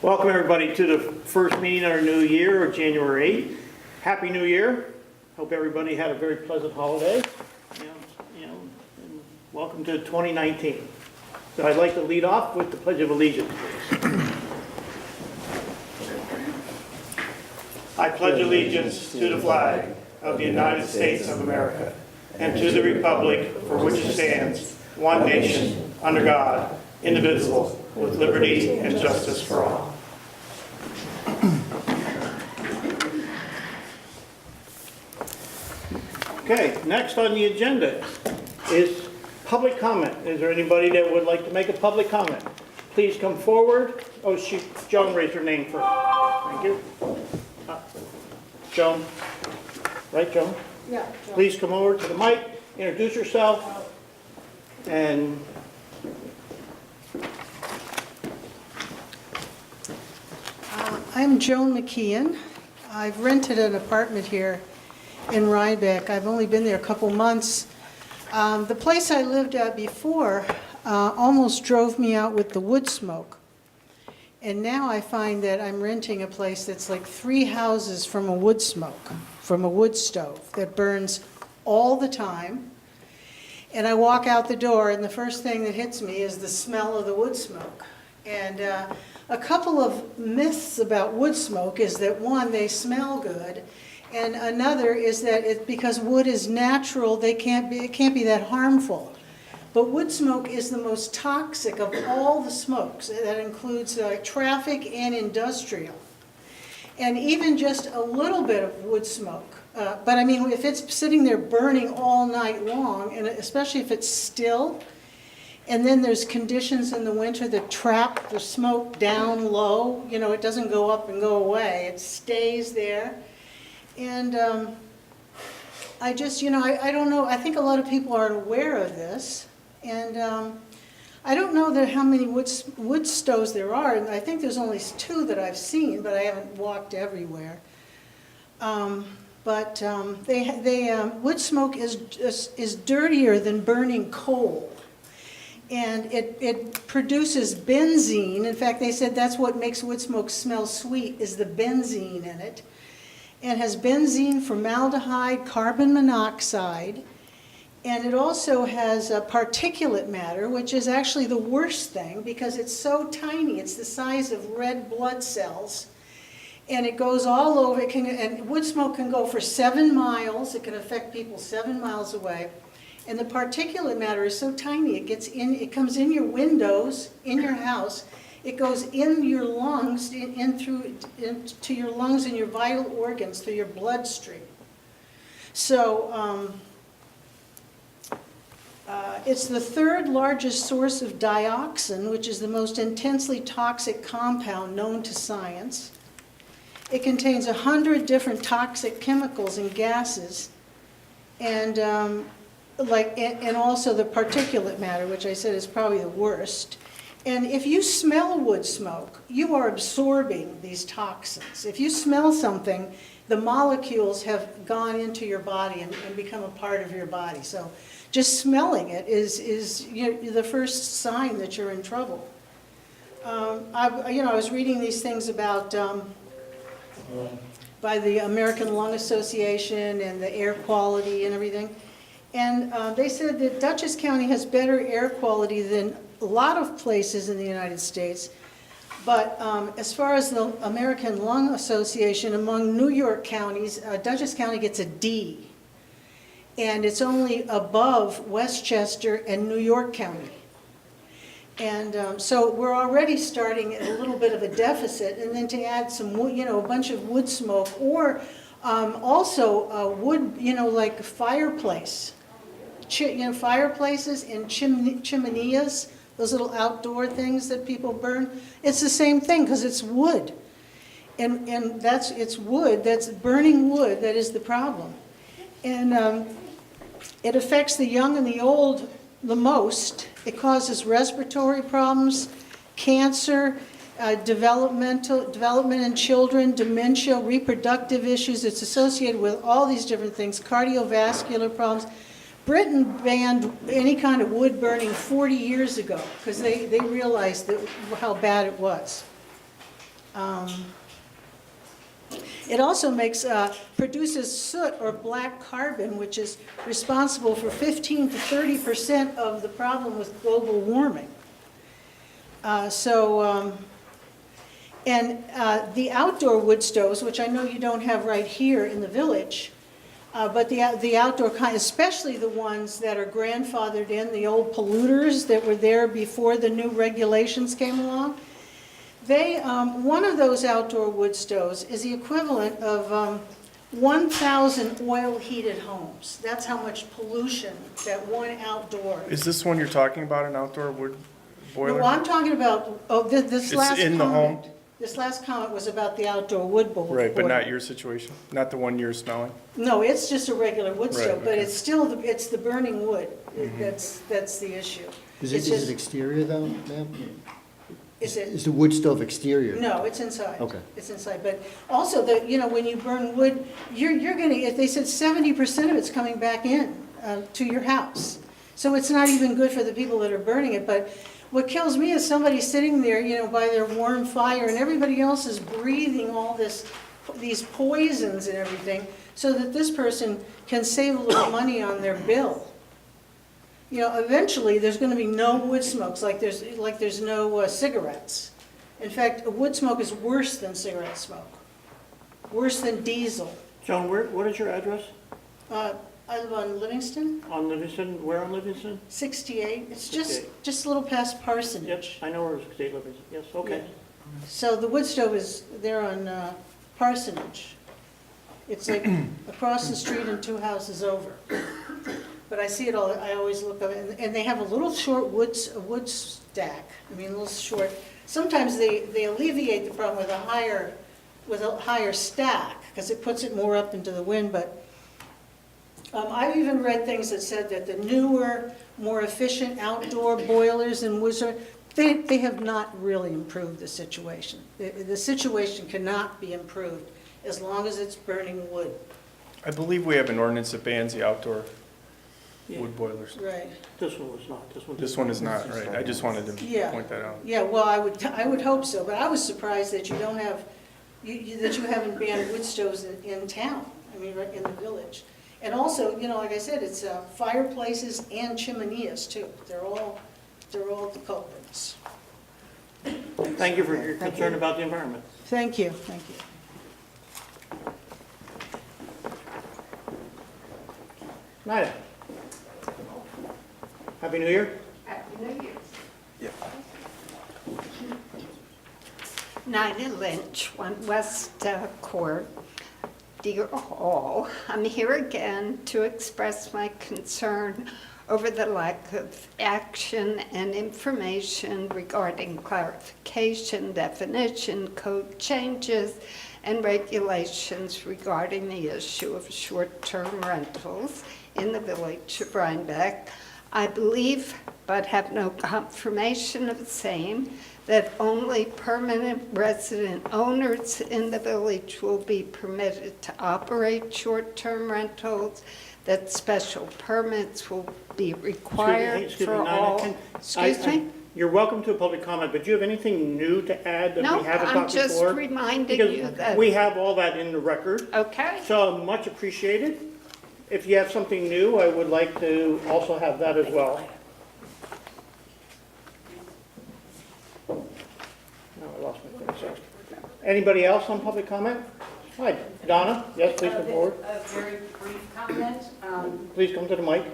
Welcome everybody to the first meeting of our new year, or January 8th. Happy New Year. Hope everybody had a very pleasant holiday. And welcome to 2019. So I'd like to lead off with the Pledge of Allegiance, please. I pledge allegiance to the flag of the United States of America and to the republic for which it stands, one nation, under God, indivisible, with liberty and justice for all. Okay, next on the agenda is public comment. Is there anybody that would like to make a public comment? Please come forward. Oh, Joan raised her name first. Thank you. Joan. Right, Joan? Yeah. Please come over to the mic, introduce yourself, and I'm Joan McKeon. I've rented an apartment here in Rhinebeck. I've only been there a couple months. The place I lived at before almost drove me out with the wood smoke. And now I find that I'm renting a place that's like 3 houses from a wood smoke, from a wood stove that burns all the time. And I walk out the door and the first thing that hits me is the smell of the wood smoke. And a couple of myths about wood smoke is that one, they smell good, and another is that because wood is natural, it can't be that harmful. But wood smoke is the most toxic of all the smokes. That includes traffic and industrial. And even just a little bit of wood smoke, but I mean, if it's sitting there burning all night long, and especially if it's still, and then there's conditions in the winter that trap the smoke down low, it doesn't go up and go away, it stays there. And I just, I don't know, I think a lot of people aren't aware of this. And I don't know how many wood stoves there are, and I think there's only 2 that I've seen, but I haven't walked everywhere. Wood smoke is dirtier than burning coal. And it produces benzene. In fact, they said that's what makes wood smoke smell sweet, is the benzene in it. And has benzene, formaldehyde, carbon monoxide, and it also has particulate matter, which is actually the worst thing because it's so tiny. It's the size of red blood cells, and it goes all over. And wood smoke can go for 7 miles. It can affect people 7 miles away. And the particulate matter is so tiny. It comes in your windows, in your house. It goes in your lungs, into your lungs and your vital organs through your bloodstream. So it's the 3rd largest source of dioxin, which is the most intensely toxic compound known to science. It contains 100 different toxic chemicals and gases, and also the particulate matter, which I said is probably the worst. And if you smell wood smoke, you are absorbing these toxins. If you smell something, the molecules have gone into your body and become a part of your body. So just smelling it is the first sign that you're in trouble. I was reading these things about by the American Lung Association and the air quality and everything. And they said that Dutchess County has better air quality than a lot of places in the United States. But as far as the American Lung Association, among New York counties, Dutchess County gets a D. And it's only above Westchester and New York County. And so we're already starting at a little bit of a deficit, and then to add some wood, a bunch of wood smoke, or also wood, like fireplace, fireplaces and chimeneas, those little outdoor things that people burn. It's the same thing because it's wood, and it's wood, that's burning wood that is the problem. And it affects the young and the old the most. It causes respiratory problems, cancer, development in children, dementia, reproductive issues. It's associated with all these different things, cardiovascular problems. Britain banned any kind of wood burning 40 years ago because they realized how bad it was. It also produces soot or black carbon, which is responsible for 15 to 30% of the problem with global warming. The outdoor wood stoves, which I know you don't have right here in the village, but the outdoor kind, especially the ones that are grandfathered in, the old polluters that were there before the new regulations came along, one of those outdoor wood stoves is the equivalent of 1,000 oil-heated homes. That's how much pollution that one outdoor. Is this one you're talking about, an outdoor wood boiler? No, I'm talking about, this last comment. It's in the home? This last comment was about the outdoor wood boiler. Right, but not your situation? Not the one you're smelling? No, it's just a regular wood Right, stove, but okay. it's still, it's the burning wood. That's the issue. Is It's it just- exterior though, ma'am? Is it? Is the wood stove exterior? No, it's inside. Okay. It's inside, but also when you burn wood, you're gonna, if they said 70% of it's coming back in to your house. So it's not even good for the people that are burning it, but what kills me is somebody sitting there, by their warm fire and everybody else is breathing all these poisons and everything so that this person can save a little money on their bill. Eventually, there's going to be no wood smokes, like there's no cigarettes. In fact, wood smoke is worse than cigarette smoke, worse than diesel. Joan, what is your address? I live on Livingston, On Livingston, where on Livingston? 68. It's 68. just a little past Yep, Parsonage. I know where State Livingston, yes, okay. Yeah. So the wood stove is there on Parsonage. It's like across the street and 2 houses over. But I see it all, I always look up, and they have a little short wood stack. I mean, a little short. Sometimes they alleviate the problem with a higher stack, because it puts it more up into the wind, but I've even read things that said that the newer, more efficient outdoor boilers and wood stoves, they have not really improved the situation. The situation cannot be improved as long as it's burning wood. I believe we have an ordinance that bans the outdoor Yeah. wood boilers. Right. This one was not, This one is not, right? I just wanted to Yeah. point that out. Yeah, well, I would hope so, but I was surprised that you don't have, that you haven't banned wood stoves in town, I mean, right in the village. And also, like I said, it's fireplaces and chimeneas too. They're all the culprits. Thank you for your concern about the environment. Thank you, thank you. Nida. Happy New Year. Happy New Year. Nida Lynch, 1 West Court, Deer Hall. I'm here again to express my concern over the lack of action and information regarding clarification, definition, code changes, and regulations regarding the issue of short-term rentals in the village of Rhinebeck. I believe, but have no confirmation of the same, that only permanent resident owners in the village will be permitted to operate short-term rentals, that special permits will be required Excuse me, for Nina, all. Excuse me? You're welcome to a public comment, but do you have anything new to add that No, we haven't I'm talked just before? reminding you Because that. we have all that in the record, Okay. so much appreciated. If you have something new, I would like to also have that as well. No, I lost my place. Sorry. Anybody else on public comment? Hi, Donna, yes, please come forward. A very brief comment. Please come to the mic.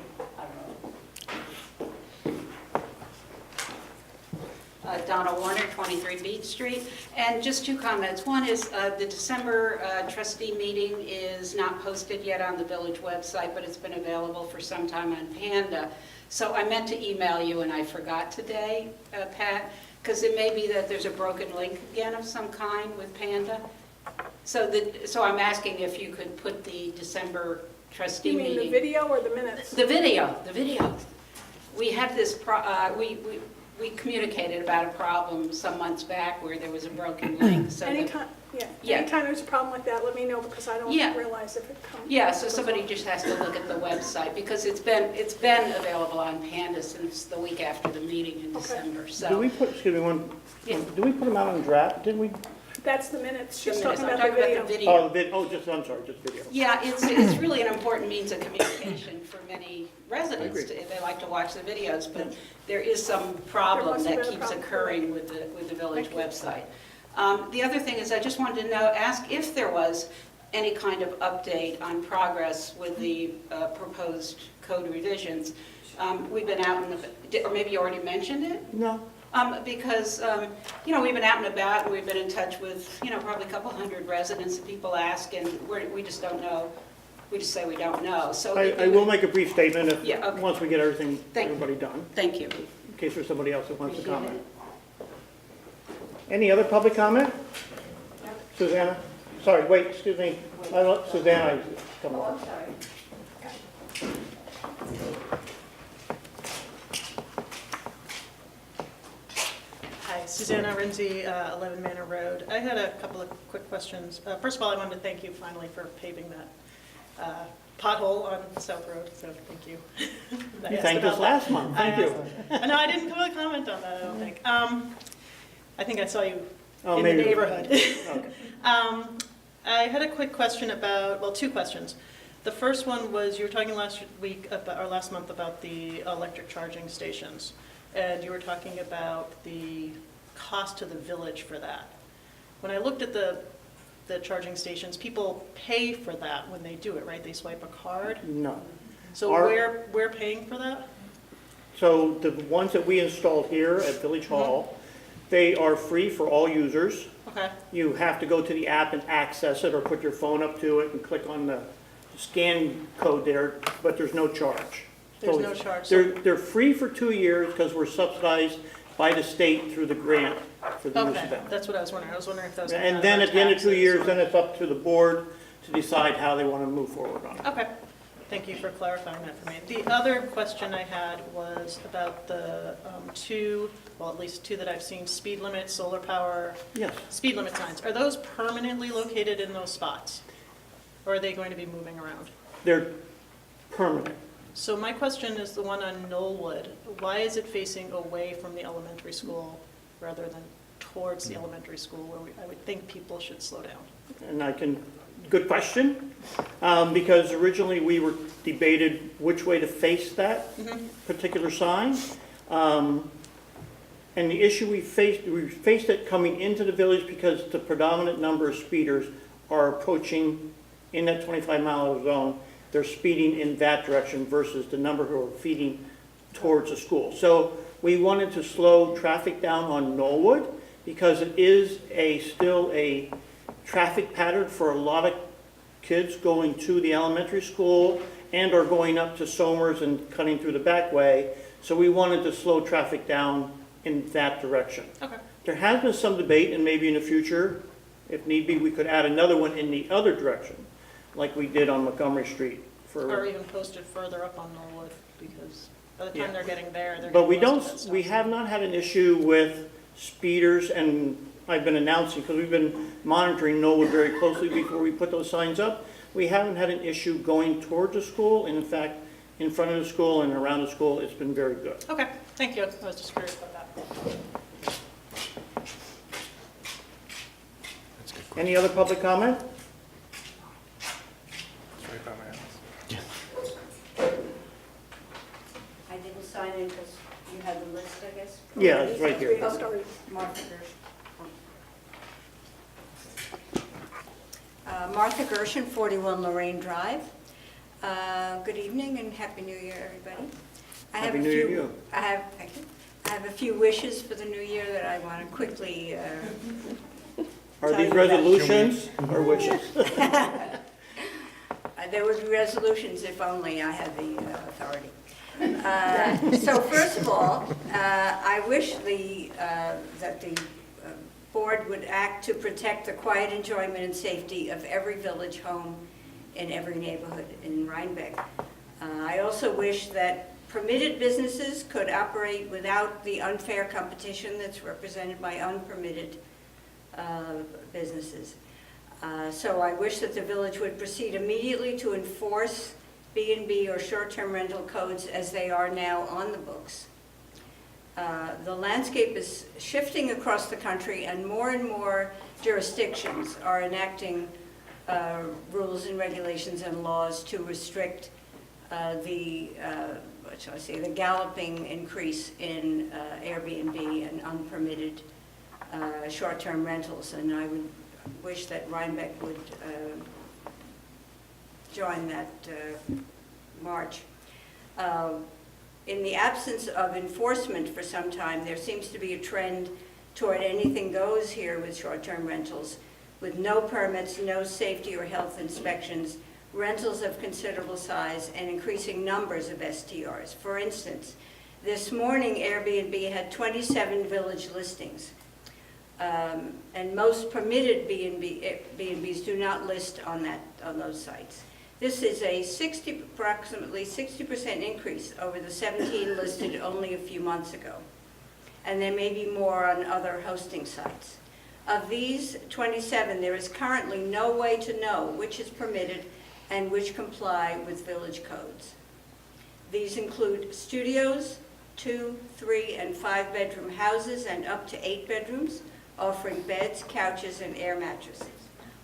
Donna Warner, 23 Beach Street. And just 2 comments. One is the December trustee meeting is not posted yet on the village website, but it's been available for some time on Panda. So I meant to email you and I forgot today, Pat, because it may be that there's a broken link again of some kind with Panda. So I'm asking if you could put the December trustee You meeting. mean the video or the minutes? The video. We had this, we communicated about a problem some months back where there was a broken link. So Anytime there's a problem like that, let me know because I don't Yeah. realize if it comes. Yeah, so somebody just has to look at the website because it's been available on Panda since the week after the meeting in Okay. December, Do so. we put, excuse me, Yeah. do we put them out on draft? Didn't we? That's the minutes. She's The talking minutes. about I'm the talking about video. the video. I'm sorry, just video. Yeah, it's really an important means of communication for many residents. agree. They like to watch the videos, but there is some problem must have that been a keeps problem. occurring with the village website. The other thing is, I just wanted to ask if there was any kind of update on progress with the proposed code revisions. We've been out in the, or maybe you already mentioned it? No, Because, we've been out and about, and we've been in touch with, probably a couple hundred residents, and people ask, and we just don't know. We just say we don't know, so. I will make a brief statement Yeah, okay. once we get everything, Thank you. everybody done, Thank you. in case there's somebody else that wants to Appreciate comment. it. Any other public comment? Susanna? Sorry, wait, excuse me. Susanna, come on. Hi, Susanna Renzi, 11 Manor Road. I had a couple of quick questions. First of all, I wanted to thank you finally for paving that pothole on South Road, so thank you. I You asked thanked us about last month, that. thank you. No, I didn't really comment on that, I don't think. I think I saw you Oh, in the maybe. neighborhood. Okay. I had a quick question about, well, two questions. The first one was, you were talking last week, or last month, about the electric charging stations. And you were talking about the cost to the village for that. When I looked at the charging stations, people pay for that when they do it, right? They swipe a card? No. So we're paying for that? So the ones that we installed here at Village Hall, they are free for all users. Okay, You have to go to the app and access it, or put your phone up to it and click on the scan code there, but there's no charge. there's no charge. They're free for 2 years because we're subsidized by the state through the grant for the use of Okay, them. that's what I was wondering. I was wondering if that was. And then at the end of 2 years, then it's up to the board to decide how they want to move forward on it. Okay, thank you for clarifying that for me. The other question I had was about the two, well, at least two that I've seen, speed limit, solar power, Yes, speed limit signs. Are those permanently located in those spots? Or are they going to be moving around? they're permanent. So my question is the one on Knollwood. Why is it facing away from the elementary school rather than towards the elementary school where I would think people should slow down? And good question, because originally we were debated which way to face that particular sign. And the issue we faced it coming into the village because the predominant number of speeders are approaching in that 25-mile zone. They're speeding in that direction versus the number who are feeding towards the school. So we wanted to slow traffic down on Knollwood because it is still a traffic pattern for a lot of kids going to the elementary school and are going up to Somers and cutting through the back way. So we wanted to slow traffic down in that direction. Okay. There has been some debate, and maybe in the future, if need be, we could add another one in the other direction, like we did on Montgomery Street. Or even posted further up on Knollwood, because by the Yeah. time they're getting there, they're But we getting most of that we stuff. have not had an issue with speeders, and I've been announcing, because we've been monitoring Knollwood very closely before we put those signs up. We haven't had an issue going towards the school, and in fact, in front of the school and around the school, it's been very good. Okay, thank you. I was just curious about that. Any other public comment? It's right by my house. I didn't sign in because you had the list, I guess? Yeah, it's right here. Let's start. Martha Gershon. Martha Gershon, 41 Lorraine Drive. Good evening and Happy New Year, everybody. I have Happy a New Year to few- you. Thank you. I have a few wishes for the new year that I want to quickly Are Tell these you that. resolutions or wishes? There would be resolutions if only I had the authority. So first of all, I wish that the board would act to protect the quiet enjoyment and safety of every village home in every neighborhood in Rhinebeck. I also wish that permitted businesses could operate without the unfair competition that's represented by unpermitted businesses. So I wish that the village would proceed immediately to enforce B&B or short-term rental codes as they are now on the books. The landscape is shifting across the country, and more jurisdictions are enacting rules and regulations and laws to restrict the galloping increase in Airbnb and unpermitted short-term rentals. And I would wish that Rhinebeck would join that march. In the absence of enforcement for some time, there seems to be a trend toward anything goes here with short-term rentals, with no permits, no safety or health inspections, rentals of considerable size, and increasing numbers of STRs. For instance, this morning Airbnb had 27 village listings, and most permitted B&Bs do not list on those sites. This is a approximately 60% increase over the 17 listed only a few months ago, and there may be more on other hosting sites. Of these 27, there is currently no way to know which is permitted and which comply with village codes. These include studios, 2, 3, and 5 bedroom houses, and up to 8 bedrooms, offering beds, couches, and air mattresses.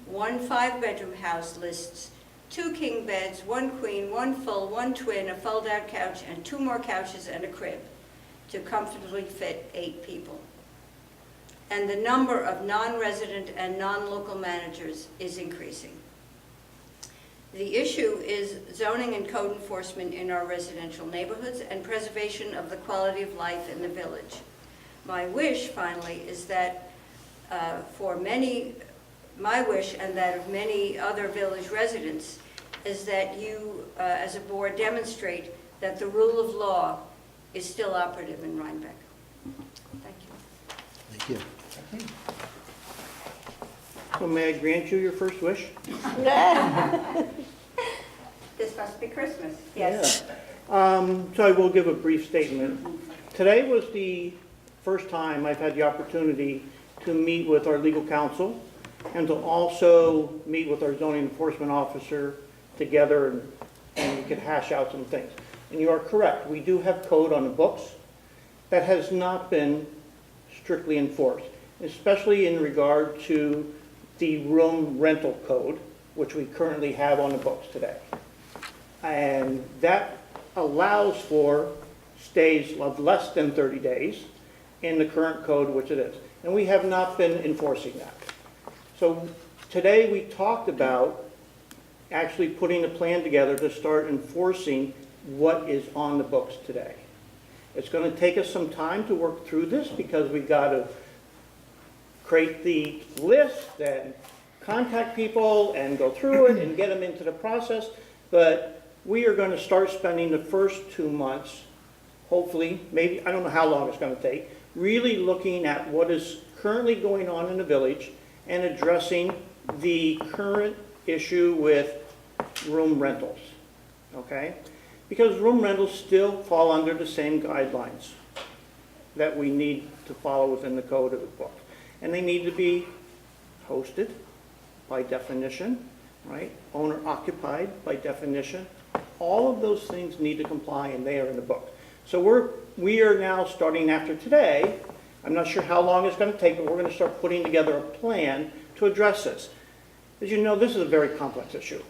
One 5-bedroom house lists 2 king beds, 1 queen, 1 full, 1 twin, a fold-out couch, and 2 more couches and a crib to comfortably fit 8 people. And the number of non-resident and non-local managers is increasing. The issue is zoning and code enforcement in our residential neighborhoods and preservation of the quality of life in the village. My wish, finally, is that my wish and that of many other village residents is that you, as a board, demonstrate that the rule of law is still operative in Rhinebeck. Thank you. Thank you. So may I grant you your first wish? This must be Christmas. Yes. So I will give a brief statement. Today was the first time I've had the opportunity to meet with our legal counsel and to also meet with our zoning enforcement officer together, and we could hash out some things. And you are correct, we do have code on the books that has not been strictly enforced, especially in regard to the room rental code, which we currently have on the books today. And that allows for stays of less than 30 days in the current code, which it is. And we have not been enforcing that. So today we talked about actually putting a plan together to start enforcing what is on the books today. It's going to take us some time to work through this because we've got to create the list and contact people and go through it and get them into the process. But we are going to start spending the first 2 months, hopefully, maybe, I don't know how long it's going to take, really looking at what is currently going on in the village and addressing the current issue with room rentals, okay? Because room rentals still fall under the same guidelines that we need to follow within the code of the book. And they need to be hosted by definition, right? Owner occupied by definition. All of those things need to comply, and they are in the book. So we are now starting after today. I'm not sure how long it's going to take, but we're going to start putting together a plan to address this. As you know, this is a very complex issue.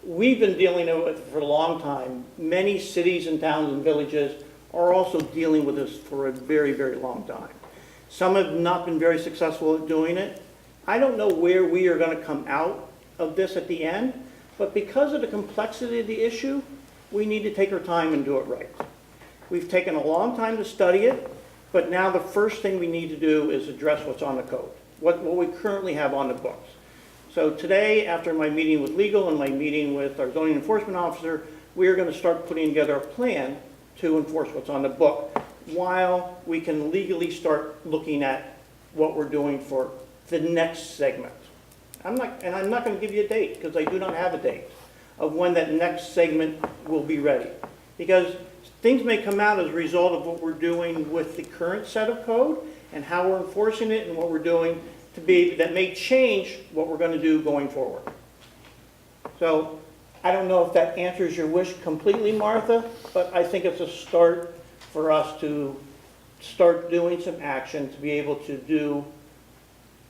We've been dealing with it for a long time. Many cities and towns and villages are also dealing with this for a very, very long time. Some have not been very successful at doing it. I don't know where we are going to come out of this at the end, but because of the complexity of the issue, we need to take our time and do it right. We've taken a long time to study it, but now the first thing we need to do is address what's on the code, what we currently have on the books. So today, after my meeting with legal and my meeting with our zoning enforcement officer, we are going to start putting together a plan to enforce what's on the book while we can legally start looking at what we're doing for the next segment. I'm not going to give you a date because I do not have a date of when that next segment will be ready. Because things may come out as a result of what we're doing with the current set of code and how we're enforcing it and what we're doing that may change what we're going to do going forward. So I don't know if that answers your wish completely, Martha, but I think it's a start for us to start doing some action to be able to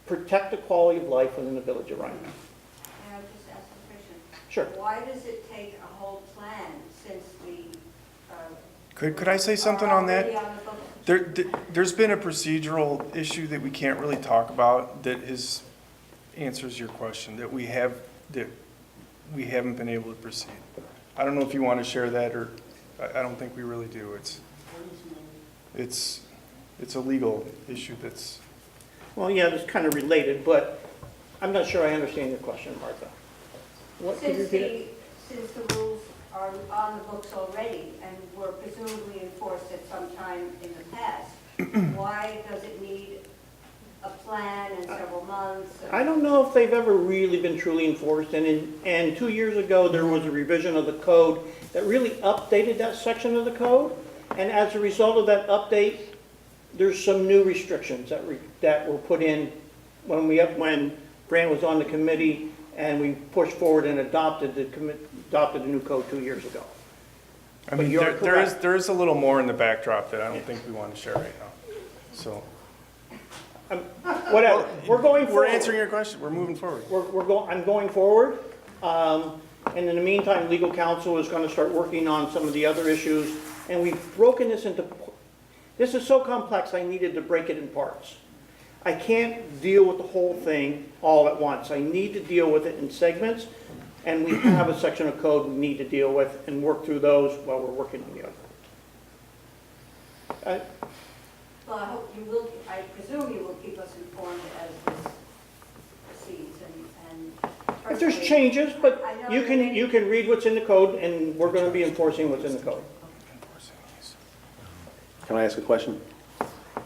protect the quality of life within the village of Rhinebeck. May I just ask a question? Sure. Why does it take a whole plan since the, Could I say something on that? already on the books? There's been a procedural issue that we can't really talk about that answers your question, that we haven't been able to proceed. I don't know if you want to share that, or I don't think we really do. It's a legal issue that's, Well, yeah, it's kind of related, but I'm not sure I understand your question, Martha. What, could you repeat it? Since the rules are on the books already and were presumably enforced at some time in the past, why does it need a plan and several months? I don't know if they've ever really been truly enforced, and 2 years ago, there was a revision of the code that really updated that section of the code, and as a result of that update, there's some new restrictions that were put in when Brand was on the committee, and we pushed forward and adopted the new code 2 years ago. I But mean, you're correct. there is a little more in the backdrop that I don't think we want to share right now. So, Whatever, we're going forward. we're answering your question, we're moving forward. I'm going forward, and in the meantime, legal counsel is going to start working on some of the other issues, and we've broken this into, this is so complex, I needed to break it in parts. I can't deal with the whole thing all at once. I need to deal with it in segments, and we have a section of code we need to deal with and work through those while we're working on the other. Well, I hope you will, I presume you will keep us informed as this proceeds and. If there's personally, changes, but I know you can read what's in the code, and we're going to be enforcing what's in the code. Can I ask a question?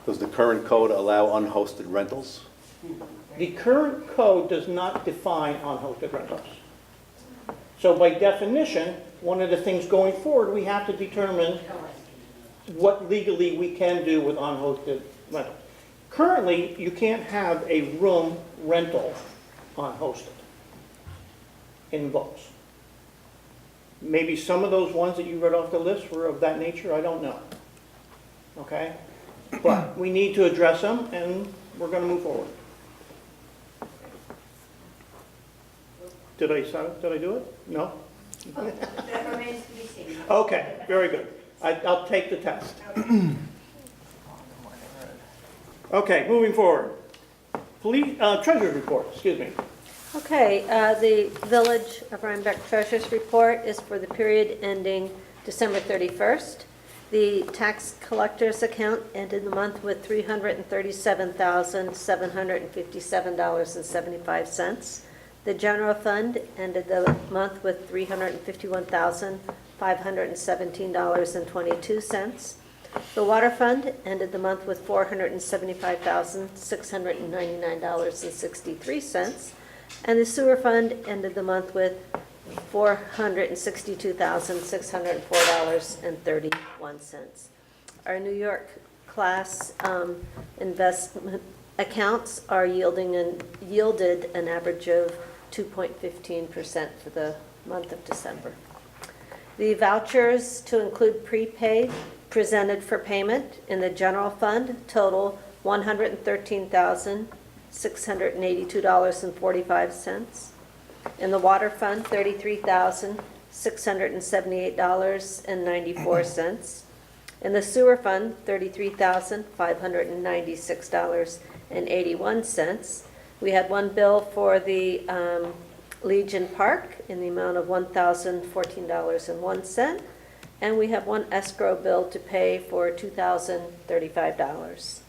Does the current code allow unhosted rentals? The current code does not define unhosted rentals. So by definition, one of the things going forward, we have to determine what legally we can do with unhosted rentals. Currently, you can't have a room rental unhosted in votes. Maybe some of those ones that you read off the list were of that nature, I don't know. Okay? But we need to address them, and we're going to move forward. Did I do it? No? That remains to be seen. Okay, very good. I'll take the test. Okay, moving forward. Police, treasurer's report, excuse me. Okay, the Village of Rhinebeck Treasurer's Report is for the period ending December 31st. The tax collector's account ended the month with $337,757.75. The general fund ended the month with $351,517.22. The water fund ended the month with $475,699.63. And the sewer fund ended the month with $462,604.31. Our New York class investment accounts are yielded an average of 2.15% for the month of December. The vouchers to include prepaid presented for payment in the general fund total $113,682.45. In the water fund, $33,678.94. In the sewer fund, $33,596.81. We had one bill for the Legion Park in the amount of $1,014.01. And we have one escrow bill to pay for $2,035.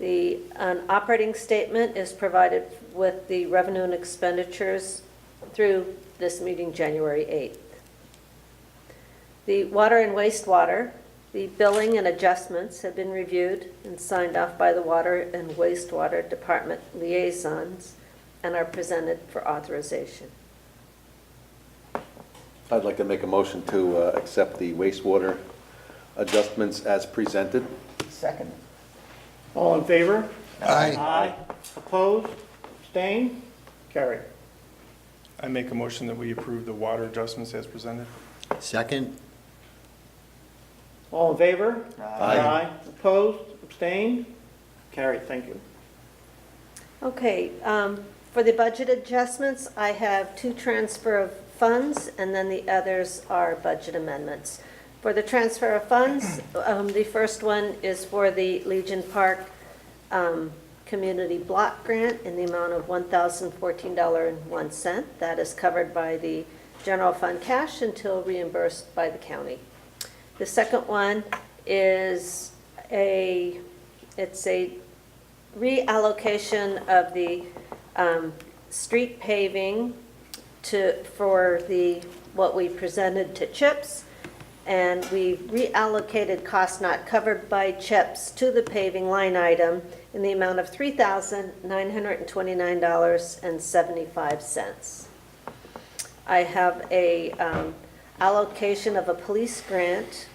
An operating statement is provided with the revenue and expenditures through this meeting, January 8th. The water and wastewater, the billing and adjustments have been reviewed and signed off by the Water and Wastewater Department liaisons and are presented for authorization. I'd like to make a motion to accept the wastewater adjustments as presented. Second. All in favor? Aye. Aye. Opposed? Abstained? Carried. I make a motion that we approve the water adjustments as presented. Second. All in favor? Aye. Opposed? Abstained? Carried, thank you. Okay, for the budget adjustments, I have 2 transfer of funds, and then the others are budget amendments. For the transfer of funds, the first one is for the Legion Park Community Block Grant in the amount of $1,014.01. That is covered by the general fund cash until reimbursed by the county. The second one is it's a reallocation of the street paving for what we presented to CHIPS, and we reallocated costs not covered by CHIPS to the paving line item in the amount of $3,929.75. I have a allocation of a police grant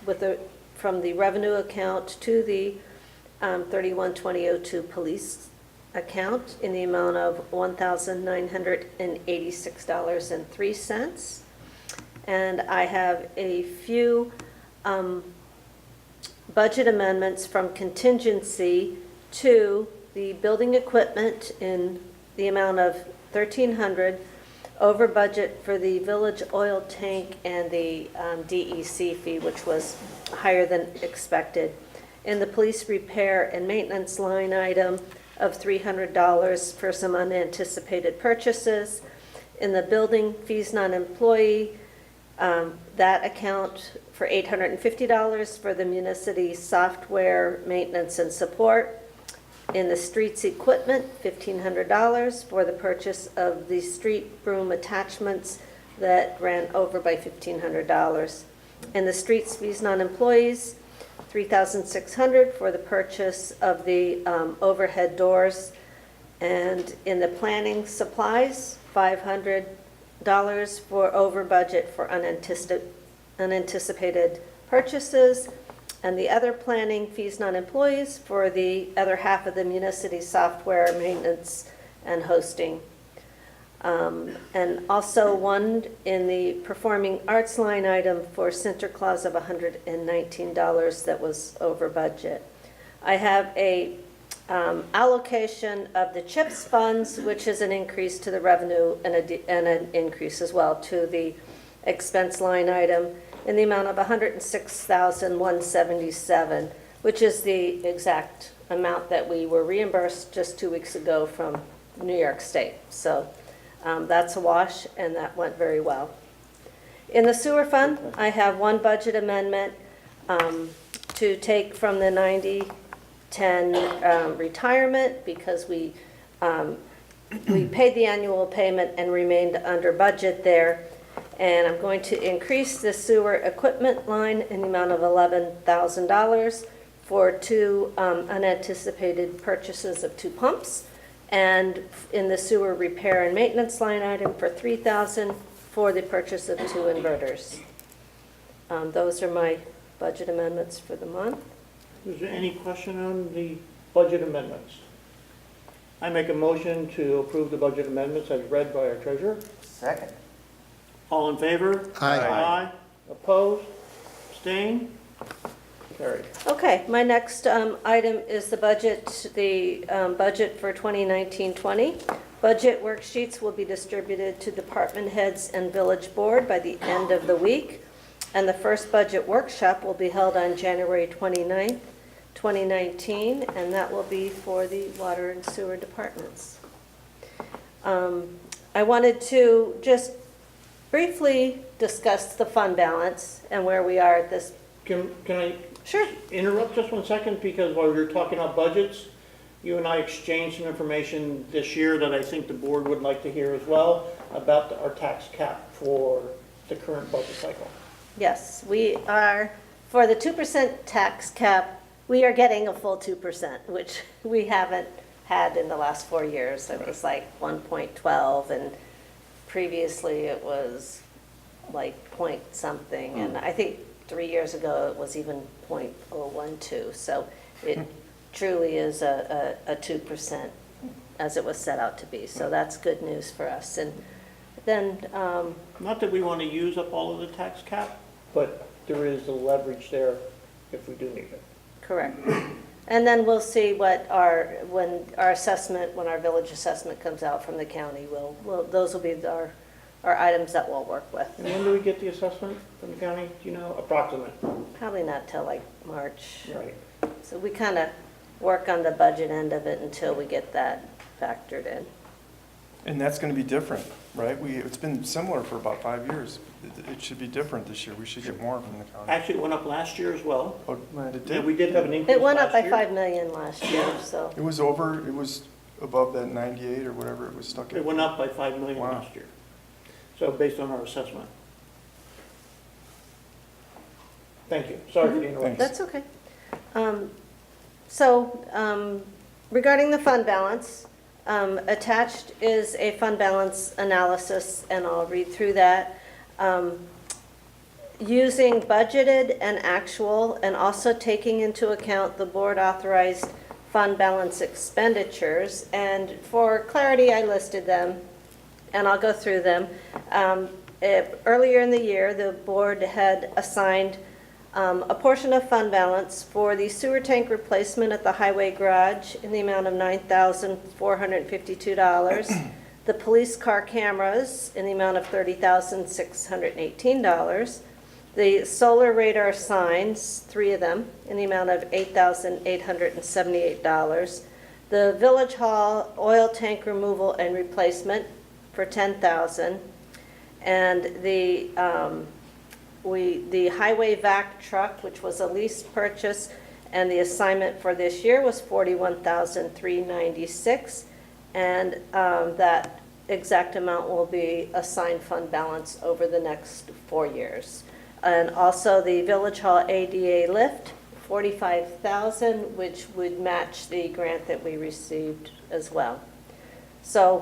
from the revenue account to the 312002 police account in the amount of $1,986.03. And I have a few budget amendments from contingency to the building equipment in the amount of $1,300 over budget for the village oil tank and the DEC fee, which was higher than expected. In the police repair and maintenance line item of $300 for some unanticipated purchases. In the building fees non-employee, that account for $850 for the municipal software maintenance and support. In the streets equipment, $1,500 for the purchase of the street broom attachments that ran over by $1,500. In the streets fees non-employees, $3,600 for the purchase of the overhead doors. And in the planning supplies, $500 for over budget for unanticipated purchases. And the other planning fees non-employees for the other half of the municipal software maintenance and hosting. And also one in the performing arts line item for Center Clause of $119 that was over budget. I have a allocation of the CHIPS funds, which is an increase to the revenue and an increase as well to the expense line item in the amount of $106,177, which is the exact amount that we were reimbursed just 2 weeks ago from New York State. So that's a wash, and that went very well. In the sewer fund, I have one budget amendment to take from the 9010 retirement because we paid the annual payment and remained under budget there. And I'm going to increase the sewer equipment line in the amount of $11,000 for 2 unanticipated purchases of 2 pumps. And in the sewer repair and maintenance line item for $3,000 for the purchase of 2 inverters. Those are my budget amendments for the month. Is there any question on the budget amendments? I make a motion to approve the budget amendments as read by our treasurer. Second. All in favor? Aye. Opposed? Abstained? Carried. Okay, my next item is the budget for 2019-20. Budget worksheets will be distributed to department heads and village board by the end of the week. And the first budget workshop will be held on January 29th, 2019, and that will be for the water and sewer departments. I wanted to just briefly discuss the fund balance and where we are at this. Can I Sure. interrupt just 1 second? Because while we were talking about budgets, you and I exchanged some information this year that I think the board would like to hear as well about our tax cap for the current budget cycle. Yes, we are, for the 2% tax cap, we are getting a full 2%, which we haven't had in the last 4 years. It was like 1.12, and previously it was like point something, and I think 3 years ago it was even 0.012. So it truly is a 2% as it was set out to be. So that's good news for us. And then Not that we want to use up all of the tax cap, but there is the leverage there if we do need it. Correct. And then we'll see when our village assessment comes out from the county, those will be our items that we'll work with. And when do we get the assessment from the county? Do you know, approximate? Probably not till like March. Right. So we kind of work on the budget end of it until we get that factored in. And that's going to be different, right? It's been similar for about 5 years. It should be different this year. We should get more from the county. Actually, it went up last year as well. Oh, it Yeah, did? we did have an increase It went up by last year. 5 million last year, so. It was above that 98 or whatever it was stuck at. It went up by 5 million Wow. last year. So based on our assessment. Thank you. Sorry for the interruption. That's okay. So regarding the fund balance, attached is a fund balance analysis, and I'll read through that. Using budgeted and actual, and also taking into account the board authorized fund balance expenditures. And for clarity, I listed them, and I'll go through them. Earlier in the year, the board had assigned a portion of fund balance for the sewer tank replacement at the highway garage in the amount of $9,452, the police car cameras in the amount of $30,618, the solar radar signs, 3 of them, in the amount of $8,878, the village hall oil tank removal and replacement for $10,000, and the highway vac truck, which was a lease purchase, and the assignment for this year was $41,396, and that exact amount will be assigned fund balance over the next 4 years. And also the Village Hall ADA lift, $45,000, which would match the grant that we received as well. So,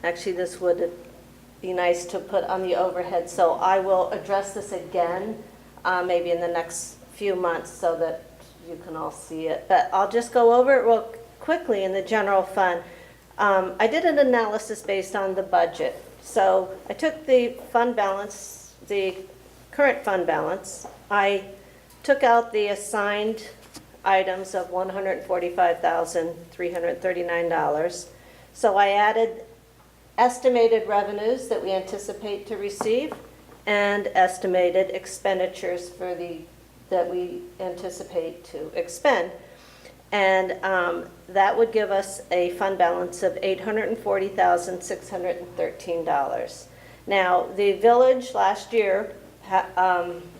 actually, this would be nice to put on the overhead, so I will address this again, maybe in the next few months so that you can all see it. But I'll just go over it real quickly in the general fund. I did an analysis based on the budget. So I took the fund balance, the current fund balance, I took out the assigned items of $145,339. So I added estimated revenues that we anticipate to receive and estimated expenditures that we anticipate to expend. And that would give us a fund balance of $840,613. Now, the village last year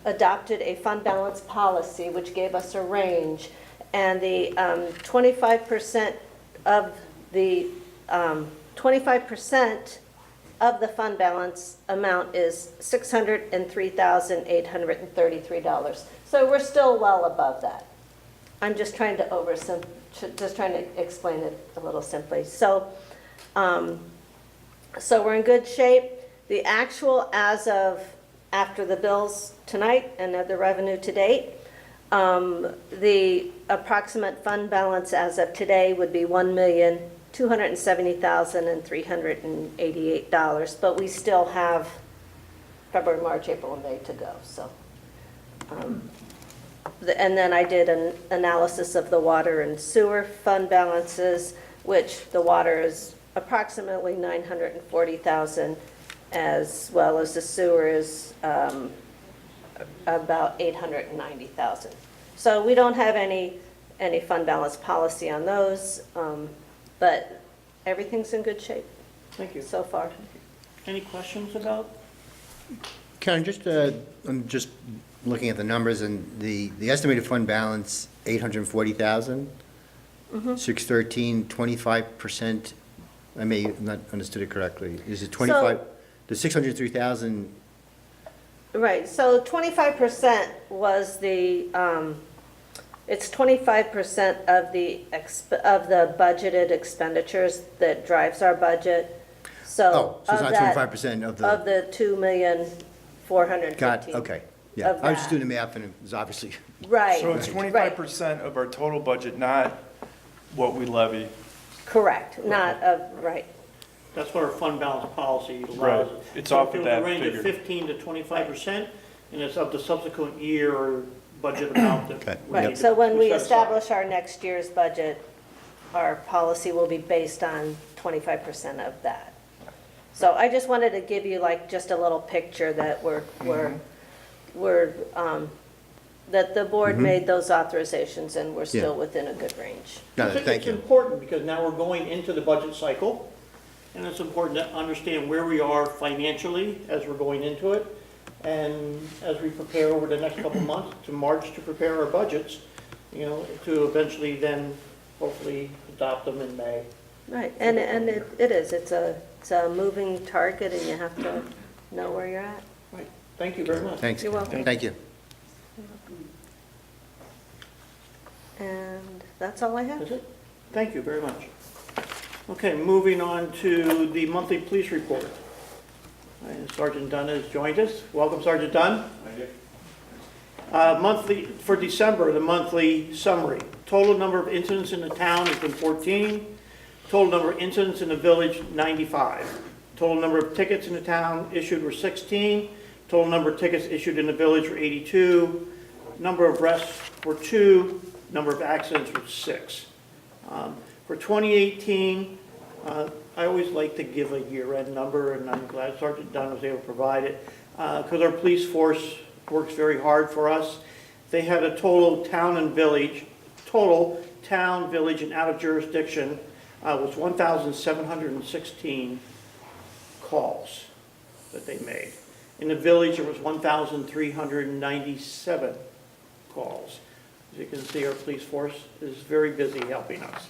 adopted a fund balance policy, which gave us a range, and the 25% of the 25% of the fund balance amount is $603,833. So we're still well above that. I'm just trying to explain it a little simply. So, so we're in good shape. The actual as of after the bills tonight and the revenue to date, the approximate fund balance as of today would be $1,270,388, but we still have February, March, April, and May to go. So, and then I did an analysis of the water and sewer fund balances, which the water is approximately $940,000, as well as the sewer is about $890,000. So we don't have any fund balance policy on those, but everything's in good shape Thank you. so far. Any questions about? Karen, I'm just looking at the numbers, and the estimated fund balance, 840,000, 613, 25%, I may have not understood it correctly. Is it 25, the 603,000? Right, so 25% was the, it's 25% of the budgeted expenditures that drives our budget. So Oh, so it's not 25% of the... Of the $2,415,000. Got, okay, yeah. of I was just that. doing the math, and it was obviously... Right. So it's right. 25% of our total budget, not what we levy. Correct, not of, right. That's what our fund balance policy Right. allows. It's So off if of it was that a range of figure. 15 to 25%, and it's up to subsequent year or budget amount that Okay. we Right, need so to- when we set aside. establish our next year's budget, our policy will be based on 25% of that. So I just wanted to give you like just a little picture that that the board made those authorizations and we're still within a good range. No, It's- thank It's you. important because now we're going into the budget cycle, and it's important to understand where we are financially as we're going into it, and as we prepare over the next couple of months to March to prepare our budgets, to eventually then hopefully adopt them in May. Right, and it is, it's a moving target and you have to know where you're at. Right. Thank you very much. Thanks. You're welcome. Thank you. And that's all I have. That's it. Thank you very much. Okay, moving on to the monthly police report. And Sergeant Dunn has joined us. Welcome, Sergeant Dunn. Monthly, for December, the monthly summary. Total number of incidents in the town has been 14. Total number of incidents in the village, 95. Total number of tickets in the town issued were 16. Total number of tickets issued in the village were 82. Number of arrests were 2. Number of accidents were 6. For 2018, I always like to give a year-end number, and I'm glad Sergeant Dunn was able to provide it, because our police force works very hard for us. They had a total town, village, and out of jurisdiction was 1,716 calls that they made. In the village, it was 1,397 calls. As you can see, our police force is very busy helping us.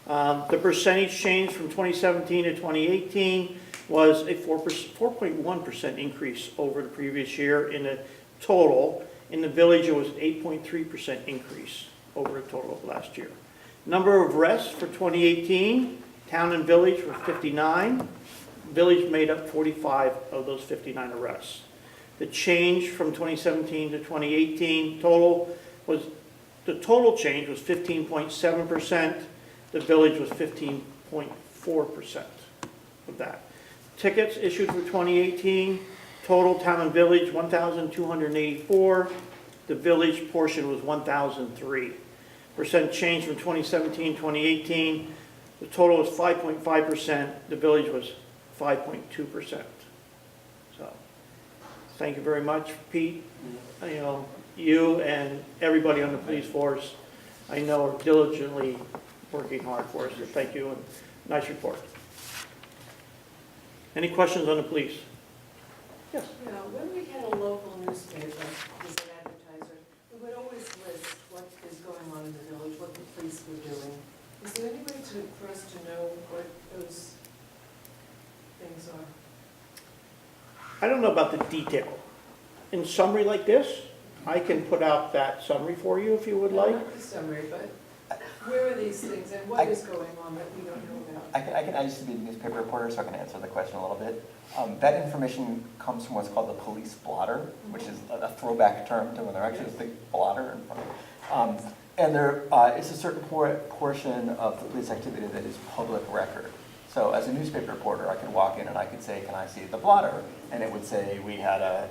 The percentage change from 2017 to 2018 was a 4.1% increase over the previous year in the total. In the village, it was an 8.3% increase over the total of last year. Number of arrests for 2018, town and village were 59. Village made up 45 of those 59 arrests. The change from 2017 to 2018 the total change was 15.7%. The village was 15.4% of that. Tickets issued for 2018, total town and village 1,284. The village portion was 1,003. Percent change from 2017, 2018. The total was 5.5%. The village was 5.2%. So, thank you very much, Pete. You and everybody on the police force, I know, are diligently working hard for us. So thank you, and nice report. Any questions on the police? Yes. When we had a local newspaper as an advertiser, we would always list what is going on in the village, what the police were doing. Is there any way for us to know what those things are? I don't know about the detail. In summary like this, I can put out that summary for you if you would like. Not the summary, but where are these things and what is going on that we don't know about? I used to be a newspaper reporter, so I can answer the question a little bit. That information comes from what's called the police blotter, which is a throwback term to when there actually is the blotter in front of it. And there is a certain portion of the police activity that is public record. So as a newspaper reporter, I could walk in and I could say, can I see the blotter? And it would say we had a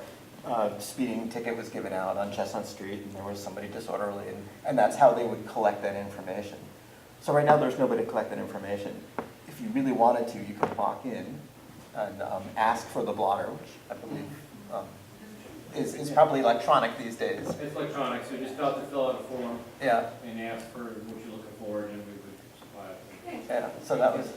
speeding ticket was given out on Chestnut Street and there was somebody disorderly, and that's how they would collect that information. So right now there's nobody to collect that information. If you really wanted to, you could walk in and ask for the blotter, which I believe is probably electronic these days. It's electronic, so you just have to fill out a form. Yeah. And ask for what you're looking for, and we would supply it. Yeah, so that was,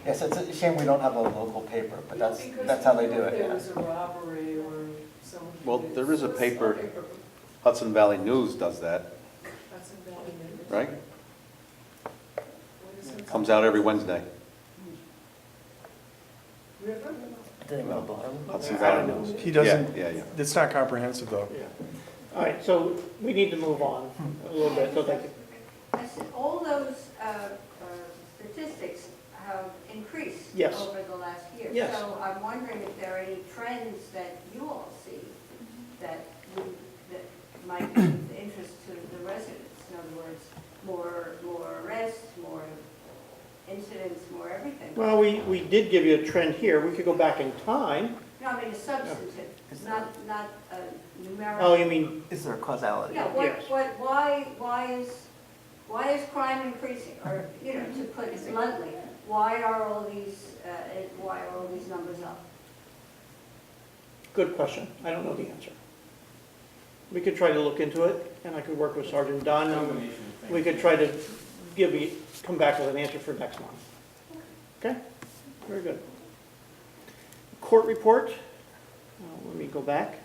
yes, it's a shame we don't have a local paper, but that's how they do it, There yeah. was a robbery or someone. Well, there is a paper, Hudson Valley News does that, Hudson Valley News. right? What is it? Comes out every Wednesday. River? Hudson Valley News. He doesn't, Yeah. it's not comprehensive though. Yeah. All right, so we need to move on a little bit, so thank you. I said, all those statistics have increased Yes. over the last year. Yes. So I'm wondering if there are any trends that you all see that might be of interest to the residents. In other words, more arrests, more incidents, more everything. Well, we we did give you a trend here. We could go back in time. No, I mean, a substantive, not numerical. Oh, you mean, Is there a causality? Yeah, Yes. why is crime increasing? Or, you know, to put it bluntly, why are all these numbers up? good question. I don't know the answer. We could try to look into it, and I could work with Sergeant Dunn. Combination of things. We could try to come back with an answer for next month. Okay? Very good. Court report. Let me go back.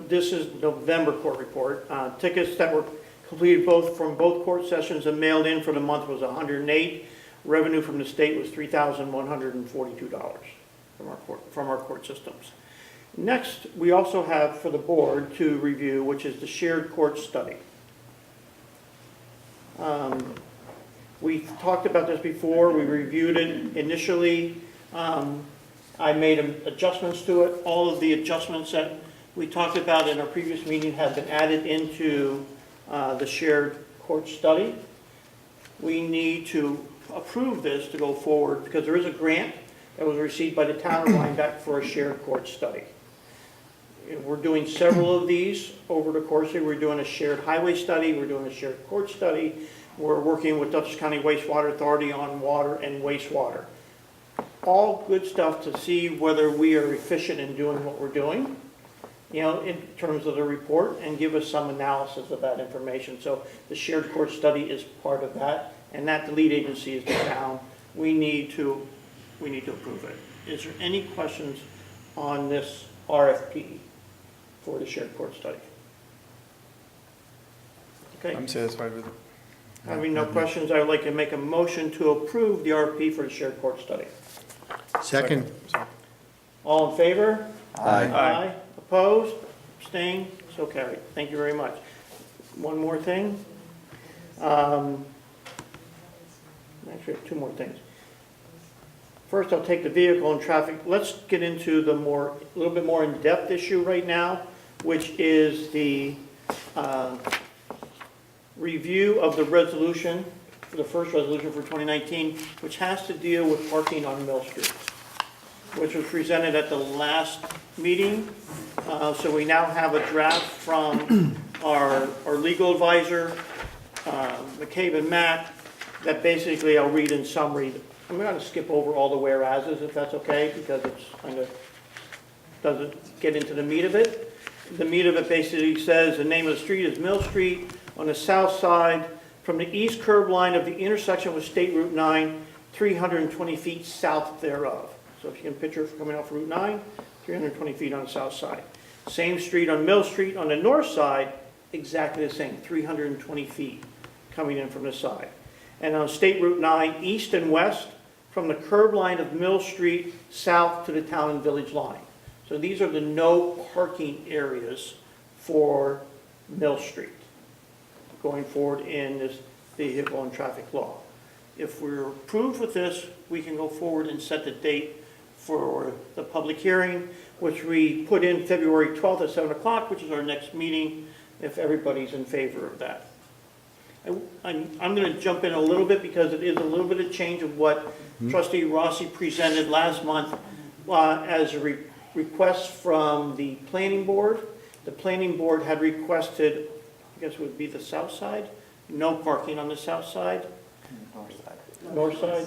This is November court report. Tickets that were completed from both court sessions and mailed in for the month was 108. Revenue from the state was $3,142 from our court systems. Next, we also have for the board to review, which is the shared court study. We talked about this before. We reviewed it initially. I made adjustments to it. All of the adjustments that we talked about in our previous meeting have been added into the shared court study. We need to approve this to go forward because there is a grant that was received by the town of Rhinebeck for a shared court study. We're doing several of these over the course of the year. We're doing a shared highway study. We're doing a shared court study. We're working with Dutchess County Wastewater Authority on water and wastewater. All good stuff to see whether we are efficient in doing what we're doing, you know, in terms of the report, and give us some analysis of that information. So the shared court study is part of that, and that the lead agency is the town. We need to approve it. Is there any questions on this RFP for the shared court study? Okay. I'm satisfied with it. Having no questions, I would like to make a motion to approve the RFP for the shared court study. Second. All in favor? Aye. Aye. Opposed? Abstained? So carried. Thank you very much. One more thing. Actually, I have two more things. First, I'll take the vehicle and traffic. Let's get into the a little bit more in-depth issue right now, which is the review of the resolution, the first resolution for 2019, which has to deal with parking on Mill Street, which was presented at the last meeting. So we now have a draft from our legal advisor, McCabe and Matt, that basically I'll read in summary. I'm going to skip over all the whereases if that's okay, because it's kind of doesn't get into the meat of it. The meat of it basically says the name of the street is Mill Street on the south side from the east curb line of the intersection with State Route 9, 320 feet south thereof. So if you can picture it coming off Route 9, 320 feet on the south side. Same street on Mill Street on the north side, exactly the same, 320 feet coming in from the side. And on State Route 9, east and west, from the curb line of Mill Street south to the town and village line. So these are the no parking areas for Mill Street going forward in this vehicle and traffic law. If we're approved with this, we can go forward and set the date for the public hearing, which we put in February 12th at 7 o'clock, which is our next meeting, if everybody's in favor of that. I'm going to jump in a little bit because it is a little bit of change of what Trustee Rossi presented last month as a request from the planning board. The planning board had requested, I guess it would be the south side, no parking on the south side. North side? North side.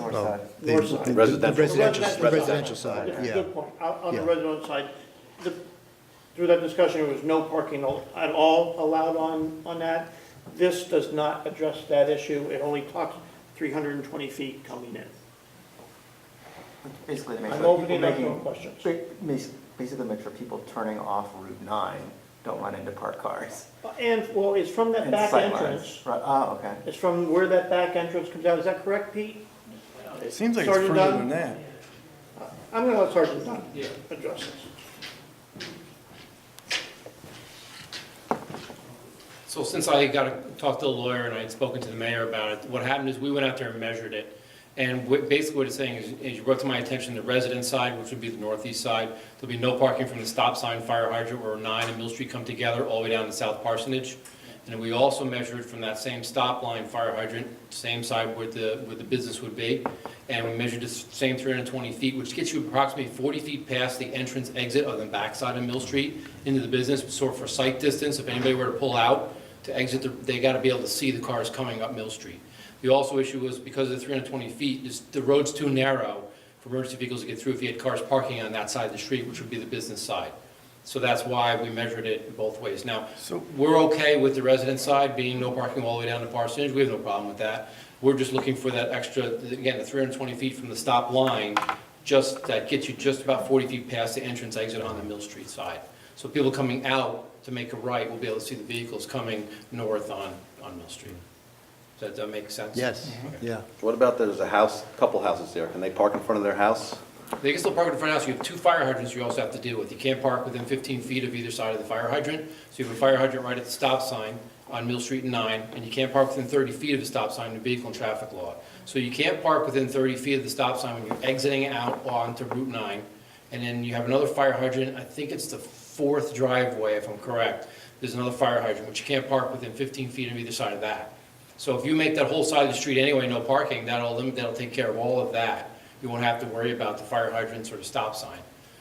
North side. Residential side, That's a yeah. good point. On the Yeah. residential side, through that discussion, there was no parking at all allowed on that. This does not address that issue. It only talks 320 feet coming in. Basically, to make I'm sure opening people up to making, questions. basically make sure people turning off Route 9 don't run into parked cars. And, well, it's from that And back sight lines. entrance. Right, oh, okay. It's from where that back entrance comes out. Is that correct, Pete? It seems like it's Sergeant further Dunn? than that. I'm going to let Sergeant Dunn address this. So since I got to talk to the lawyer and I had spoken to the mayor about it, what happened is we went out there and measured it. And basically what it's saying is you brought to my attention the resident side, which would be the northeast side. There'll be no parking from the stop sign, fire hydrant, where 9 and Mill Street come together all the way down to South Parsonage. And we also measured from that same stop line fire hydrant, same side where the business would be. And we measured the same 320 feet, which gets you approximately 40 feet past the entrance exit of the backside of Mill Street into the business. So for sight distance, if anybody were to pull out to exit, they got to be able to see the cars coming up Mill Street. The also issue was because of the 320 feet, the road's too narrow for emergency vehicles to get through if you had cars parking on that side of the street, which would be the business side. So that's why we measured it both ways. Now, we're okay with the resident side being no parking all the way down to Parsonage. We have no problem with that. We're just looking for that extra, again, the 320 feet from the stop line, that gets you just about 40 feet past the entrance exit on the Mill Street side. So people coming out to make a right will be able to see the vehicles coming north on Mill Street. Does that make sense? Yes, Okay. yeah. What about there's a house, couple houses there, can they park in front of their house? They can still park in front of the house. You have 2 fire hydrants you also have to deal with. You can't park within 15 feet of either side of the fire hydrant. So you have a fire hydrant right at the stop sign on Mill Street and 9, and you can't park within 30 feet of the stop sign in the vehicle and traffic law. So you can't park within 30 feet of the stop sign when you're exiting out onto Route 9. And then you have another fire hydrant, I think it's the 4th driveway if I'm correct. There's another fire hydrant, which you can't park within 15 feet of either side of that. So if you make that whole side of the street anyway, no parking, that'll take care of all of that. You won't have to worry about the fire hydrants or the stop sign.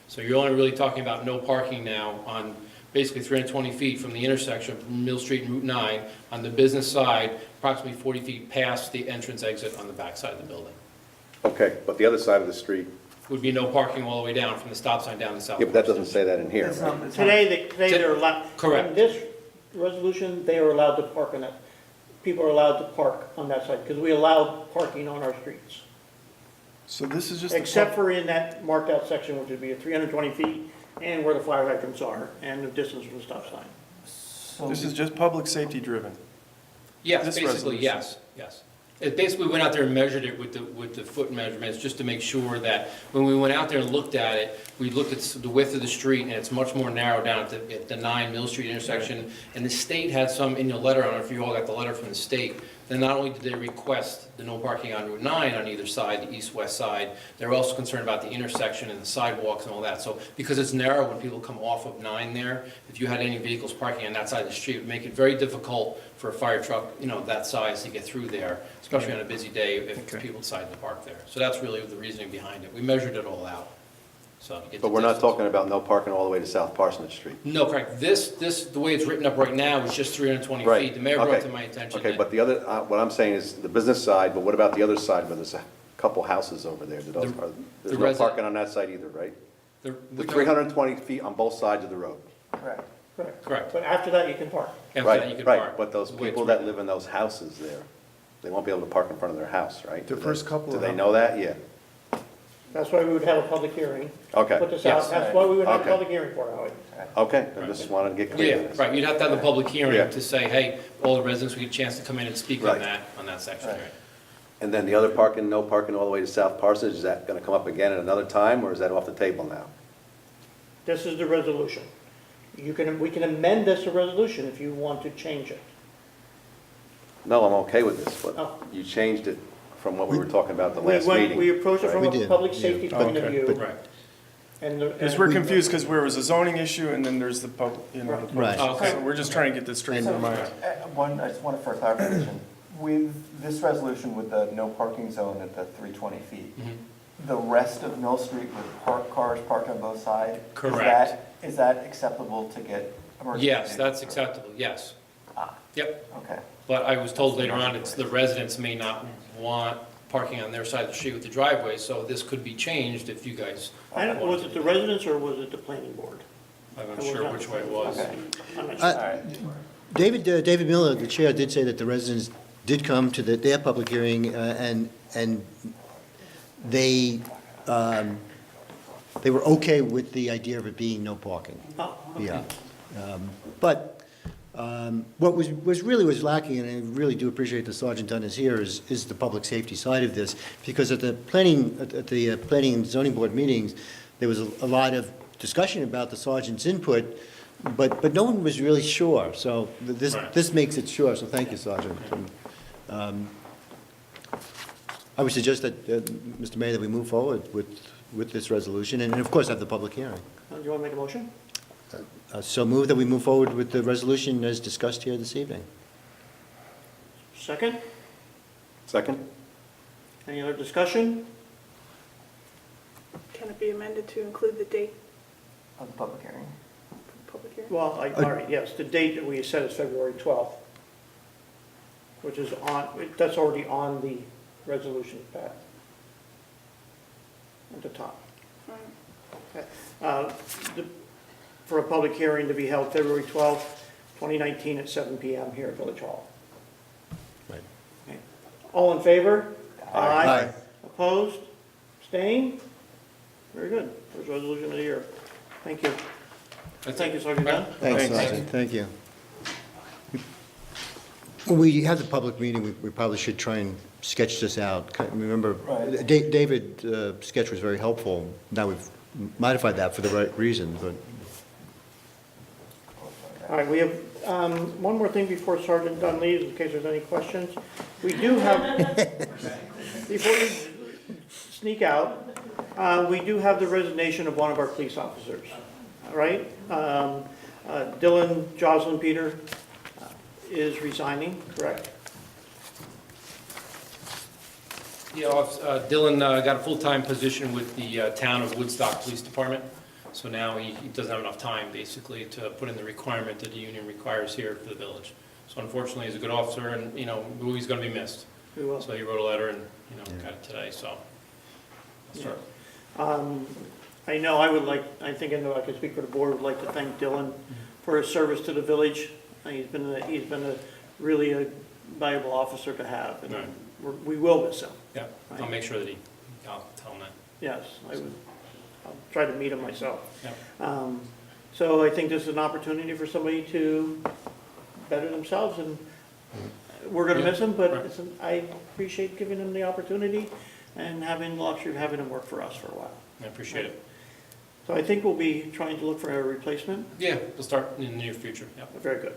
So you're only really talking about no parking now on basically 320 feet from the intersection of Mill Street and Route 9 on the business side, approximately 40 feet past the entrance exit on the back side of the building. Okay, but the other side of the street, Would be no parking all the way down from the stop sign down to South. yeah, but that doesn't say that in here, It's right? not- Today, they're allowed. Correct. In this resolution, they are allowed to park on that. People are allowed to park on that side, because we allow parking on our streets. So this is just. Except for in that marked out section, which would be at 320 feet, and where the fire hydrants are, and the distance from the stop sign. So This is just public safety driven. Yes, This basically, resolution. yes. It basically went out there and measured it with the foot measurements, just to make sure that when we went out there and looked at it, we looked at the width of the street, and it's much more narrow down at the 9 Mill Street intersection. And the state had some, in your letter, I don't know if you all got the letter from the state, then not only did they request the no parking on Route 9 on either side, the east-west side, they were also concerned about the intersection and the sidewalks and all that. So because it's narrow when people come off of 9 there, if you had any vehicles parking on that side of the street, it would make it very difficult for a fire truck, that size to get through there, especially on a busy day if people decide to park there. So that's really the reasoning behind it. We measured it all out. So to get But the we're not distance. talking about no parking all the way to South Parsonage Street. No, correct. This, the way it's written up right now is just 320 Right. feet. The mayor brought Okay. to my attention Okay, that- but the other, what I'm saying is the business side, but what about the other side where there's a couple houses over there? There's no resident- parking on that side either, right? The 320 feet on both sides of the road. Correct. Correct. But after that, you can park. After that, you can Right, park. right, but those The way it's people that written. live in those houses there, they won't be able to park in front of their house, right? The Do first they- couple Do of they them. know that? Yeah. That's why we would have a public hearing. Okay. Put this Yes. out, that's why we would have a Okay. public hearing for it, Howard. Okay, I just wanted to get clear Yeah, on this. right. You'd have to have a public Yeah. hearing to say, hey, all the residents, we get a chance to come in and speak on Right. that section, Right. right? And then the other parking, no parking all the way to South Parsonage, is that gonna come up again at another time, or is that off the table now? This is the resolution. We can amend this resolution if you want to change it. No, I'm okay with this, but Oh. you changed it from what we were talking about the We last went- meeting. We approached it from We a did, public yeah. safety point of Okay, view. Right. Because we're confused because there was a zoning issue and then there's the public, the public. Right. Okay. So we're just trying to get this straight in our mind. I just want for a clarification. With this resolution with the no parking zone at the 320 feet, Mhm. the rest of Mill Street with cars parked on both sides? Correct. Is that acceptable to get emergency? Yes, vehicles? that's acceptable, yes. Ah, Yep. okay. But I was told later on, it's the residents may not want parking on their side of the street with the driveway, so this could be changed if you guys. I don't, was it the residents or was it the planning board? I'm not sure which way it was. Okay. I'm not Uh, sure. All right. David Miller, the chair, did say that the residents did come to their public hearing, and they were okay with the idea of it being no parking. Oh, okay. Yeah. But what was really lacking, and I really do appreciate that Sergeant Dunn is here, is the public safety side of this, because at the planning and zoning board meetings, there was a lot of discussion about the sergeant's input, but no one was really sure, so Right. this makes it sure, so thank you, Sergeant. I would suggest that, Mr. Mayor, that we move forward with this resolution, and of course have the public hearing. Do you want to make a motion? So move that we move forward with the resolution as discussed here this evening. Second? Second? Any other discussion? Can it be amended to include the date Of the public hearing. of the public hearing? Well, all right, yes, the date that we said is February 12th, which is that's already on the resolution pad at the top. Fine. Okay. For a public hearing to be held February 12th, 2019 at 7 PM here at Village Hall. Right. Okay. All in favor? Aye. Opposed? Abstained? Very good. First resolution of the year. Thank you. Thank you, Sergeant Dunn. Thanks, Sergeant. Thank you. When we have the public meeting, we probably should try and sketch this out. Remember, Right. David's sketch was very helpful. Now we've modified that for the right reason, but All right, we have one more thing before Sergeant Dunn leaves, in case there's any questions. We do have, before you sneak out, we do have the resignation of one of our police officers, all right? Dylan Jocelyn Peter is resigning, correct? Yeah, Dylan got a full-time position with the town of Woodstock Police Department, so now he doesn't have enough time, basically, to put in the requirement that the union requires here for the village. So unfortunately, he's a good officer, and, he's gonna be missed. We will. So he wrote a letter and, got it today, so. Yeah. I know I think I can speak for the board, would like to thank Dylan for his service to the village. He's been really a valuable officer to have, and Right. we will miss him. Yeah, I'll make sure that I'll tell him that. Yes, I'll try to meet him myself. Yeah. So I think this is an opportunity for somebody to better themselves, and we're gonna miss him, but Right. I appreciate giving him the opportunity and having the luxury of having him work for us for a while. I appreciate it. So I think we'll be trying to look for a replacement. Yeah, we'll start in the near future, yeah. Very good.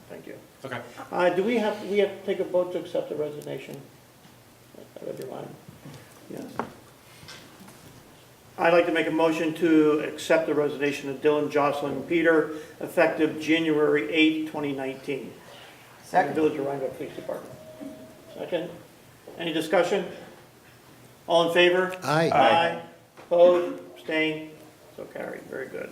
Thank you. Okay. Do we have to take a vote to accept the resignation? I read your line. Yes. I'd like to make a motion to accept the resignation of Dylan Jocelyn Peter, effective January 8th, 2019. Second. Village of Rhinebeck Police Department. Second. Any discussion? All in favor? Aye. Aye. Opposed? Abstained? So carried. Very good.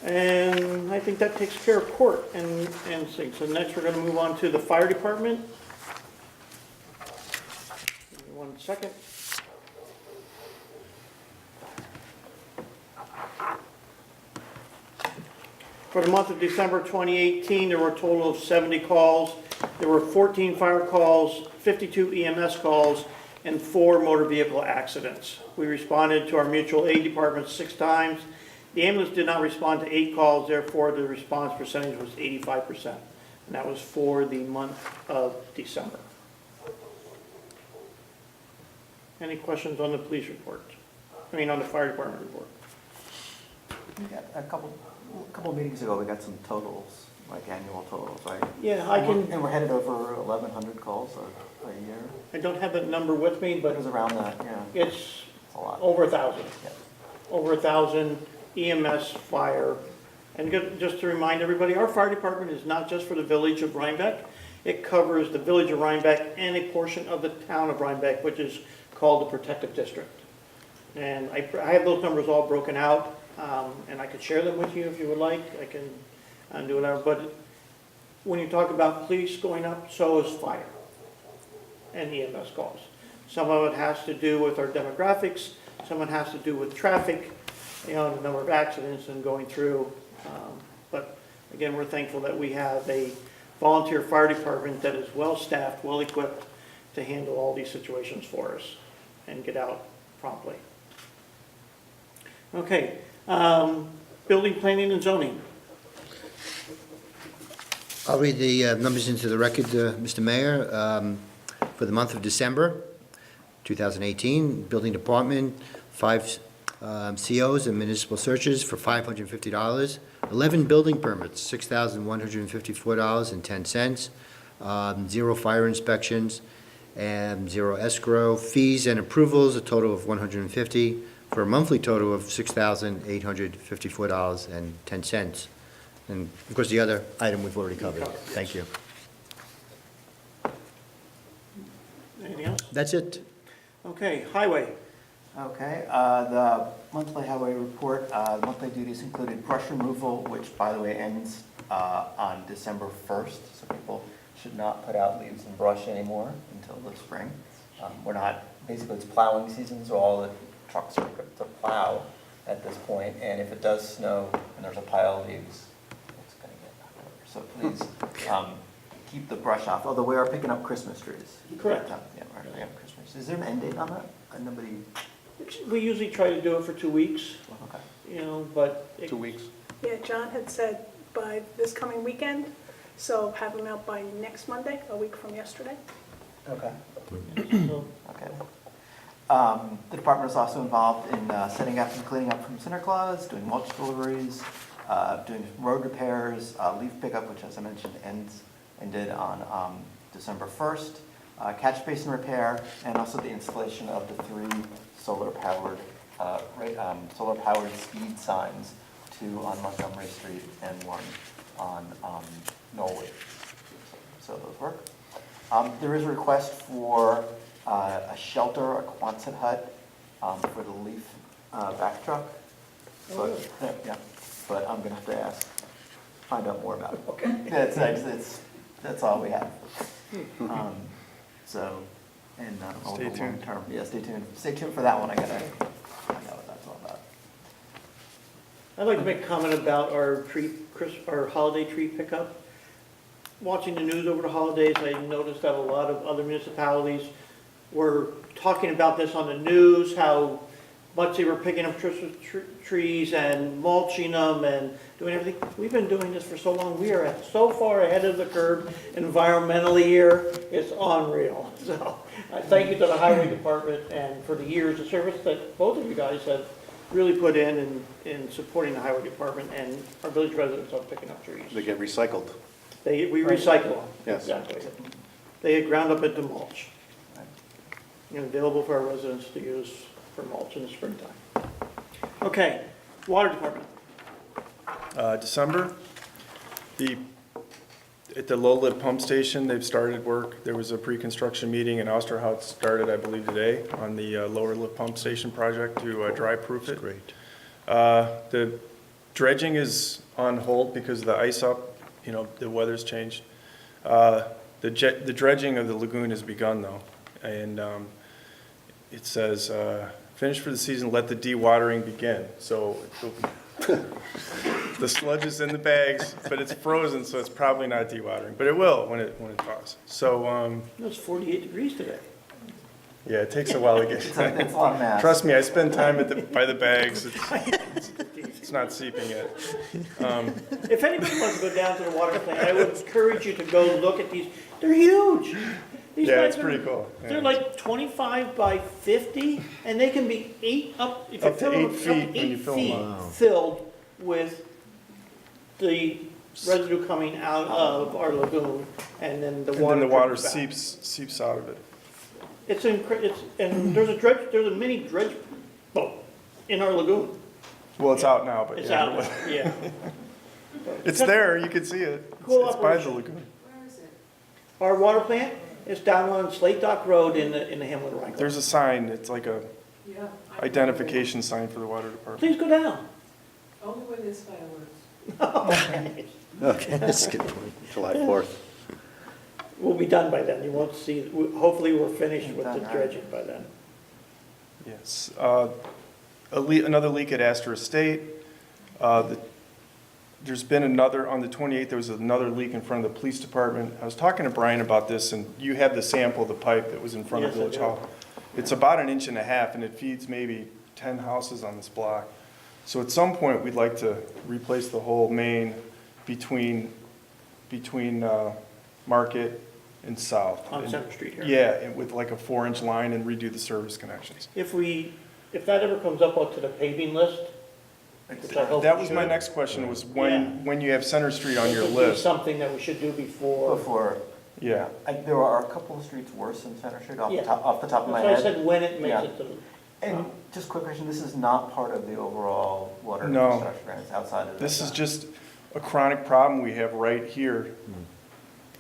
And I think that takes care of court and things. So next, we're going to move on to the fire department. Give me 1 second. For the month of December 2018, there were a total of 70 calls. There were 14 fire calls, 52 EMS calls, and 4 motor vehicle accidents. We responded to our mutual aid department 6 times. The ambulance did not respond to 8 calls, therefore the response percentage was 85%. And that was for the month of December. Any questions on the police report? On the fire department report? A couple meetings ago, we got some totals, like annual totals, right? Yeah, I can, And we're headed over 1,100 calls a year. I don't have that number with me, It but was around that, yeah. it's It's a lot. over 1,000. Yeah. Over 1,000 EMS, fire. And just to remind everybody, our fire department is not just for the village of Rhinebeck. It covers the village of Rhinebeck and a portion of the town of Rhinebeck, which is called the Protective District. And I have those numbers all broken out, and I could share them with you if you would like. I can do whatever. But when you talk about police going up, so is fire and EMS calls. Some of it has to do with our demographics. Some of it has to do with traffic, the number of accidents and going through. But again, we're thankful that we have a volunteer fire department that is well-staffed, well-equipped to handle all these situations for us and get out promptly. Okay, building, planning, and zoning. I'll read the numbers into the record, Mr. Mayor. For the month of December 2018, Building Department, 5 COs and municipal searches for $550. 11 building permits, $6,154.10. 0 fire inspections and 0 escrow. Fees and approvals, a total of $150. for a monthly total of $6,854.10. And of course, the other item we've already covered. Thank you. Anything else? That's it. Okay, highway. Okay, the monthly highway report, the monthly duties included brush removal, which, by the way, ends on December 1st, so people should not put out leaves and brush anymore until the spring. We're not, basically it's plowing season, so all the trucks are equipped to plow at this point, and if it does snow and there's a pile of leaves, it's gonna get knocked over. So please, keep the brush off, although we are picking up Christmas trees. Correct. Yeah, we're picking up Christmas. Is there an end date on that? Nobody, We usually try to do it for 2 weeks, okay. you know, but. 2 weeks. Yeah, John had said by this coming weekend, so have them out by next Monday, a week from yesterday. Okay. So, Okay. The department is also involved in setting up and cleaning up from Center Claus, doing mulch deliveries, doing road repairs, leaf pickup, which, as I mentioned, ended on December 1st, catch basin repair, and also the installation of the 3 solar-powered speed signs, 2 on Montgomery Street and 1 on Norwood. So those work. There is a request for a shelter, a Quonset hut, for the leaf back truck. But, yeah, but I'm gonna have to find out more about it. Okay. That's all we have. So, and Stay over the long tuned. term, yeah, stay tuned. Stay tuned for that one. I gotta find out what that's all about. I'd like to make a comment about our holiday tree pickup. Watching the news over the holidays, I noticed that a lot of other municipalities were talking about this on the news, how much they were picking up Christmas trees and mulching them and doing everything. We've been doing this for so long. We are so far ahead of the curve environmentally here. It's unreal. So I thank you to the highway department and for the years of service that both of you guys have really put in supporting the highway department and our village residents on picking up trees. They get recycled. We recycle them. Yes. Exactly. They get ground up into mulch. And available for our residents to use for mulch in the springtime. Okay, water department. December, at the low-lit pump station, they've started work. There was a pre-construction meeting in Osterhout started, I believe, today on the lower lit pump station project to dry-proof it. Great. The dredging is on hold because of the ice up, you know, the weather's changed. The dredging of the lagoon has begun, though, and it says, finish for the season, let the dewatering begin. So the sludge is in the bags, but it's frozen, so it's probably not dewatering, but it will when it thaws. So, It's 48 degrees today. yeah, it takes a while to get. It's a lot of math. Trust me, I spend time by the bags. It's not seeping yet. If anybody wants to go down to the water plant, I would encourage you to go look at these. They're huge. These Yeah, guys it's pretty cool. Yeah. They're like 25 by 50, and they can be Up to 8 feet when you fill them up. filled with the residue coming out of our lagoon, and then the And water. then the water comes back. seeps out of it. And there's a mini dredge boat in our lagoon. Well, it's out now, but It's yeah. out, yeah. It's there, you can see it. Cool It's by the operation. lagoon. Where is it? Our water plant is down on Slate Dock Road in the Hamlet Rhinebeck. There's a sign, it's like a Yeah. identification sign for the water department. Please go down. Only when there's fireworks. Okay, that's a good point. July 4th. We'll be done by then. You won't see, hopefully we're finished with the dredging by then. Yes. Another leak at Astor Estate. There's been another, on the 28th, there was another leak in front of the police department. I was talking to Brian about this, and you have the sample of the pipe that was in front of Yes, I Village do. Hall. It's about 1.5 inches, and it feeds maybe 10 houses on this block. So at some point, we'd like to replace the whole main between Market and South. On Center Street here. Yeah, and with like a 4-inch line and redo the service connections. If that ever comes up onto the paving list, which I hope That it was my should, next question, was Yeah. when you have Center Street on your it would be list. something that we should do before. Yeah. There are a couple of streets worse than Center Street off Yeah. the top of my That's why I head. said when it makes Yeah. it to, And just a quick question, this is not part of the overall water No. infrastructure grant, it's outside of that? This is just a chronic problem we have right here.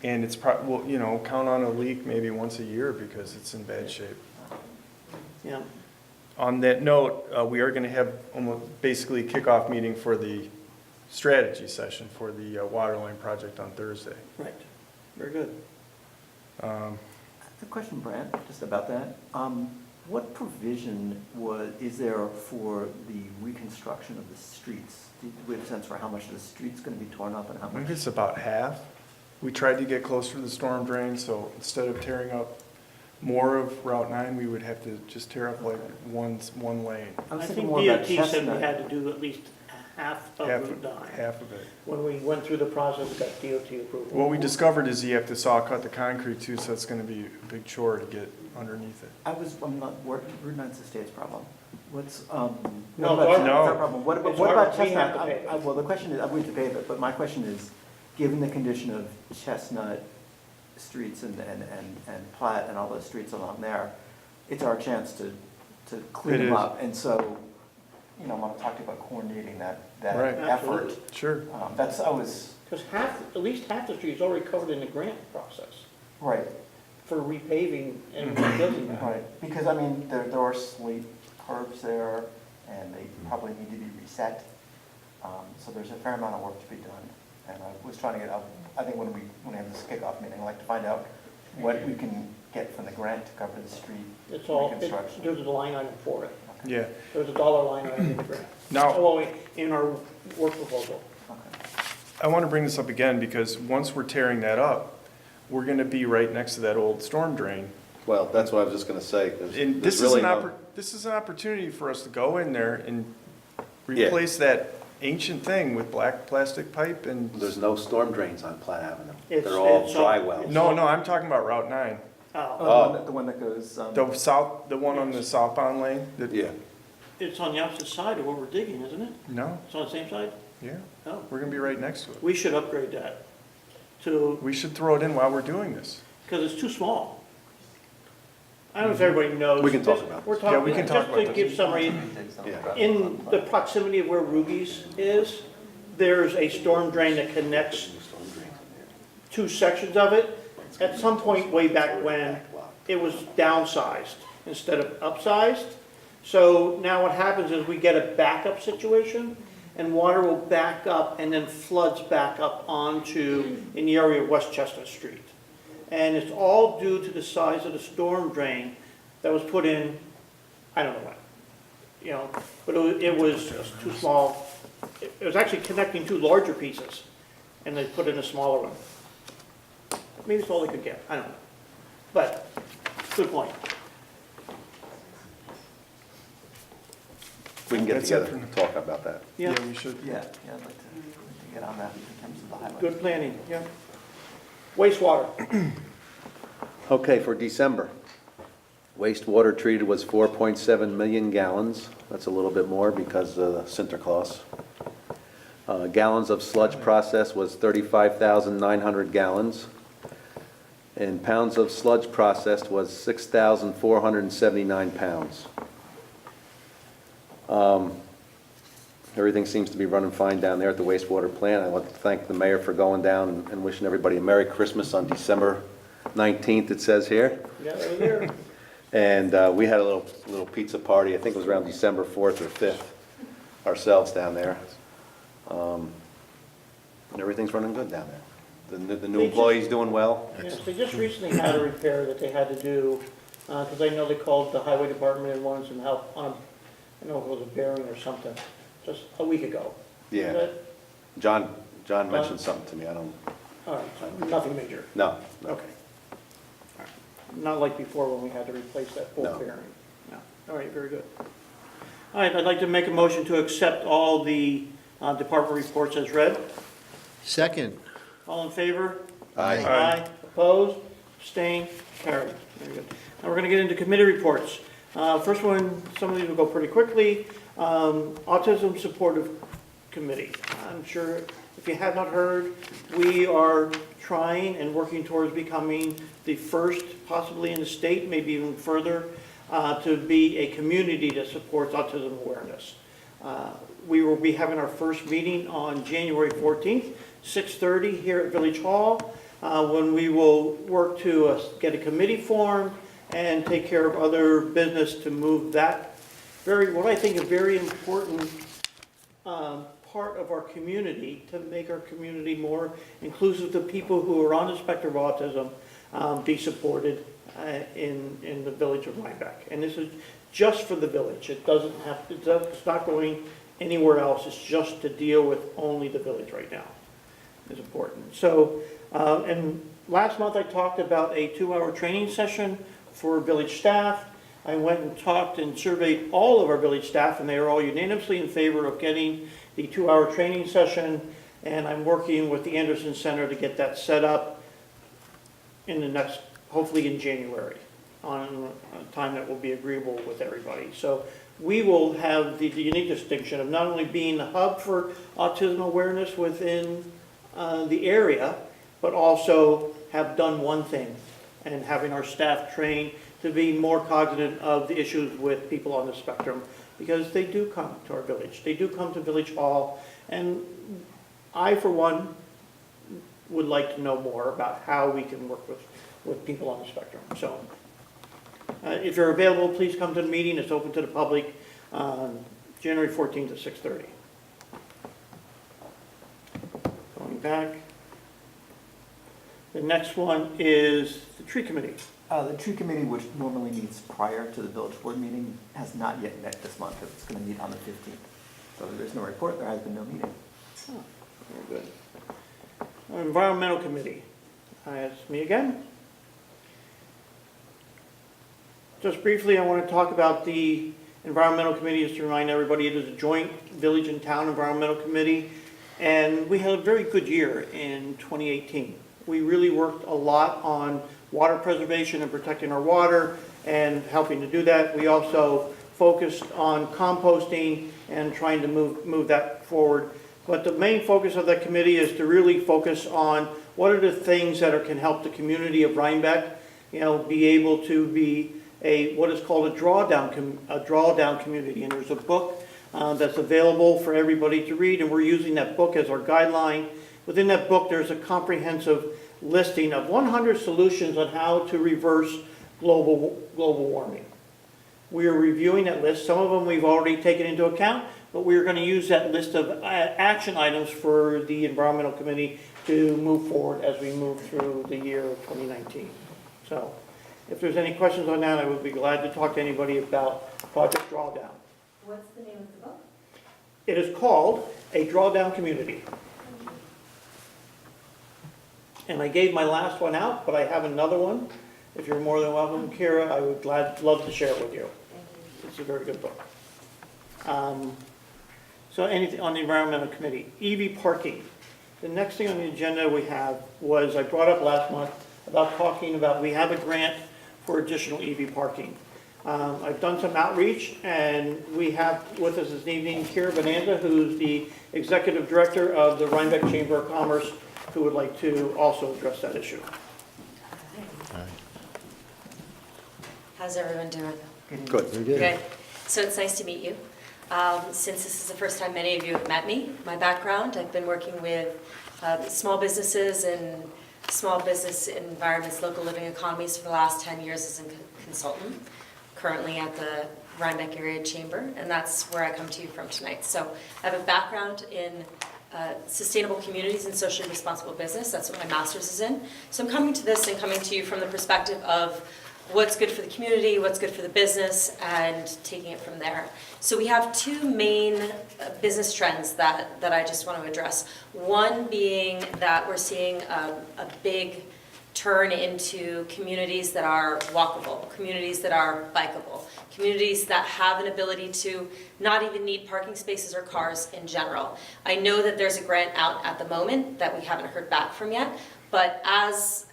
And it's well, you know, count on a leak maybe once a year because it's in bad shape. Yeah. On that note, we are going to have almost basically a kickoff meeting for the strategy session for the water line project on Thursday. Right. Very good. A question, Brant, just about that. What provision is there for the reconstruction of the streets? Do we have a sense for how much of the street's going to be torn up and how I think much? it's about half. We tried to get closer to the storm drain, so instead of tearing up more of Route 9, we would have to just tear up like one lane. I was I thinking think more about DOT said we Chestnut. had to do at least half of Route 9. Half of it. When we went through the process, got DOT approval. What we discovered is you have to saw cut the concrete too, so it's gonna be a big chore to get underneath it. I'm not, Route 9's the state's problem. What's, No, what it's about, our- it's No. our problem. What It's about our- we Chestnut? have to pay it. Well, the question is, I'm going to pay it, but my question is, given the condition of Chestnut streets and Platt and all those streets along there, it's our chance to clean It them is. up. And so, you know, I want to talk to you about coordinating that Right. effort. Absolutely. Sure. That's, I was, Because at least half the street is already covered in the grant process right, for repaving and rebuilding that. right. Because, I mean, there are slate curbs there, and they probably need to be reset. So there's a fair amount of work to be done. And I was trying to get, I think when we have this kickoff meeting, I'd like to find out what we can get from the grant to cover the street It's all, reconstruction. there's a line item for it. Yeah. There's a dollar line item in the grant. Now- Well, in our work proposal. Okay. I want to bring this up again because once we're tearing that up, we're going to be right next to that old storm drain. Well, that's what I was just gonna say. And this is this is an opportunity for us to go in there and Yeah. replace that ancient thing with black plastic pipe and, There's no storm drains on Platt Avenue. It's- They're all it's dry all- wells. no, I'm talking about Route 9. Oh, Oh, the one that goes, The one on the southbound lane? Yeah. it's on the opposite side of where we're digging, isn't it? No, It's on the same side? yeah, Oh, we're going to be right next to it. we should upgrade that to, We should throw it in while we're doing this. because it's too small. I don't know if everybody knows. We can talk about We're this. talking, Yeah, we can talk just to about give this. summary, Yeah. in the proximity of where Ruby's is, there's a storm drain that connects two sections of it. At some point way back when, it was downsized instead of upsized. So now what happens is we get a backup situation, and water will back up and then floods back up onto, in the area of West Chestnut Street. And it's all due to the size of the storm drain that was put in, I don't know when, you know, but it was just too small. It was actually connecting two larger pieces, and they put in a smaller one. Maybe it's all they could get, I don't know. But, good point. We can get That's it together for and now. talk about that. Yeah, we should. yeah, I'd like to get on that in terms of the highway. good planning, yeah. Wastewater, Okay, for December, wastewater treated was 4.7 million gallons. That's a little bit more because of the Sinterklaas. Gallons of sludge processed was 35,900 gallons. And pounds of sludge processed was 6,479 pounds. Everything seems to be running fine down there at the wastewater plant. I want to thank the mayor for going down and wishing everybody a Merry Christmas on December 19th, it says here. yeah, over there. And we had a little pizza party, I think it was around December 4th or 5th, ourselves down there. And everything's running good down there. The new employee's doing well. Yes, they just recently had a repair that they had to do, because I know they called the highway department and wanted some help on, I don't know if it was a bearing or something, just a week ago. Yeah. But, John mentioned something to me, I don't, all right, so nothing major, no. okay. All right. Not like before when we had to replace that full No. bearing. No, all right, very good. All right, I'd like to make a motion to accept all the department reports as read. Second. All in favor? Aye. Aye. Opposed? Abstained? Carried. Very good. Now we're going to get into committee reports. First one, some of these will go pretty quickly. Autism Supportive Committee. I'm sure if you have not heard, we are trying and working towards becoming the first, possibly in the state, maybe even further, to be a community that supports autism awareness. We will be having our first meeting on January 14th, 6:30 here at Village Hall, when we will work to get a committee formed and take care of other business to move that what I think a very important part of our community, to make our community more inclusive to people who are on the spectrum of autism, be supported in the village of Rhinebeck. And this is just for the village. It doesn't have, it's not going anywhere else. It's just to deal with only the village right now. It's important. So, and last month I talked about a 2-hour training session for village staff. I went and talked and surveyed all of our village staff, and they are all unanimously in favor of getting the 2-hour training session, and I'm working with the Anderson Center to get that set up in the next, hopefully in January, on a time that will be agreeable with everybody. So we will have the unique distinction of not only being the hub for autism awareness within the area, but also have done one thing, and having our staff trained to be more cognizant of the issues with people on the spectrum, because they do come to our village. They do come to Village Hall, and I, for one, would like to know more about how we can work with people on the spectrum. So if you're available, please come to the meeting. It's open to the public, January 14th at 6:30. Going back. The next one is the tree committee. The tree committee, which normally meets prior to the village board meeting, has not yet met this month. It's going to meet on the 15th. So there's no report. There has been no meeting. Oh, very good. Environmental committee. It's me again. Just briefly, I want to talk about the environmental committee, just to remind everybody it is a joint village and town environmental committee, and we had a very good year in 2018. We really worked a lot on water preservation and protecting our water and helping to do that. We also focused on composting and trying to move that forward. But the main focus of that committee is to really focus on what are the things that can help the community of Rhinebeck, be able to be what is called a drawdown community. And there's a book that's available for everybody to read, and we're using that book as our guideline. Within that book, there's a comprehensive listing of 100 solutions on how to reverse global warming. We are reviewing that list. Some of them we've already taken into account, but we're going to use that list of action items for the environmental committee to move forward as we move through the year of 2019. So if there's any questions on that, I would be glad to talk to anybody about Project Drawdown. What's the name of the book? It is called A Drawdown Community. And I gave my last one out, but I have another one. If you're more than welcome, Kira, I would love to share it with you. It's a very good book. So anything on the environmental committee. EV parking. The next thing on the agenda we have was, I brought up last month about talking about, we have a grant for additional EV parking. I've done some outreach, and we have with us this evening Kira Bonanza, who's the executive director of the Rhinebeck Chamber of Commerce, who would like to also address that issue. How's everyone doing? Good. Very good. Good. So it's nice to meet you. Since this is the first time many of you have met me, my background, I've been working with small businesses and small business environments, local living economies for the last 10 years as a consultant, currently at the Rhinebeck Area Chamber, and that's where I come to you from tonight. So I have a background in sustainable communities and socially responsible business. That's what my master's is in. So I'm coming to this and coming to you from the perspective of what's good for the community, what's good for the business, and taking it from there. So we have two main business trends that I just want to address. One being that we're seeing a big turn into communities that are walkable, communities that are bikeable, communities that have an ability to not even need parking spaces or cars in general. I know that there's a grant out at the moment that we haven't heard back from yet, but as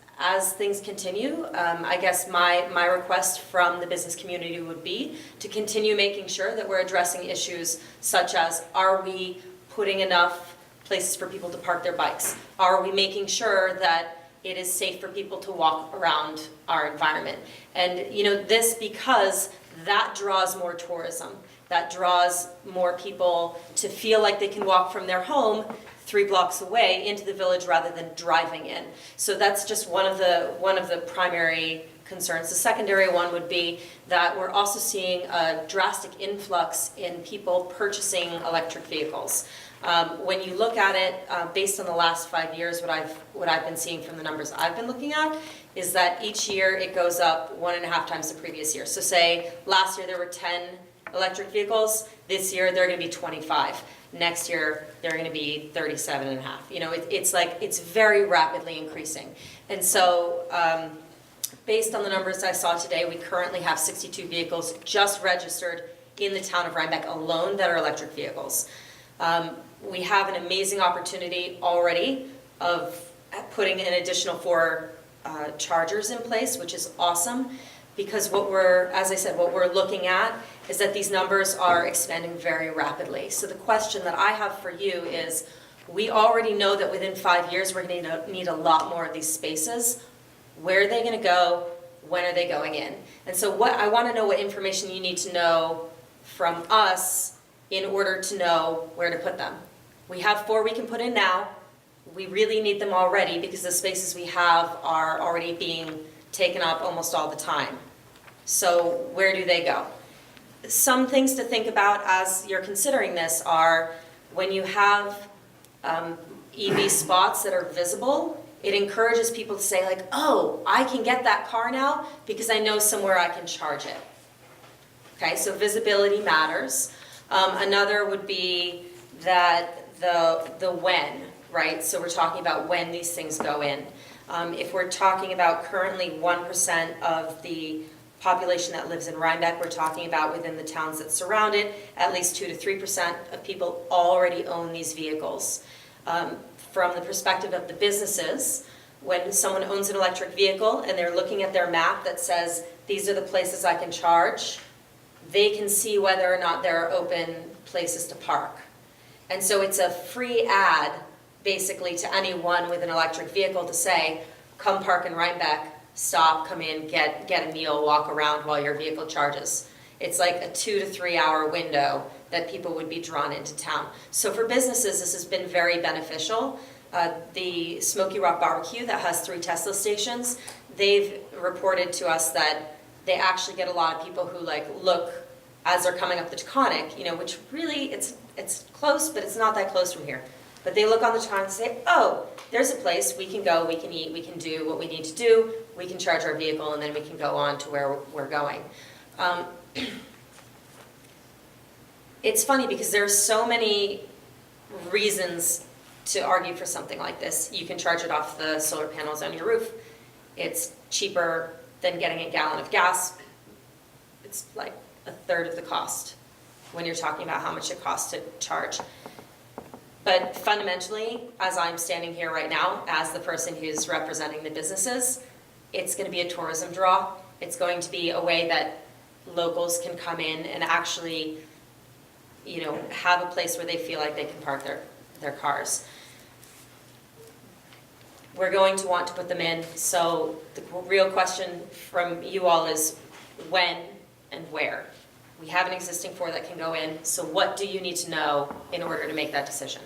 things continue, I guess my request from the business community would be to continue making sure that we're addressing issues such as, are we putting enough places for people to park their bikes? Are we making sure that it is safe for people to walk around our environment? And this because that draws more tourism. That draws more people to feel like they can walk from their home 3 blocks away into the village rather than driving in. So that's just one of the primary concerns. The secondary one would be that we're also seeing a drastic influx in people purchasing electric vehicles. When you look at it, based on the last 5 years, what I've been seeing from the numbers I've been looking at is that each year it goes up 1.5 times the previous year. So say last year there were 10 electric vehicles, this year they're going to be 25. Next year they're going to be 37.5. You know, it's very rapidly increasing. And so based on the numbers I saw today, we currently have 62 vehicles just registered in the town of Rhinebeck alone that are electric vehicles. We have an amazing opportunity already of putting an additional 4 chargers in place, which is awesome, because as I said, what we're looking at is that these numbers are expanding very rapidly. So the question that I have for you is, we already know that within 5 years we're going to need a lot more of these spaces. Where are they going to go? When are they going in? And so I want to know what information you need to know from us in order to know where to put them. We have 4 we can put in now. We really need them already because the spaces we have are already being taken up almost all the time. So where do they go? Some things to think about as you're considering this are when you have EV spots that are visible, it encourages people to say like, oh, I can get that car now because I know somewhere I can charge it. Okay, so visibility matters. Another would be that the when, right? So we're talking about when these things go in. If we're talking about currently 1% of the population that lives in Rhinebeck, we're talking about within the towns that surround it, at least 2 to 3% of people already own these vehicles. From the perspective of the businesses, when someone owns an electric vehicle and they're looking at their map that says, these are the places I can charge, they can see whether or not there are open places to park. And so it's a free ad, basically, to anyone with an electric vehicle to say, come park in Rhinebeck, stop, come in, get a meal, walk around while your vehicle charges. It's like a 2 to 3 hour window that people would be drawn into town. So for businesses, this has been very beneficial. The Smoky Rock Barbecue that has 3 Tesla stations, they've reported to us that they actually get a lot of people who look as they're coming up the Taconic, which really it's close, but it's not that close from here. But they look on the Taconic and say, oh, there's a place we can go, we can eat, we can do what we need to do, we can charge our vehicle, and then we can go on to where we're going. It's funny because there are so many reasons to argue for something like this. You can charge it off the solar panels on your roof. It's cheaper than getting a gallon of gas. It's like a third of the cost when you're talking about how much it costs to charge. But fundamentally, as I'm standing here right now, as the person who's representing the businesses, it's going to be a tourism draw. It's going to be a way that locals can come in and actually, have a place where they feel like they can park their cars. We're going to want to put them in, so the real question from you all is when and where. We have an existing 4 that can go in, so what do you need to know in order to make that decision?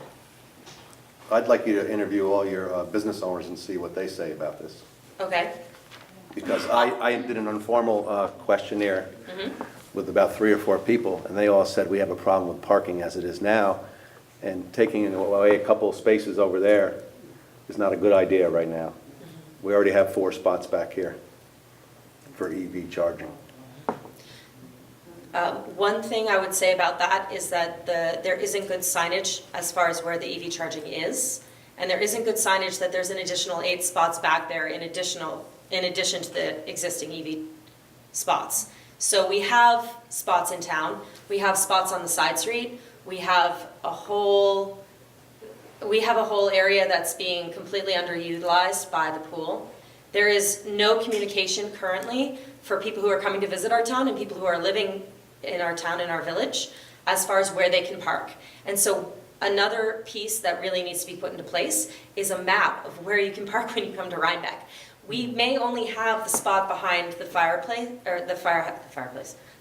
I'd like you to interview all your business owners and see what they say about this. Okay. Because I did an informal questionnaire with about 3 or 4 people, and they all said we have a problem with parking as it is now, and taking away a couple of spaces over there is not a good idea right now. We already have 4 spots back here for EV charging. One thing I would say about that is that there isn't good signage as far as where the EV charging is, and there isn't good signage that there's an additional 8 spots back there in addition to the existing EV spots. So we have spots in town, we have spots on the side street, we have a whole area that's being completely underutilized by the pool. There is no communication currently for people who are coming to visit our town and people who are living in our town, in our village, as far as where they can park. And so another piece that really needs to be put into place is a map of where you can park when you come to Rhinebeck. We may only have the spot behind the fireplace, or the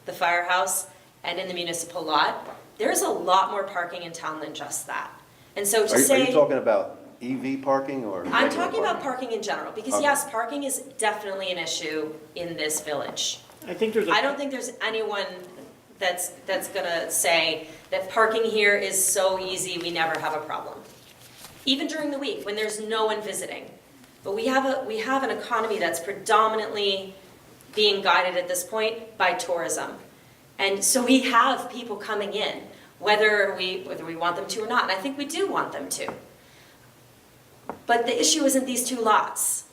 the firehouse, and in the municipal lot, there's a lot more parking in town than just that. And so to Are say. you talking about EV parking or? I'm regular talking about parking in general, because Okay. yes, parking is definitely an issue in this village. I think there's I don't think there's anyone that's gonna say that parking here is so easy, we never have a problem. Even during the week, when there's no one visiting. But we have an economy that's predominantly being guided at this point by tourism. And so we have people coming in, whether we want them to or not, and I think we do want them to. But the issue isn't these two lots.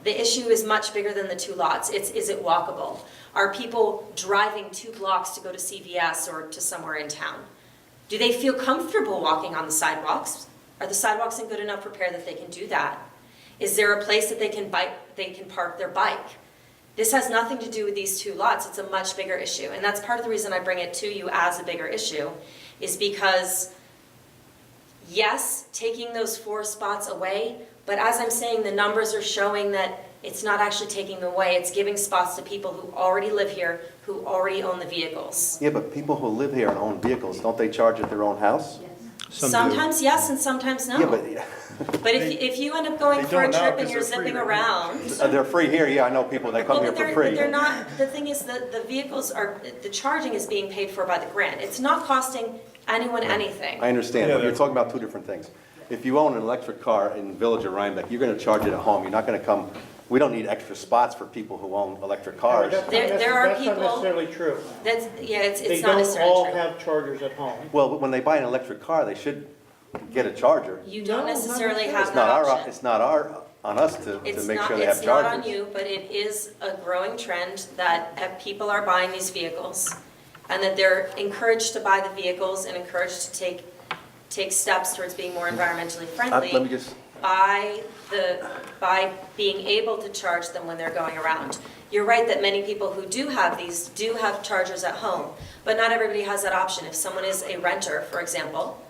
The issue is much bigger than the two lots. Is it walkable? Are people driving 2 blocks to go to CVS or to somewhere in town? Do they feel comfortable walking on the sidewalks? Are the sidewalks in good enough repair that they can do that? Is there a place that they can park their bike? This has nothing to do with these two lots. It's a much bigger issue. And that's part of the reason I bring it to you as a bigger issue, is because yes, taking those 4 spots away, but as I'm saying, the numbers are showing that it's not actually taking them away, it's giving spots to people who already live here, who already own the vehicles. Yeah, but people who live here and own vehicles, don't they charge at their own house? Sometimes yes and sometimes no. Yeah, but But if you end up going They for a don't now trip and 'cause you're they're free zipping right now. around. they're free here. Yeah, I know people that come Well, here but for they're, free. but they're not, the thing is that the vehicles are, the charging is being paid for by the grant. It's not costing anyone anything. I understand, Yeah, but you're they're- talking about two different things. If you own an electric car in Village of Rhinebeck, you're gonna charge it at home. You're not gonna come, we don't need extra spots for people who own electric cars. There are That's not people- necessarily true. That's, yeah, it's They not don't necessarily all true. have chargers at home. Well, when they buy an electric car, they should get a charger. You don't No, not necessarily necessarily. have It's that not option. it's not on us to make sure they have It's not chargers. on you, but it is a growing trend that people are buying these vehicles, and that they're encouraged to buy the vehicles and encouraged to take steps towards being more environmentally friendly. Let me just, by being able to charge them when they're going around. You're right that many people who do have these do have chargers at home, but not everybody has that option. If someone is a renter, for example,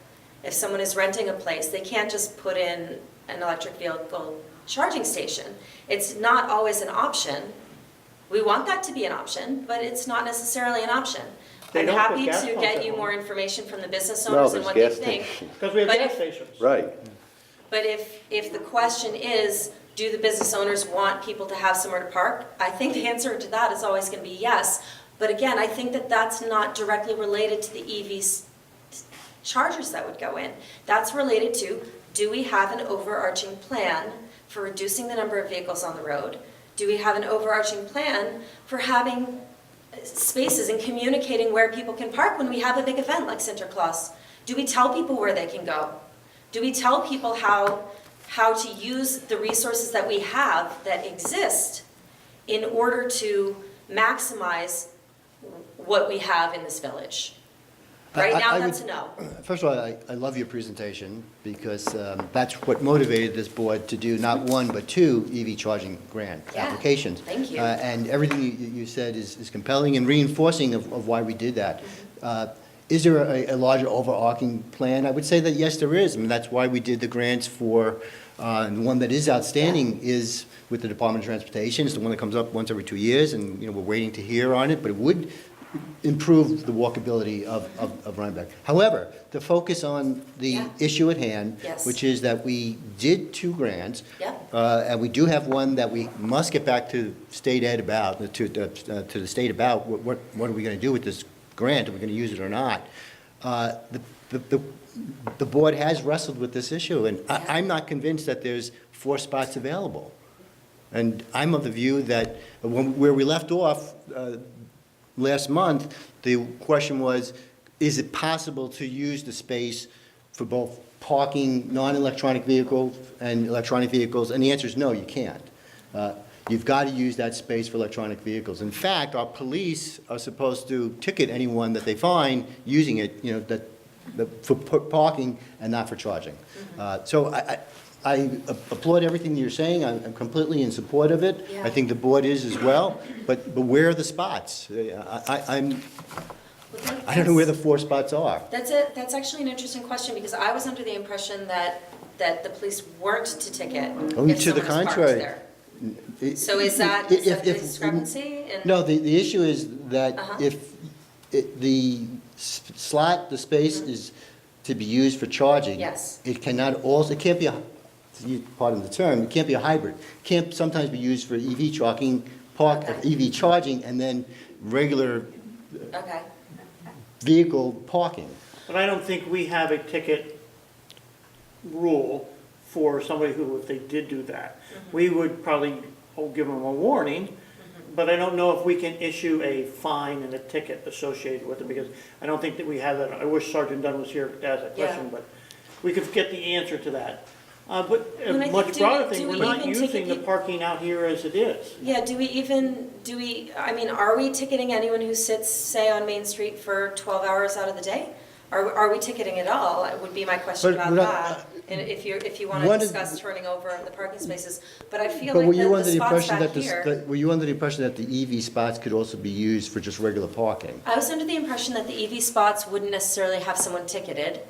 if someone is renting a place, they can't just put in an electric vehicle charging station. It's not always an option. We want that to be an option, but it's not necessarily an option. They I'm don't put happy gas to pumps get at you home. more information from the business no, owners and there's what they gas think. stations. Because we have But gas if- stations. Right. But if the question is, do the business owners want people to have somewhere to park? I think the answer to that is always going to be yes. But again, I think that that's not directly related to the EV chargers that would go in. That's related to, do we have an overarching plan for reducing the number of vehicles on the road? Do we have an overarching plan for having spaces and communicating where people can park when we have a big event like Sinterklaas? Do we tell people where they can go? Do we tell people how to use the resources that we have that exist in order to maximize what we have in this village? Right now, that's a no. First of all, I love your presentation, because that's what motivated this board to do not 1, but 2 EV charging grant Yeah, applications. thank you. And everything you said is compelling and reinforcing of why we did that. Is there a larger overarching plan? I would say that yes, there is. I mean, that's why we did the grants for, the one that is outstanding is with the Department of Transportation. It's the one that comes up once every 2 years, and, we're waiting to hear on it, but it would improve the walkability of Rhinebeck. However, to focus on the Yeah. issue at hand, Yes. which is that we did 2 grants, Yep. and we do have one that we must get back to state ed about, to the state about, what are we going to do with this grant? Are we going to use it or not? The board has wrestled with this issue, and I'm not convinced that there's 4 spots available. And I'm of the view that where we left off last month, the question was, is it possible to use the space for both parking non-electronic vehicles and electronic vehicles? And the answer is no, you can't. You've got to use that space for electronic vehicles. In fact, our police are supposed to ticket anyone that they find using it, for parking and not for charging. So I applaud everything you're saying. I'm completely in support of it. Yeah. I think the board is as well. But where are the spots? I don't know where the 4 spots are. That's actually an interesting question, because I was under the impression that the police weren't to ticket Only if to the someone was parked contrary. there. So is that a discrepancy? No, the issue is that if the the space is to be used for charging. Yes. It cannot also, it can't be, to use part of the term, it can't be a hybrid. It can't sometimes be used for EV charging, EV charging, and then regular Okay. vehicle parking. But I don't think we have a ticket rule for somebody who, if they did do that. We would probably give them a warning, but I don't know if we can issue a fine and a ticket associated with it, because I don't think that we have that. I wish Sergeant Dunn was here to ask that question, but we could get the answer to that. But a And I much think, broader do thing, we we're not even using the ticket parking out here as it is. Yeah, I mean, are we ticketing anyone who sits, say, on Main Street for 12 hours out of the day? Are we ticketing at all? It would be my question But about we're that. not- And if you want to One discuss turning over the parking spaces. But I feel But like the spots back that here. were you under the impression that the EV spots could also be used for just regular parking? I was under the impression that the EV spots wouldn't necessarily have someone ticketed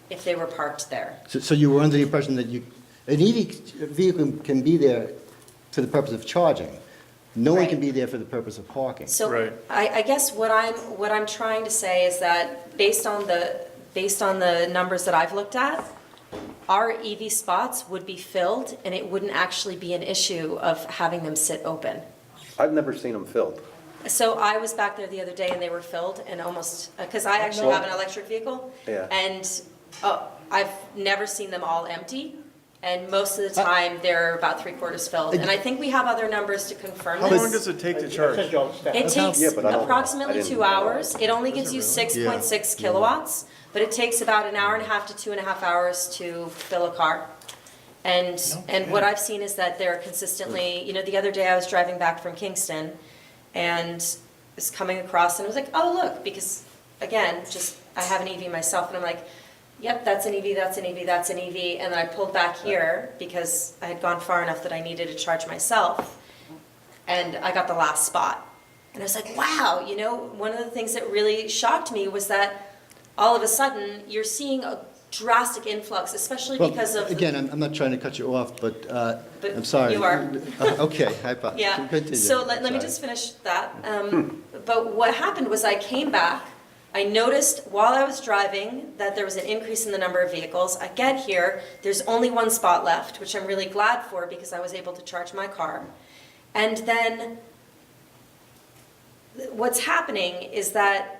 if they were parked there. So you were under the impression that an EV vehicle can be there for the purpose of charging. No one Right. can be there for the purpose of parking. So Right. I guess what I'm trying to say is that based on the numbers that I've looked at, our EV spots would be filled and it wouldn't actually be an issue of having them sit open. I've never seen them filled. So I was back there the other day and they were filled and almost, because I actually have an electric vehicle. Yeah. And I've never seen them all empty. And most of the time, they're about 3/4 filled. And I think we have other numbers to confirm How this. long does it take to I charge? sent you all the stats. It takes Yeah, but I don't- I approximately didn't 2 know. hours. It only gives you 6.6 kilowatts, but it takes about an hour and a half to 2.5 hours to fill a car. And what I've seen is that they're consistently, the other day I was driving back from Kingston and was coming across and I was like, oh, look, because again, I have an EV myself and I'm like, yep, that's an EV, that's an EV, that's an EV. And then I pulled back here because I had gone far enough that I needed to charge myself. And I got the last spot. And I was like, wow, one of the things that really shocked me was that all of a sudden you're seeing a drastic influx, especially Well, because of. Again, I'm not trying to cut you off, but I'm sorry. you are. Okay, I apologize. Yeah, Continue. so let me Sorry. just finish that. But what happened was I came back, I noticed while I was driving that there was an increase in the number of vehicles. I get here, there's only one spot left, which I'm really glad for because I was able to charge my car. And then what's happening is that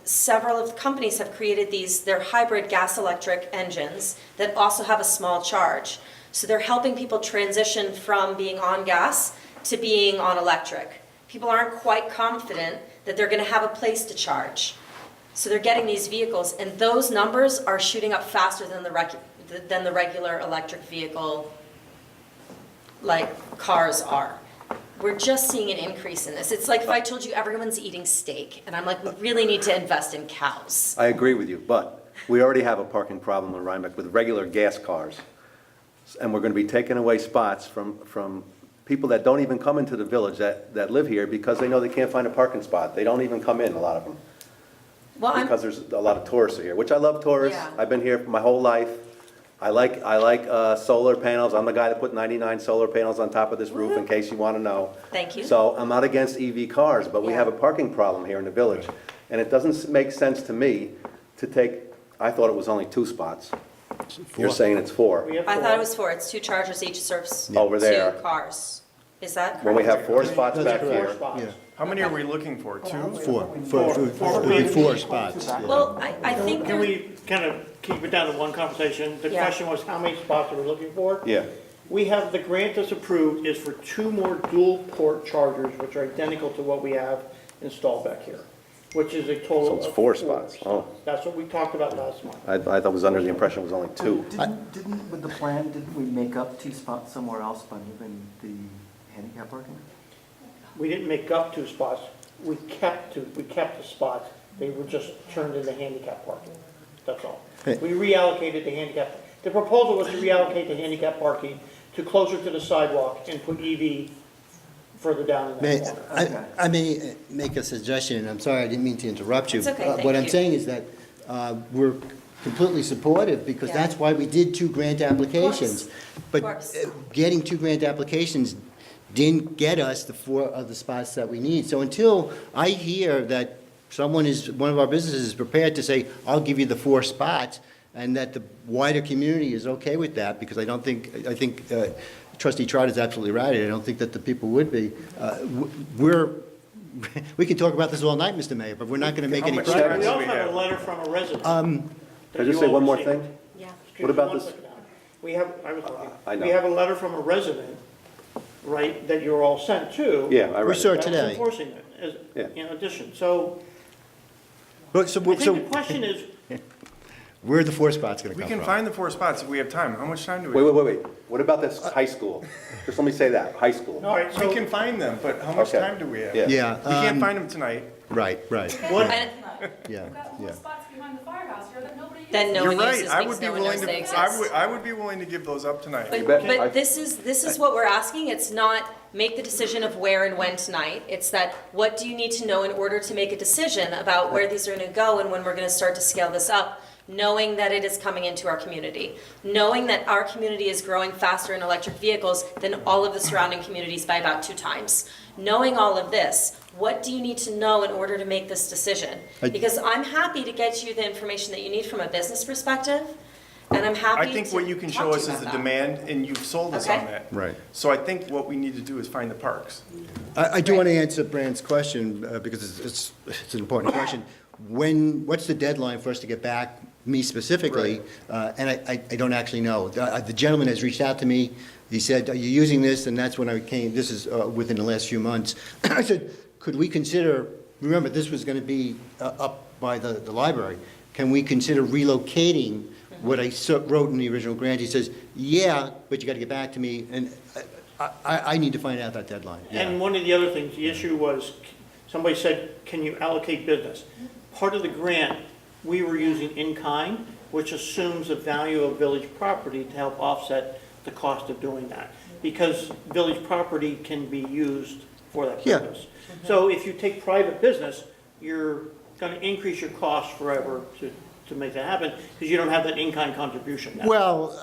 several of the companies have created they're hybrid gas-electric engines that also have a small charge. So they're helping people transition from being on gas to being on electric. People aren't quite confident that they're going to have a place to charge. So they're getting these vehicles, and those numbers are shooting up faster than the regular electric vehicle, like cars are. We're just seeing an increase in this. It's like if I told you everyone's eating steak, and I'm like, we really need to invest in cows. I agree with you, but we already have a parking problem in Rhinebeck with regular gas cars. And we're going to be taking away spots from people that don't even come into the village that live here because they know they can't find a parking spot. They don't even come in, a lot of them. Well, Because there's a lot of tourists here, which I love tourists. Yeah. I've been here my whole life. I like solar panels. I'm the guy that put 99 solar panels on top of this roof, in case you want to know. Thank you. So I'm not against EV cars, but we Yeah. have a parking problem here in the village. And it doesn't make sense to me to take, I thought it was only 2 spots. You're saying it's 4. We have I thought four. it was 4. It's 2 chargers, each serves Over there. 2 cars. Is that correct? When we have 4 spots That's back correct. here. Four spots. Yeah. How many are we looking for? 2? Four spots. yeah. Well, I think Can we kind of keep it down to one conversation? The Yeah. question was, how many spots are we looking for? Yeah. We have, the grant that's approved is for 2 more dual port chargers, which are identical to what we have installed back here, which is a total So of it's 4 spots. Oh. That's what we talked about last month. I thought was under the impression it was only 2. With the plan, didn't we make up 2 spots somewhere else by moving the handicap parking? We didn't make up 2 spots. We kept the spots. They were just turned into handicap parking. That's all. Hey. We reallocated the handicap. The proposal was to reallocate the handicap parking to closer to the sidewalk and put EV further down in May, that corner. I may make a suggestion, and I'm sorry, I didn't mean to interrupt you. It's okay, thank What I'm you. saying is that we're completely supportive, because Yeah. that's why we did 2 grant applications. But course. getting 2 grant applications didn't get us the 4 other spots that we need. So until I hear that one of our businesses is prepared to say, I'll give you the 4 spots, and that the wider community is okay with that, because I think Trustee Trout is absolutely right. I don't think that the people would be. We can talk about this all night, Mr. Mayor, but we're not going to make any much progress. time We do also we have a have? letter from a resident. Can I that just you say all one more received. thing? Yeah. What about One this? second now. We have, I was looking. I know. We have a letter from a resident, right, that you're all sent to. Yeah, I We read saw it. it That's today. enforcing it, Yeah. in addition. So But so, I think the question is, where are the 4 spots going to We come can from? find the 4 spots if we have time. How much time do we have? Wait. What about this high school? Just let me say that, high school. all right, We so can find them, but how much Okay. time do we have? Yeah. Yeah. We can't find them tonight. Right. what, And Yeah, yeah. spots behind the firehouse here that nobody uses. then no You're one right. uses I because would be no one willing knows they to, exist. I would be willing to give those up tonight. You bet. I- But this is what we're asking. It's not make the decision of where and when tonight. It's that what do you need to know in order to make a decision about where these are going to go and when we're going to start to scale this up, knowing that it is coming into our community, knowing that our community is growing faster in electric vehicles than all of the surrounding communities by about 2 times. Knowing all of this, what do you need to know in order to make this decision? Because I'm happy to get you the information that you need from a business perspective, and I'm happy I to think what you can talk show to us you is the about that. demand, and you've sold us Okay. on that. Right. So I think what we need to do is find the parks. I do want to answer Brand's question, because it's an important question. What's the deadline for us to get back, me specifically? And I don't actually know. The gentleman has reached out to me. He said, are you using this? And that's when I came, this is within the last few months. I said, could we consider, remember, this was going to be up by the library. Can we consider relocating what I wrote in the original grant? He says, yeah, but you got to get back to me. And I need to find out that deadline. Yeah. and one of the other things, the issue was, somebody said, can you allocate business? Part of the grant, we were using in-kind, which assumes the value of village property to help offset the cost of doing that. Because village property can be used for that Yeah. purpose. So if you take private business, you're going to increase your costs forever to make that happen, because you don't have that in-kind contribution now. Well,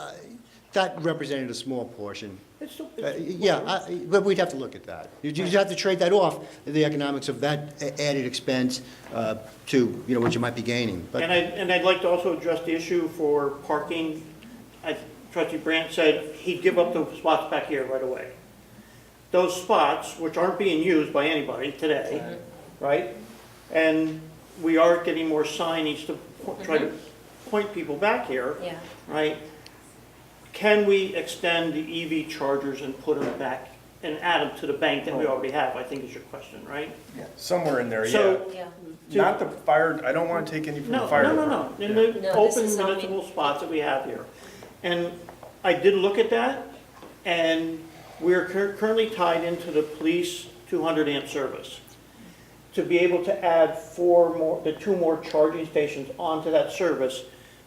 that represented a small portion. It's still- Yeah, but we'd have to look at that. You'd have to trade that off, the economics of that added expense to, what you might be gaining. But And I'd like to also address the issue for parking. Trustee Brandt said he'd give up the spots back here right away. Those spots, which aren't being used by anybody today, right? And we are getting more signage to try to point people back here, Yeah. right? Can we extend the EV chargers and put them back and add them to the bank that we already have, I think is your question, right? Somewhere in there, yeah. So, Yeah. Not the fire, I don't want to take any from the no, fire no, no, department. no, in Yeah. the No, this open is only- municipal spots that we have here. And I did look at that, and we're currently tied into the police 200 amp service. To be able to add 2 more charging stations onto that service,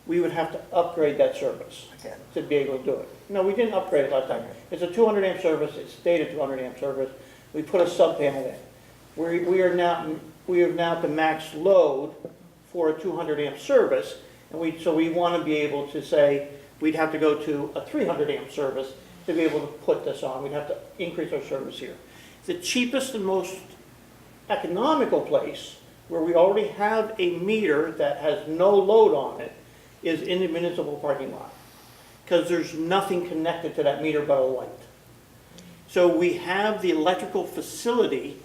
we would have to upgrade that service Again. to be able to do it. No, we didn't upgrade it last time. It's a 200 amp service, it's stated 200 amp service. We put a sub panel in. We have now the max load for a 200 amp service, and so we want to be able to say, we'd have to go to a 300 amp service to be able to put this on. We'd have to increase our service here. The cheapest and most economical place where we already have a meter that has no load on it is in the municipal parking lot, because there's nothing connected to that meter but a light. So we have the electrical facility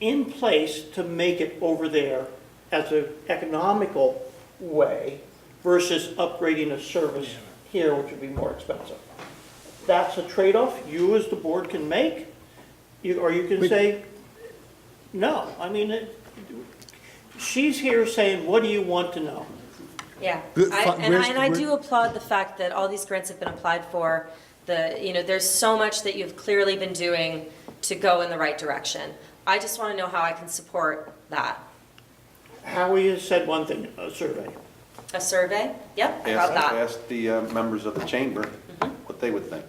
in place to make it over there as an economical way versus upgrading a service here, which would be more expensive. That's a trade-off you as the board can make, or you can say, no. I mean, she's here saying, what do you want to know? Yeah, Good, and I where's- do applaud the fact that all these grants have been applied for. There's so much that you've clearly been doing to go in the right direction. I just want to know how I can support that. Howie has said one thing, a survey. A survey? Yep, I got that. Ask the members of the chamber what they would think.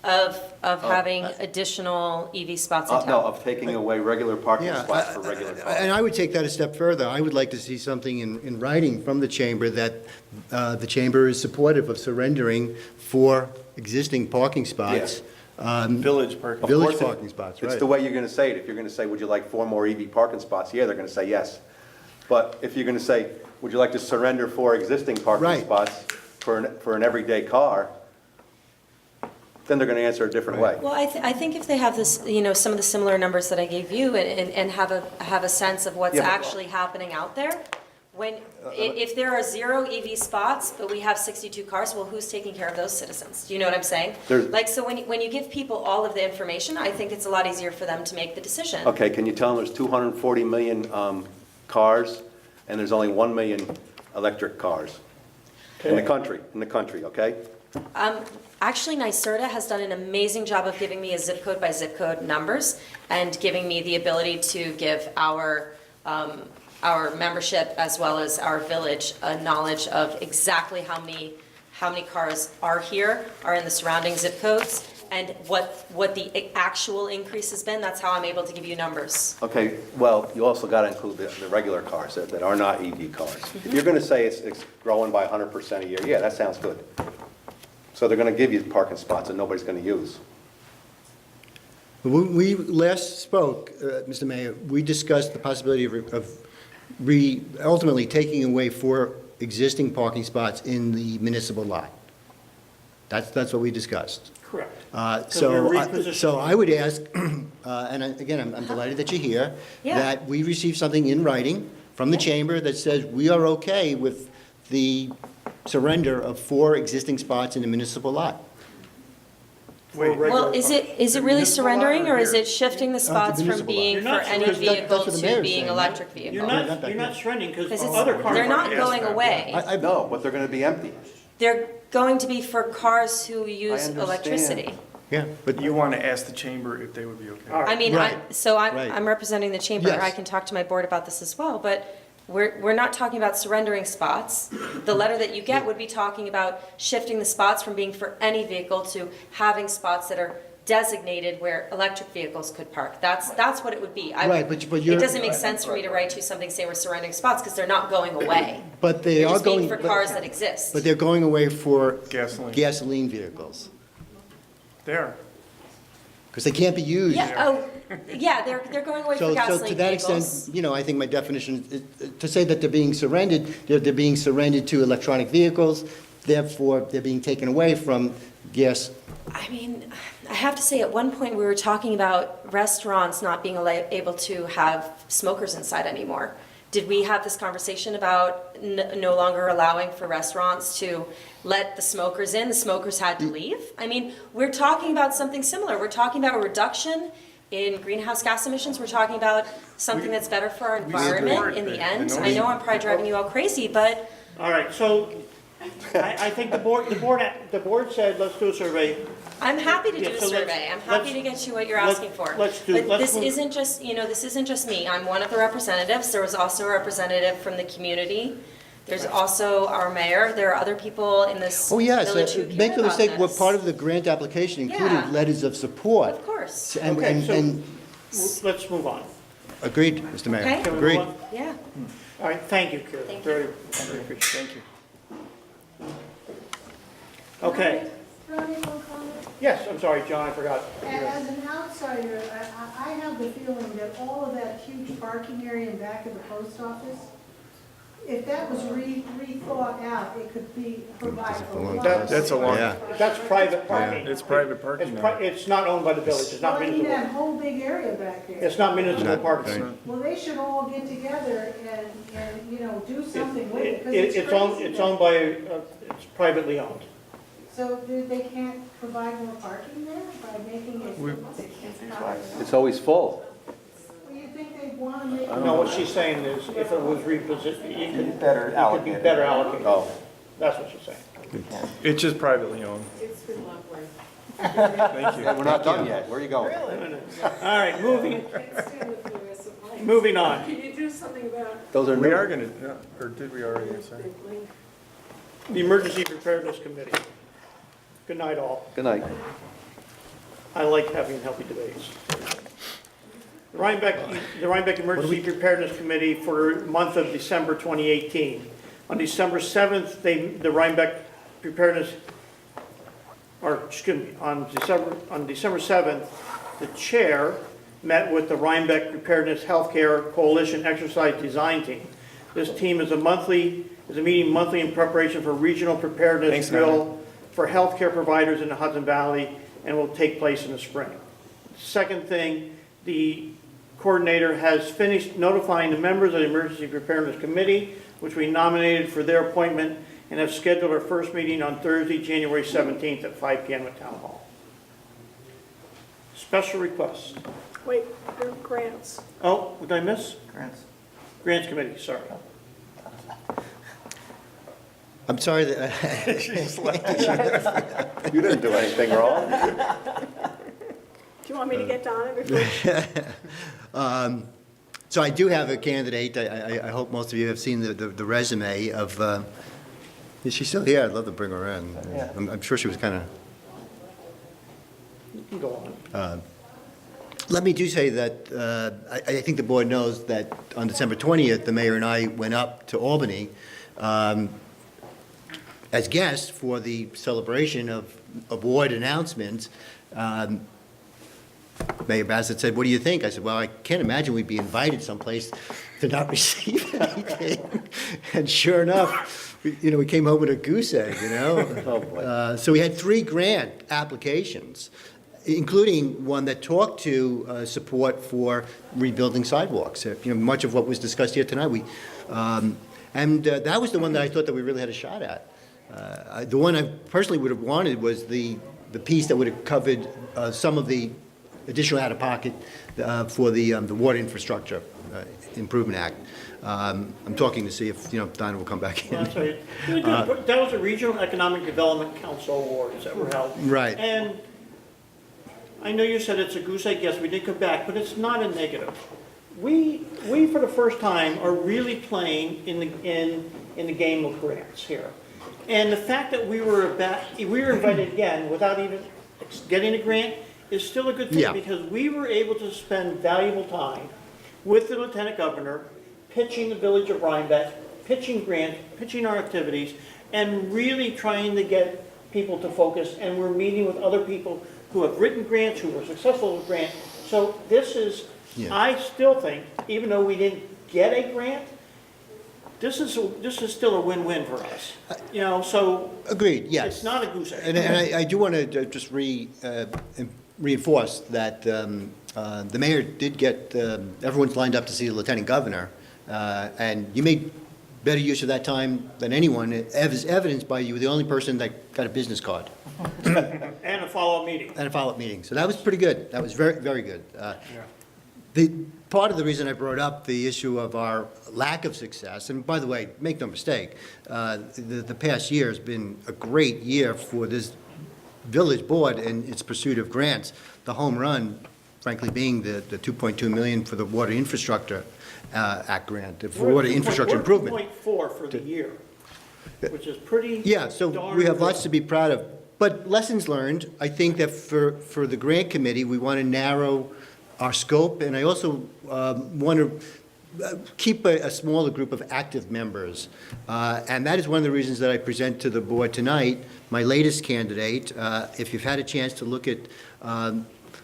of having additional EV spots in No, town. of taking away regular parking Yeah, spots for regular cars. And I would take that a step further. I would like to see something in writing from the chamber that the chamber is supportive of surrendering 4 existing parking spots. Village parking. Of course Village it- parking spots, right. It's the way you're gonna say it. If you're gonna say, would you like 4 more EV parking spots? Yeah, they're gonna say yes. But if you're gonna say, would you like to surrender 4 existing parking Right. spots for an everyday car? Then they're gonna answer a different way. Well, I think if they have this, some of the similar numbers that I gave you and have a sense of what's Yeah, but- actually happening out there, if there are 0 EV spots, but we have 62 cars, well, who's taking care of those citizens? Do you know what I'm saying? So when you give people all of the information, I think it's a lot easier for them to make the decision. Okay, can you tell them there's 240 million cars, and there's only 1 million electric cars in the country, okay? Actually, NYSERDA has done an amazing job of giving me a zip code by zip code numbers and giving me the ability to give our membership as well as our village a knowledge of exactly how many cars are here, are in the surrounding zip codes, and what the actual increase has been. That's how I'm able to give you numbers. Okay, well, you also gotta include the regular cars that are not EV cars. If you're gonna say it's growing by 100% a year, yeah, that sounds good. So they're gonna give you parking spots that nobody's gonna use. When we last spoke, Mr. Mayor, we discussed the possibility of ultimately taking away 4 existing parking spots in the municipal lot. That's what we discussed. Correct. So I would ask, again, I'm delighted that you're here, Yeah. that we receive something in writing from the chamber that says we are okay with the surrender of 4 existing spots in the municipal lot. Wait, Well, is it really municipal lot surrendering, or is here? it shifting the spots from municipal lot. being You're for not any surrendering. vehicle That's what the to mayor's being saying, electric You're vehicle? not surrendering because Because other cars. they're not Yes, going ma'am. away. No, but they're gonna be empty. They're going to be for cars who use understand. electricity. Yeah, but You want to ask the chamber if they would be okay. All right. I mean, Right. Right. I'm representing the chamber. Yes. I can talk to my board about this as well, but we're not talking about surrendering spots. The letter that you get would be talking about shifting the spots from being for any vehicle to having spots that are designated where electric vehicles could park. That's what it would be. Right, but It you're- doesn't make sense for me to write you something saying we're surrendering spots, because they're not going away. But they They're are just being going, for cars that exist. but they're going away for Gasoline. gasoline vehicles, There. because they can't be used. Yeah, they're going away for So gasoline to that vehicles. extent, I think my definition, to say that they're being surrendered, they're being surrendered to electronic vehicles, therefore they're being taken away from gas. I mean, I have to say, at one point, we were talking about restaurants not being able to have smokers inside anymore. Did we have this conversation about no longer allowing for restaurants to let the smokers in? The smokers had to leave? I mean, we're talking about something similar. We're talking about a reduction in greenhouse gas emissions. We're talking about something that's better for our environment in the end. I know I'm probably driving you all crazy, but All right, so I think the board said, let's do a survey. I'm happy to do Yeah, a so let's- survey. I'm happy to get you what you're asking for. But this isn't just, this isn't just me. I'm one of the representatives. There was also a representative from the community. There's also our mayor. There are other people in this Oh, yes, village who make care no about mistake, what this. part of the grant application Yeah. included letters of support. Of course. And- Okay, and- so and- let's move on. Agreed, Mr. Mayor, Okay. Can we agreed. move on? Yeah. All right, thank you, Karen. Thank Very appreciate it. Thank you. Okay, Ronnie, one comment? yes, I'm sorry, John, I forgot. As an outsider, I have the feeling that all of that huge parking area in back of the post office, if that was rethought out, it could be provided a lot. That's a long- Yeah. That's private parking. It's private parking now. It's not owned by the village, it's not Well, I mean, municipal. that whole big area back there. It's not municipal Not- parking. Well, they should all get together and, do something with it, because It's it's owned, crazy. it's owned by, it's privately owned. So they can't provide more parking there by making it? It's always full. Well, you think they'd want to make? No, what she's saying is, if it was repositioned, it could Better be better allocated. Oh, That's what she's saying. It's just privately owned. It's been lovely. Thank you. and we're not done yet. Where are you going? All right, moving Can't stand the US of life. Moving on. Can you do something about Those are We new. are going to, or did we already, sorry? the link? the Emergency Preparedness Committee. Good night, all. Good night. I like having healthy debates. The Rhinebeck Emergency Preparedness Committee for the month of December 2018. On December 7th, the Rhinebeck Preparedness, or excuse me, on December 7th, the chair met with the Rhinebeck Preparedness Healthcare Coalition Exercise Design Team. This team is a meeting monthly in preparation for regional preparedness drill for healthcare providers in the Hudson Valley, and will take place in the spring. Second thing, the coordinator has finished notifying the members of the Emergency Preparedness Committee, which we nominated for their appointment, and have scheduled our first meeting on Thursday, January 17th at 5 p.m. at Town Hall. Special requests. Wait, there are grants. Oh, what did I miss? Grants. Grants Committee, sorry. I'm sorry that, You didn't do anything wrong. Do you want me to get Donna before? so I do have a candidate. I hope most of you have seen the resume of, is she still here? I'd love to bring her in. Yeah. I'm sure she was kind of, You can go on. let me do say that I think the board knows that on December 20th, the mayor and I went up to Albany as guests for the celebration of award announcements. Mayor Bassett said, "What do you think?" I said, "Well, I can't imagine we'd be invited someplace to not receive anything." And sure enough, we came home with a goose egg, Oh, boy. So we had 3 grant applications, including one that talked to support for rebuilding sidewalks. Much of what was discussed here tonight. And that was the one that I thought that we really had a shot at. The one I personally would have wanted was the piece that would have covered some of the additional out-of-pocket for the Water Infrastructure Improvement Act. I'm talking to see if Donna will come back in. That's right. That was the Regional Economic Development Council Awards that were held. Right. And I know you said it's a goose egg, yes, we did come back, but it's not a negative. We for the first time are really playing in the game of grants here. And the fact that we were invited again without even getting a grant is still a good thing, Yeah. because we were able to spend valuable time with the Lieutenant Governor, pitching the village of Rhinebeck, pitching grants, pitching our activities, and really trying to get people to focus. And we're meeting with other people who have written grants, who were successful with grants. So this is, Yeah. I still think, even though we didn't get a grant, this is still a win-win for us. So Agreed, yes. it's not a goose egg. And I do want to just reinforce that the mayor did get, everyone's lined up to see the Lieutenant Governor, and you made better use of that time than anyone, as evidenced by you were the only person that got a business card. And a follow-up meeting. And a follow-up meeting. So that was pretty good. That was very, very good. Part of the reason I brought up the issue of our lack of success, and by the way, make no mistake, the past year has been a great year for this village board in its pursuit of grants. The home run, frankly, being the $2.2 million for the Water Infrastructure Act grant, for water infrastructure improvement. We're 2.4 for the year, which is pretty Yeah, so we have lots to be proud of. But lessons learned, I think that for the grant committee, we want to narrow our scope, and I also want to keep a smaller group of active members. And that is one of the reasons that I present to the board tonight my latest candidate. If you've had a chance to look at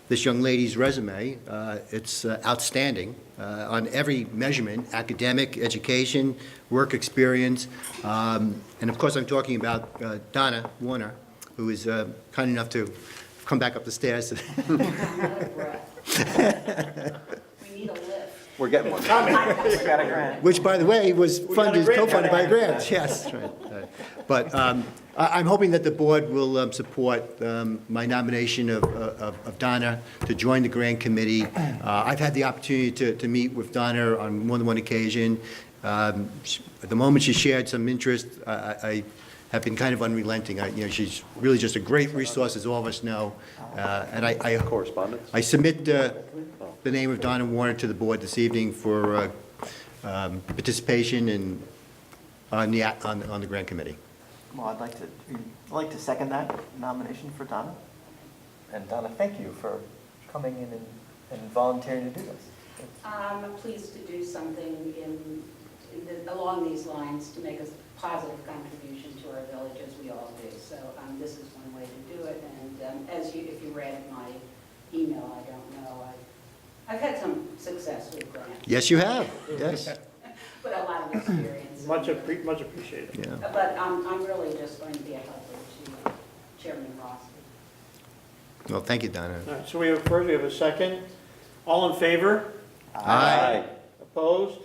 this young lady's resume, it's outstanding on every measurement: academic, education, work experience. And of course, I'm talking about Donna Warner, who is kind enough to come back up the stairs. We need a lift. We're getting one. We got a grant. Which, by the way, was got a grant co-funded by coming. grants, yes. Right. But I'm hoping that the board will support my nomination of Donna to join the grant committee. I've had the opportunity to meet with Donna on more than one occasion. At the moment she shared some interest, I have been kind of unrelenting. She's really just a great resource, as all of us know. And I Correspondence? I submit the name of Donna Warner to the board this evening for participation on the grant committee. Well, I'd like to second that nomination for Donna. And Donna, thank you for coming in and volunteering to do this. I'm pleased to do something along these lines to make a positive contribution to our village, as we all do. So this is one way to do it. And if you read my email, I don't know, I've had some success with grants. Yes, you have, yes. But a lot of experience. Much appreciated. Yeah. But I'm really just going to be a helper to Chairman Ross. Well, thank you, Donna. All right, so we have a second. All in favor? Aye. Opposed?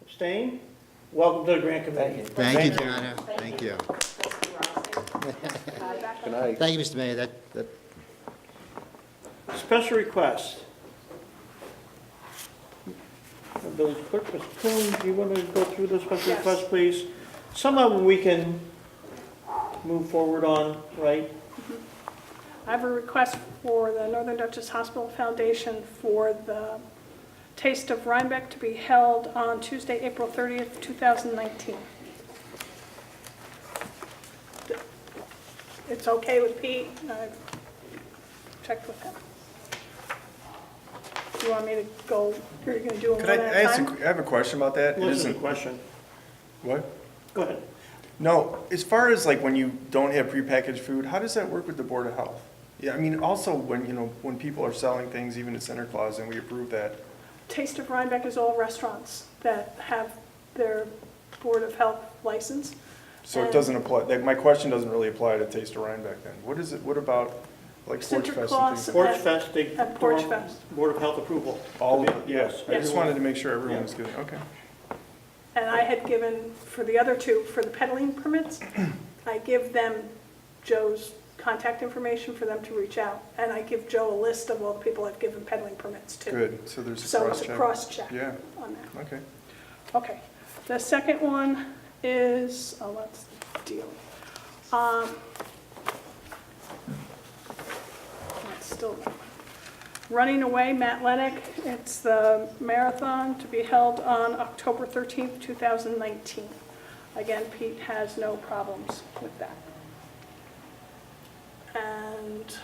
Abstained? Welcome to the grant committee. Thank you, Donna, thank you. Good night. Thank you, Mr. Mayor, that, Special request. Village Clerk, Mr. Coon, do you want to go through the special Yes. request, please? Some of them we can move forward on, right? I have a request for the Northern Dutchess Hospital Foundation for the Taste of Rhinebeck to be held on Tuesday, April 30th, 2019. It's okay with Pete, I've checked with him. Do you want me to go, are you going to do them Could one I at a ask, time? I have a question about that. It What's the isn't, question? what? Go ahead. No, as far as like when you don't have prepackaged food, how does that work with the Board of Health? Yeah, I mean, also when, when people are selling things, even at Center Claus, and we approve that. Taste of Rhinebeck is all restaurants that have their Board of Health license. So it And doesn't apply, like, my question doesn't really apply to Taste of Rhinebeck then. What is it, what about like Porch Center Fest and Claus. things? Porch Fest, they At Porch Fest. Board of Health approval. All of it, yes. I Yes. just wanted to make sure everyone was good, okay. And I had given, for the other two, for the peddling permits, I give them Joe's contact information for them to reach out. And I give Joe a list of all the people I've given peddling permits to. Good, so there's a So cross-check. it's a cross-check Yeah, on that. okay. Okay. The second one is, that's the deal. That's still Running Away, Matt Lennick. It's the marathon to be held on October 13th, 2019. Again, Pete has no problems with that. And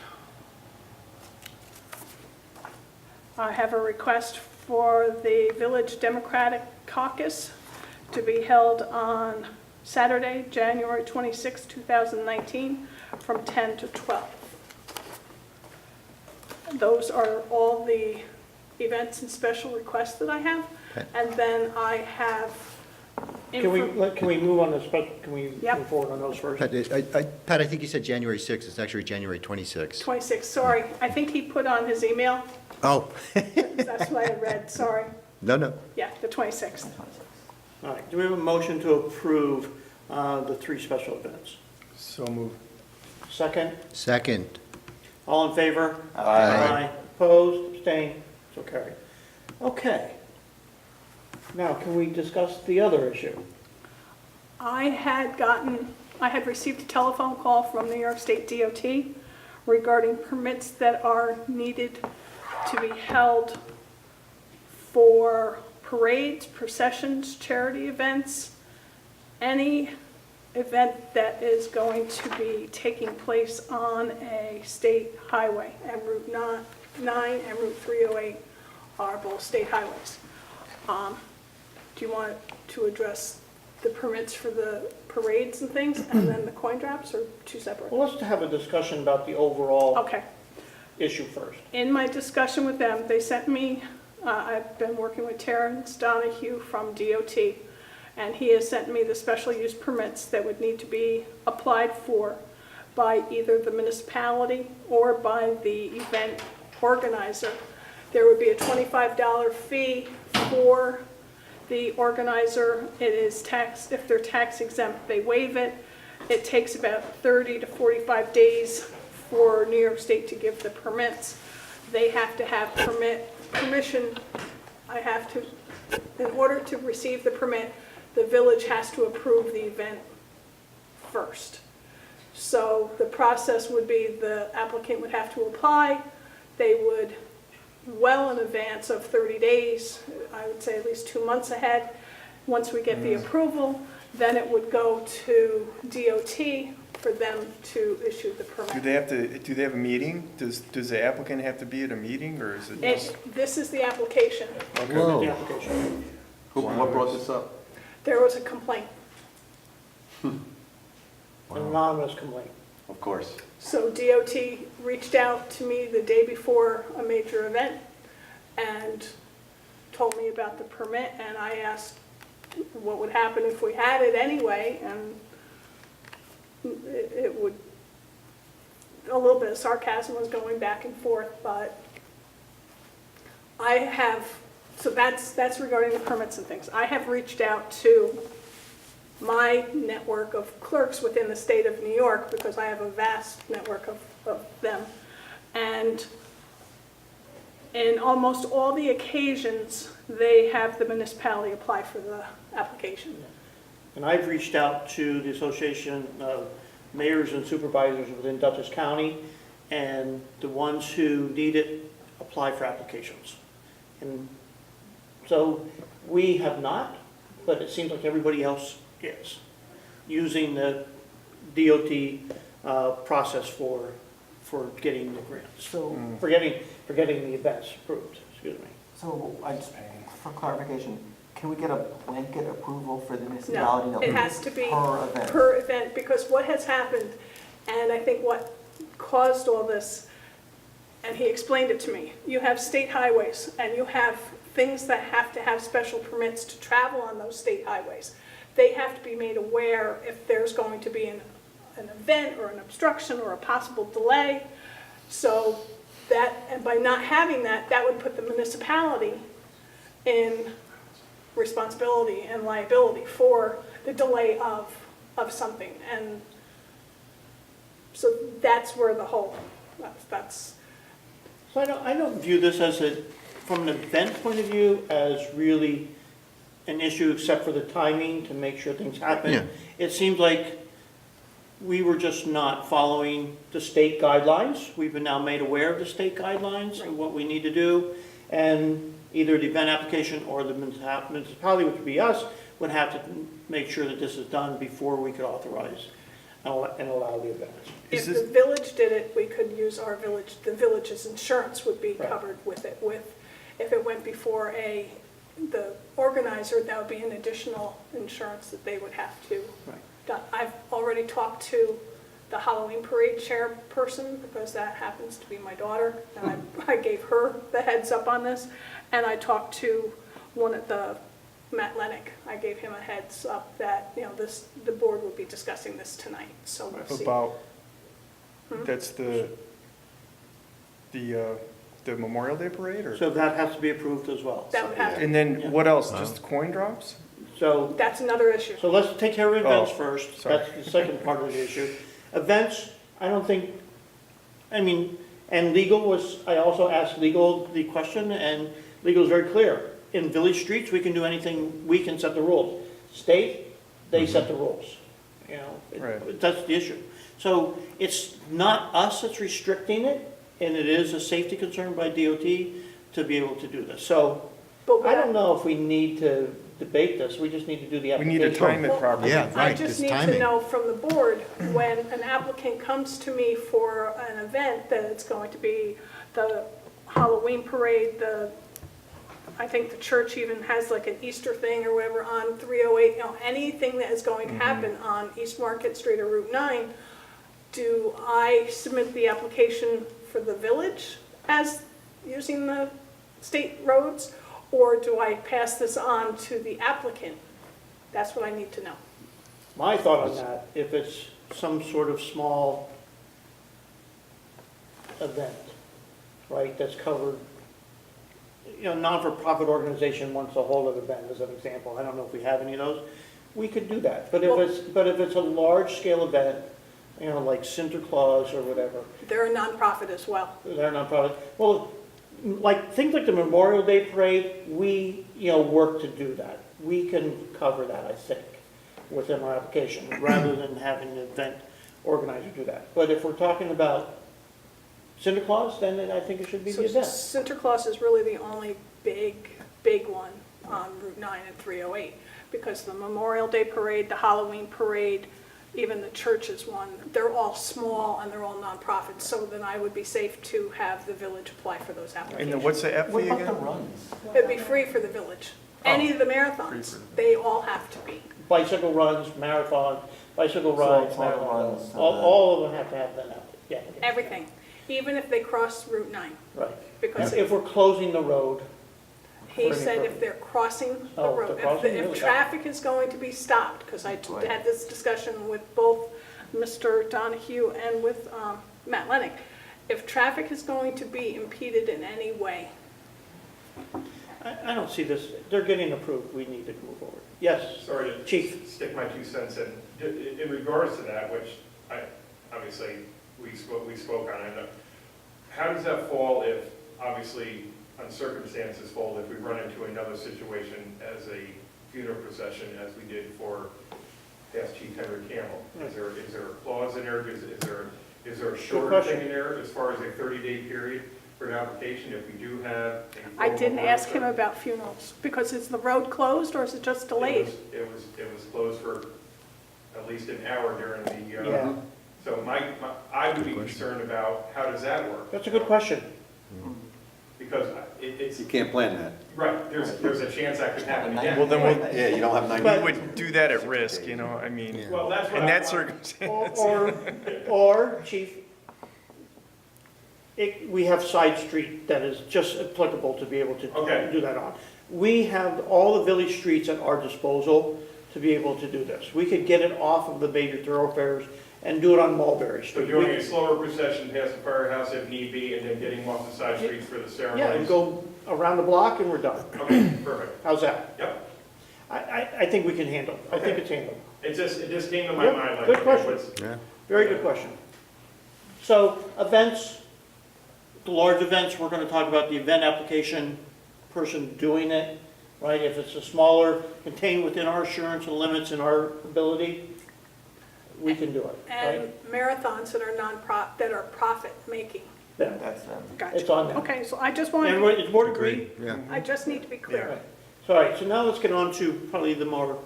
I have a request for the Village Democratic Caucus to be held on Saturday, January 26, 2019, from 10 to 12. Those are all the events and special requests that I have. Okay. And then I have... Can we move on this, can we Yep. move forward on those first? Pat, I think you said January 6th, it's actually January 26th. 26, sorry. I think he put on his email. Oh, That's what I read, sorry. no. Yeah, the 26th. All right, do we have a motion to approve the three special events? So move. Second? Second. All in favor? Aye. Opposed, abstained, so carried. Okay. Now, can we discuss the other issue? I had received a telephone call from New York State DOT regarding permits that are needed to be held for parades, processions, charity events, any event that is going to be taking place on a state highway. And Route 9 and Route 308 are both state highways. Do you want to address the permits for the parades and things, and then the coin drops, or two separate? Well, let's have a discussion about the overall Okay. issue first. In my discussion with them, they sent me, I've been working with Terrence Donahue from DOT, and he has sent me the special use permits that would need to be applied for by either the municipality or by the event organizer. There would be a $25 fee for the organizer. It is tax, if they're tax exempt, they waive it. It takes about 30 to 45 days for New York State to give the permits. They have to have permission. I have to, in order to receive the permit, the village has to approve the event first. So the process would be the applicant would have to apply. They would, well in advance of 30 days, I would say at least 2 months ahead, once we get the approval, then it would go to DOT for them to issue the Do permit. they have a meeting? Does the applicant have to be at a meeting, or is it just? This is the application. Okay. Whoa. The application. What brought this up? There was a complaint. An anonymous complaint. Of course. So DOT reached out to me the day before a major event and told me about the permit, and I asked what would happen if we had it anyway, and it would, a little bit of sarcasm was going back and forth, but I have, so that's regarding the permits and things. I have reached out to my network of clerks within the state of New York, because I have a vast network of them. And in almost all the occasions, they have the municipality apply for the application. And I've reached out to the Association of Mayors and Supervisors within Dutchess County, and the ones who need it apply for applications. And so we have not, but it seems like everybody else is, using the DOT process for getting the grants. So, for getting the events approved, excuse me. So, for clarification, can we get a blanket approval for the municipality? No, it has to be per event? per event, because what has happened, and I think what caused all this, and he explained it to me, you have state highways, and you have things that have to have special permits to travel on those state highways. They have to be made aware if there's going to be an event or an obstruction or a possible delay. So that, and by not having that, that would put the municipality in responsibility and liability for the delay of something. And so that's where the whole, that's. So I don't view this as from an event point of view, as really an issue, except for the timing to make sure things happen. Yeah. It seems like we were just not following the state guidelines. We've been now made aware of the state guidelines and what we need to do. And either the event application or the municipality, which would be us, would have to make sure that this is done before we could authorize and allow the event. If the village did it, we could use our village, the village's insurance would be Right. covered with it. If it went before the organizer, that would be an additional insurance that they would have to. Right. Done. I've already talked to the Halloween parade chairperson, because that happens to be my daughter, and I gave her the heads up on this. And I talked to one of Matt Lennick, I gave him a heads up that, the board would be discussing this tonight, so we'll see. About, that's the Memorial Day parade, or? So that has to be approved as well. That would have to, And then what else? Just coin drops? So, that's another issue. so let's take care of events Oh, first. sorry. That's the second part of the issue. Events, I don't think, and legal was, I also asked legal the question, and legal is very clear. In village streets, we can do anything, we can set the rules. State, they set the rules. Right. That's the issue. So it's not us that's restricting it, and it is a safety concern by DOT to be able to do this. So But I don't know if we need to debate this, we just need to do the We application. need to time it properly. Yeah, I right, just it's need to timing. know from the board, when an applicant comes to me for an event, that it's going to be the Halloween parade, I think the church even has like an Easter thing or whatever on 308, anything that is going to happen on East Market Street or Route 9, do I submit the application for the village as using the state roads, or do I pass this on to the applicant? That's what I need to know. My thought on that, if it's some sort of small event, right, that's covered, non-for-profit organization wants to hold an event, as an example, I don't know if we have any of those, we could do that. But if it's a large-scale event, like Santa Claus or whatever, They're a nonprofit as well. they're nonprofit. Well, things like the Memorial Day Parade, we, work to do that. We can cover that, I think, within our application, rather than having an event organizer do that. But if we're talking about Santa Claus, then I think it should be the So event. Santa Claus is really the only big one on Route 9 and 308, because the Memorial Day Parade, the Halloween Parade, even the church's one, they're all small and they're all nonprofits, so then I would be safe to have the village apply for those And applications. then what's the app What fee about the again? runs? It'd be free for the village. Any of the Free marathons, for the- they all have to be. Bicycle runs, marathon, bicycle So rides, it's all marathon, runs, all of them have to have that out, yeah. Everything, even if they cross Route 9, Right. because If we're closing the road, he For any said if purpose. they're crossing the Oh, if road, they're crossing the if road, yeah. traffic is going to be stopped, because I Right. had this discussion with both Mr. Donahue and with Matt Lennick, if traffic is going to be impeded in any way, I don't see this, they're getting approved, we need to move forward. Yes, Sorry to Chief. stick my 2 cents in. In regards to that, which obviously we spoke on, it. How does that fall if, obviously, on circumstances fall, if we run into another situation as a funeral procession as we did for past Chief Henry Campbell? Is there a clause in there, is there a shorter question. thing in there as far as a 30-day period for an application if we do have? I didn't ask him about funerals, because is the road closed or is it just delayed? It was closed for at least an hour during the, Yeah. so I would be concerned about how does that work? That's a good question. Because it's, You can't plan that. right, there's a chance that could happen again. Well, then Yeah, you don't have 90 we days. would do that at risk, you know, I mean, Yeah. Well, that's what in that Or, circumstance. or, Chief, we have side street that is just applicable to be able to Okay. do that on. We have all the village streets at our disposal to be able to do this. We could get it off of the major thoroughfares and do it on Mulberry So Street. doing a slower procession past the firehouse if need be, and then getting off the side streets for the ceremonies? Yeah, and go around the block and we're done. Okay, perfect. How's that? Yep. I think we can handle it. I think Okay. it's handled. It just came to my Yep, mind. Like, good okay, question. what's- Yeah. Very good question. So events, the large events, we're gonna talk about the event application, person doing it, right? If it's a smaller, contained within our assurance and limits and our ability, we can do it, right? And marathons that are that are profit-making. Yeah, That's them. Gotcha. it's on there. Okay, so I just And wanted, it's board agreed? Yeah. I just need to be clear. Right. So, all right, so now let's get on to probably the more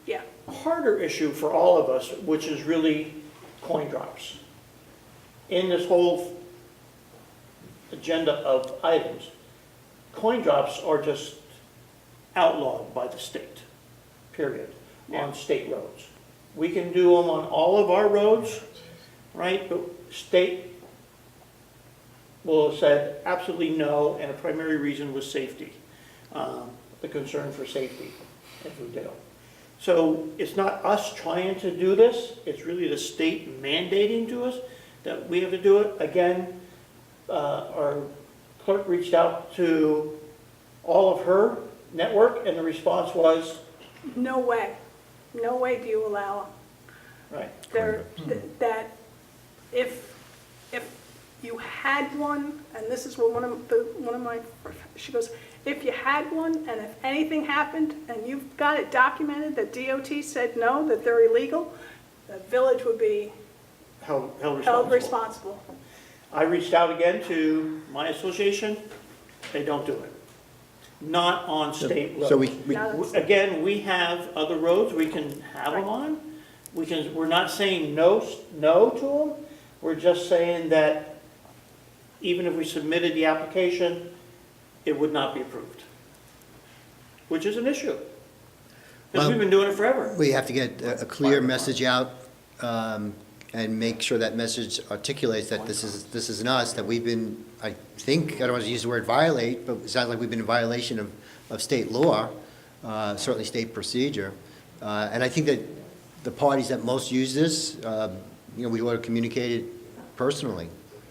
Yeah, harder issue for all of us, which is really coin drops. In this whole agenda of items, coin drops are just outlawed by the state, period, on state roads. We can do them on all of our roads, right? But state will have said absolutely no, and a primary reason was safety, the concern for safety, if we did them. So it's not us trying to do this, it's really the state mandating to us that we have to do it. Again, our clerk reached out to all of her network, and the response was, no way. No way do you allow right, that if you had one, and this is what one of my, she goes, if you had one, and if anything happened, and you've got it documented that DOT said no, that they're illegal, the village would be held held responsible. responsible. I reached out again to my association, they don't do it. Not on state roads. So we, Again, we have other roads we can have them on. We're not saying no to them. We're just saying that even if we submitted the application, it would not be approved. Which is an issue. Because Well, we've been doing it forever. we have to get a clear message out, and make sure that message articulates that this isn't us, that we've been, I think, I don't want to use the word violate, but it sounds like we've been in violation of state law, certainly state procedure. And I think that the parties that most use this, we ought to communicate it personally.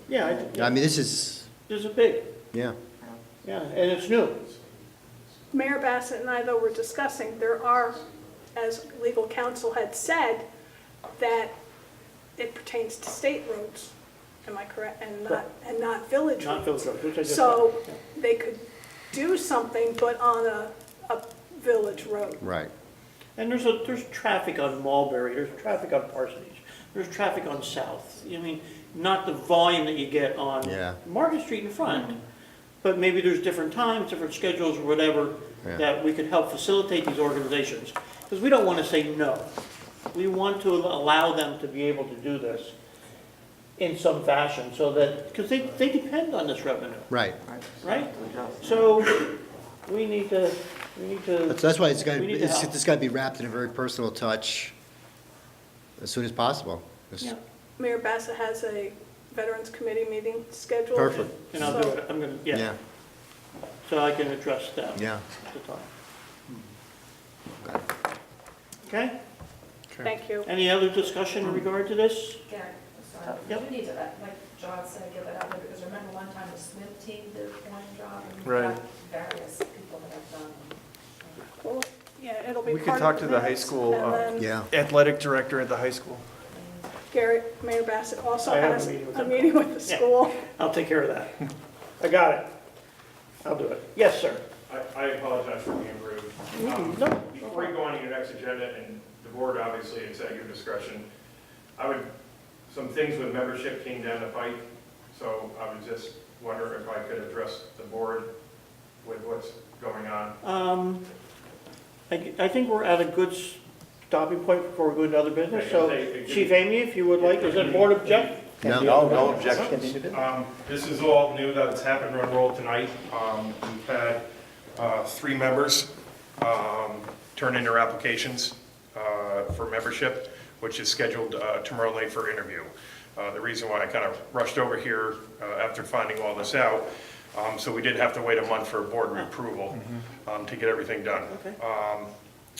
Yeah, I mean, this is, This is big, yeah. yeah, and it's new. Mayor Bassett and I, though, were discussing, there are, as legal counsel had said, that it pertains to state roads. Am I correct? And not village Not roads. village roads, which I just So said, they could do something, but on a village road. Right. And there's traffic on Mulberry, there's traffic on Parsonage, there's traffic on South. I mean, not the volume that you get on Yeah. Market Street in front, but maybe there's different times, different schedules or whatever Yeah. that we could help facilitate these organizations. Because we don't want to say no. we want to allow them to be able to do this in some fashion, so that, because they depend on this revenue, Right. right? So we need to, That's why it's got, we need to help. it's got to be wrapped in a very personal touch as soon as possible. Yeah. Mayor Bassett has a Veterans Committee meeting scheduled. Perfect. And I'll do it, I'm gonna, yeah, Yeah, so I can address that yeah. at the time. Okay? Thank you. Any other discussion in regard to this? Gary, sorry, Yep. we need to, like John said, get that out there, because remember one time the Smith team did one job, and we've Right. got various people that have done them. Well, yeah, it'll be We could part talk of to the high minutes, school, and then Yeah. athletic director at the high school. Gary, Mayor Bassett also I have a has meeting with a them. meeting with the Yeah. school. I'll take care of that. I got it. I'll do it. Yes, sir. I apologize for being rude. No. Before you go on to your next agenda, and the board obviously it's at your discretion, some things with membership came down the pike, so I was just wondering if I could address the board with what's going on. I think we're at a good stopping point before we go into other business, so Okay, Chief Amy, if you would like, is that board object? No objections. This is all new that's happened on roll tonight. We've had 3 members turn in their applications for membership, which is scheduled tomorrow night for interview. The reason why I kind of rushed over here after finding all this out, so we did have to wait a month for board approval to get everything done. Okay.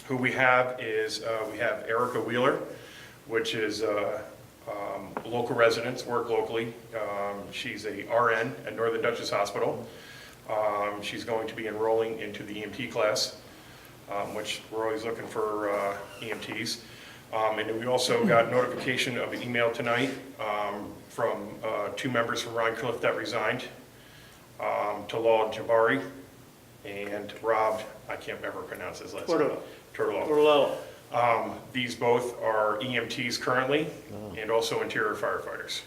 Who we have is, we have Erica Wheeler, which is local residents, work locally. She's a RN at Northern Dutchess Hospital. She's going to be enrolling into the EMT class, which we're always looking for EMTs. And then we also got notification of an email tonight from 2 members from Rhine Cliff that resigned, Talal Jabari and Rob, I can't remember pronounce his last name. Tortolo. These both are EMTs currently and also interior firefighters.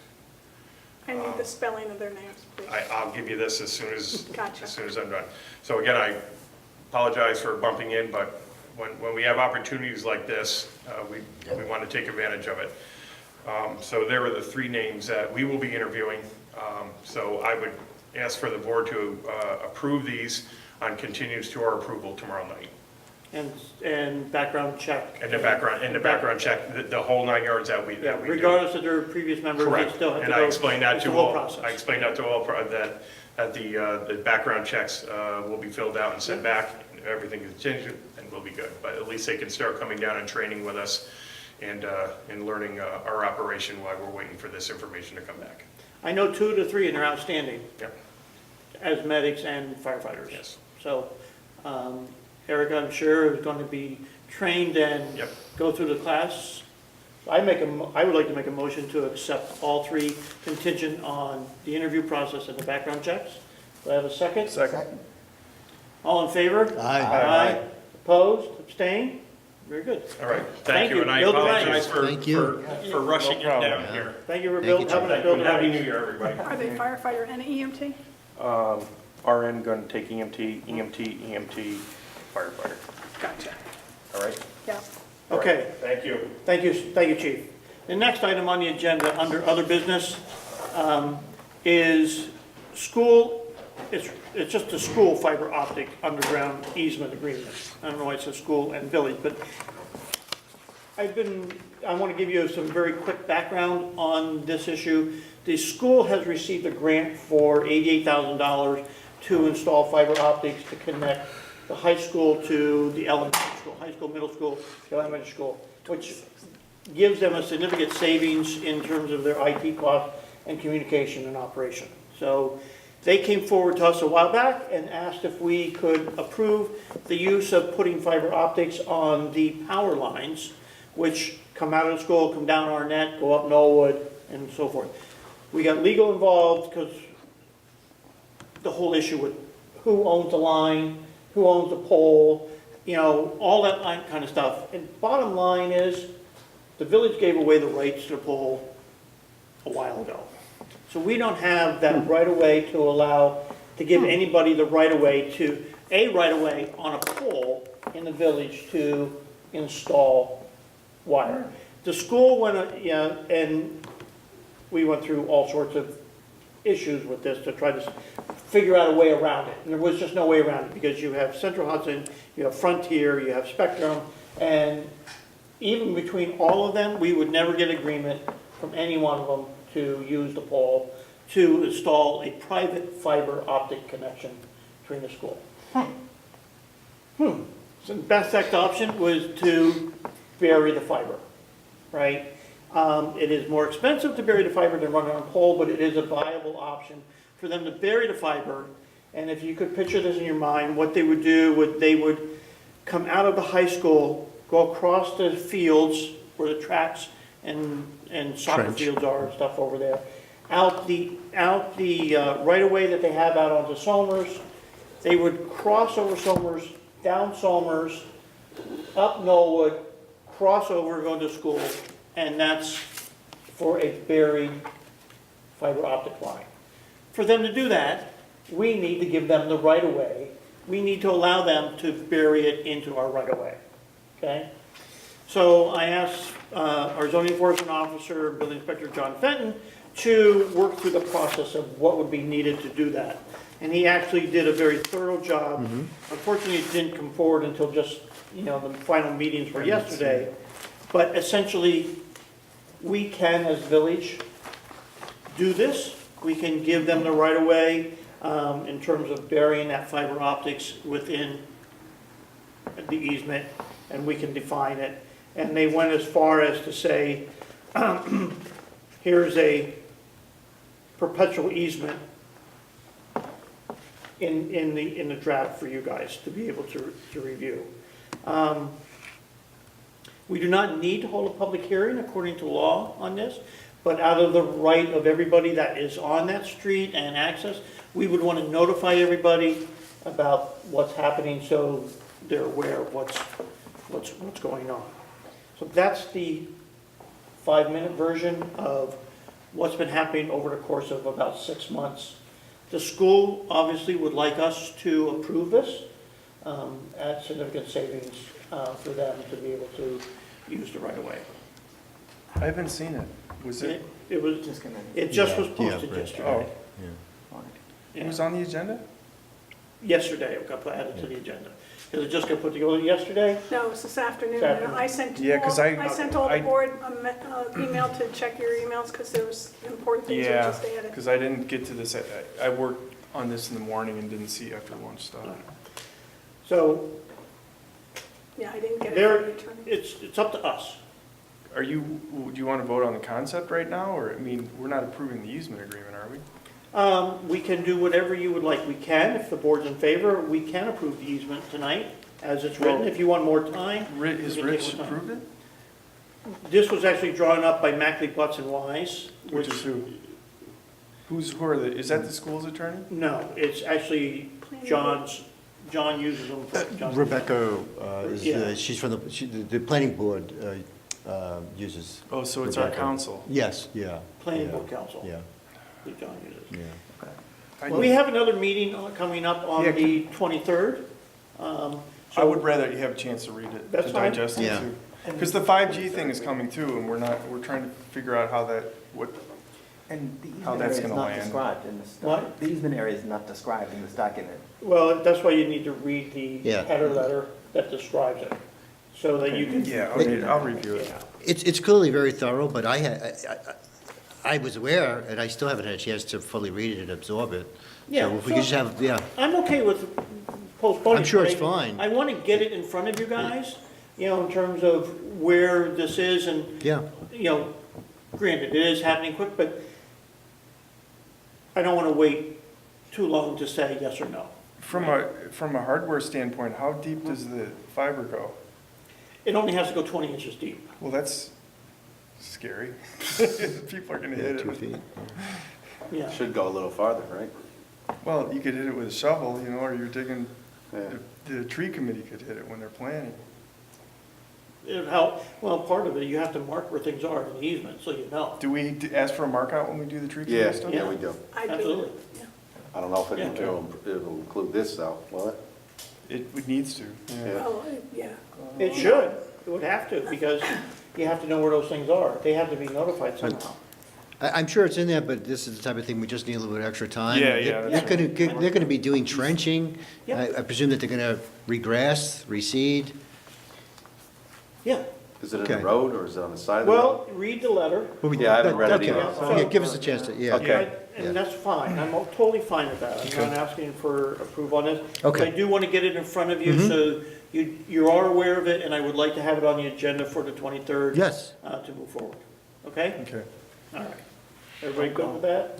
I need the spelling of their names, please. I'll give you this as soon as, Gotcha. as soon as I'm done. So again, I apologize for bumping in, but when we have opportunities like this, we want to take advantage of it. So there are the 3 names that we will be interviewing. So I would ask for the board to approve these on continues to our approval tomorrow night. And background check. And the background check, the whole 9 yards that we Yeah, do. regardless of their previous members, they Correct. still have to And go. I explained that it's a to whole all, process. I explained that to all, that the background checks will be filled out and sent back, and everything is changed, and we'll be good. But at least they can start coming down and training with us and learning our operation while we're waiting for this information to come back. I know 2 to 3 and they're outstanding Yep. as medics and firefighters. Yes. So, Erica, I'm sure, is going to be trained and Yep. go through the class. I would like to make a motion to accept all 3 contingent on the interview process and the background checks. Do I have a second? Second. All in favor? Aye. Aye. Opposed? Abstained? Very good. All right, Thank thank you, you. and I Bill Durant. apologize Thank you. for rushing it No problem. down here. Thank you, Thank Bill. you, Have a nice Thank you, and Bill. Happy New Year, everybody. Are they firefighter and EMT? RN going to take EMT, firefighter. Gotcha. All right? Yeah. Okay. Thank you. Thank you, Chief. The next item on the agenda, under other business, is school, it's just a school fiber optic underground easement agreement. I don't know why it says school and village, but I want to give you some very quick background on this issue. The school has received a grant for $88,000 to install fiber optics to connect the high school to the elementary school, high school, middle school, to elementary school, which gives them a significant savings in terms of their IT costs and communication and operation. So they came forward to us a while back and asked if we could approve the use of putting fiber optics on the power lines, which come out of the school, come down our net, go up Knollwood, and so forth. We got legal involved because the whole issue with who owns the line, who owns the pole, all that kind of stuff. And bottom line is, the village gave away the rights to the pole a while ago. So we don't have that right of way to give anybody the right of way on a pole in the village to install wire. The school went, yeah, and we went through all sorts of issues with this to try to figure out a way around it. And there was just no way around it, because you have Central Hudson, you have Frontier, you have Spectrum, and even between all of them, we would never get agreement from any one of them to use the pole to install a private fiber optic connection between the school. So the best option was to bury the fiber, right? It is more expensive to bury the fiber than run it on a pole, but it is a viable option for them to bury the fiber. And if you could picture this in your mind, what they would do, they would come out of the high school, go across the fields where the tracks and soccer Trench. fields are and stuff over there, out the right of way that they have out onto Somers. They would cross over Somers, down Somers, up Knollwood, cross over, go to school, and that's for a buried fiber optic line. For them to do that, we need to give them the right of way. We need to allow them to bury it into our right of way, okay? So I asked our zoning enforcement officer, building inspector John Fenton, to work through the process of what would be needed to do that. And he actually did a very thorough job. Unfortunately, it didn't come forward until just, the final meetings were yesterday. But essentially, we can, as village, do this. We can give them the right of way in terms of burying that fiber optics within the easement, and we can define it. And they went as far as to say, here's a perpetual easement in the draft for you guys to be able to review. We do not need to hold a public hearing according to law on this, but out of the right of everybody that is on that street and access, we would want to notify everybody about what's happening so they're aware of what's going on. So that's the 5-minute version of what's been happening over the course of about 6 months. The school obviously would like us to approve this at significant savings for them to be able to use the right of way. I haven't seen it. Was it? It was just was posted yesterday. Oh, Yeah. it was on the agenda? Yesterday, it got added to the agenda. Because it just got put together yesterday. No, it's this afternoon. This afternoon. I sent Yeah, 'cause I sent all I- the board email to check your emails because there was important things we Yeah, just added. because I didn't get to this. I worked on this in the morning and didn't see after lunch stuff. So Yeah, I didn't get it there, from the attorney. it's up to us. Do you want to vote on the concept right now, or, I mean, we're not approving the easement agreement, are we? We can do whatever you would like. We can, if the board's in favor, we can approve the easement tonight as it's written. If you want more time. Has we can take Rich more time. approved it? This was actually drawn up by Mackley, Butts and Wise. Which is who? Who are is that the school's attorney? No, it's actually John uses them. John- Rebecca Yeah. she's from the planning board uses. Oh, so it's our Rebecca. council. Yes, yeah. Planning yeah, board council. Yeah, That John uses. yeah. We have another meeting coming up on Yeah, the 23rd. I would rather you have a chance to read it, That's to fine. digest it Yeah. too. Because the 5G thing is coming too, and we're trying to figure out how that, And the How easement that's area is gonna not land. described in this, What? the easement area is not described in this document. Well, that's why you need to read the Yeah. header letter that describes it, so that you can. yeah, I'll review it. It's clearly very thorough, but I was aware, and I still haven't had a chance to fully read it and absorb it. Yeah, So if we could just have, yeah, I'm okay with postponing. I'm sure but it's fine. I want to get it in front of you guys, in terms of where this is and, yeah. Granted, it is happening quick, but I don't want to wait too long to say yes or no. From a hardware standpoint, how deep does the fiber go? It only has to go 20 inches deep. Well, that's scary. People are gonna hit 2 it. feet. Yeah. Should go a little farther, right? Well, you could hit it with a shovel, or you're digging, Yeah. the tree committee could hit it when they're planting. Well, part of it, you have to mark where things are in the easement, so you know. Do we ask for a mark out when we do the tree Yeah, committee stuff? yeah, we do. I do. Absolutely. I don't know if Yeah. it'll include this though, will it? It needs to, yeah. Yeah. Oh, yeah. It should, it would have to, because you have to know where those things are. They have to be notified somehow. I'm sure it's in there, but this is the type of thing we just need a little bit extra time. Yeah, yeah, They're gonna be doing trenching. Yep. I presume that they're gonna regrass, reseed. Yeah. Is it in Okay. the road or is it on the side of the road? Well, read the letter. Yeah, I haven't read it Okay. either. so- Yeah, give us a chance to, yeah. Okay. And that's fine, I'm totally fine with that, I'm not asking for approval on this. Okay. But I do want to get it in front of you, so you are aware of it, and I would like to have it on the agenda for the 23rd. Yes. To move forward, okay? Okay. All right. Everybody good with that?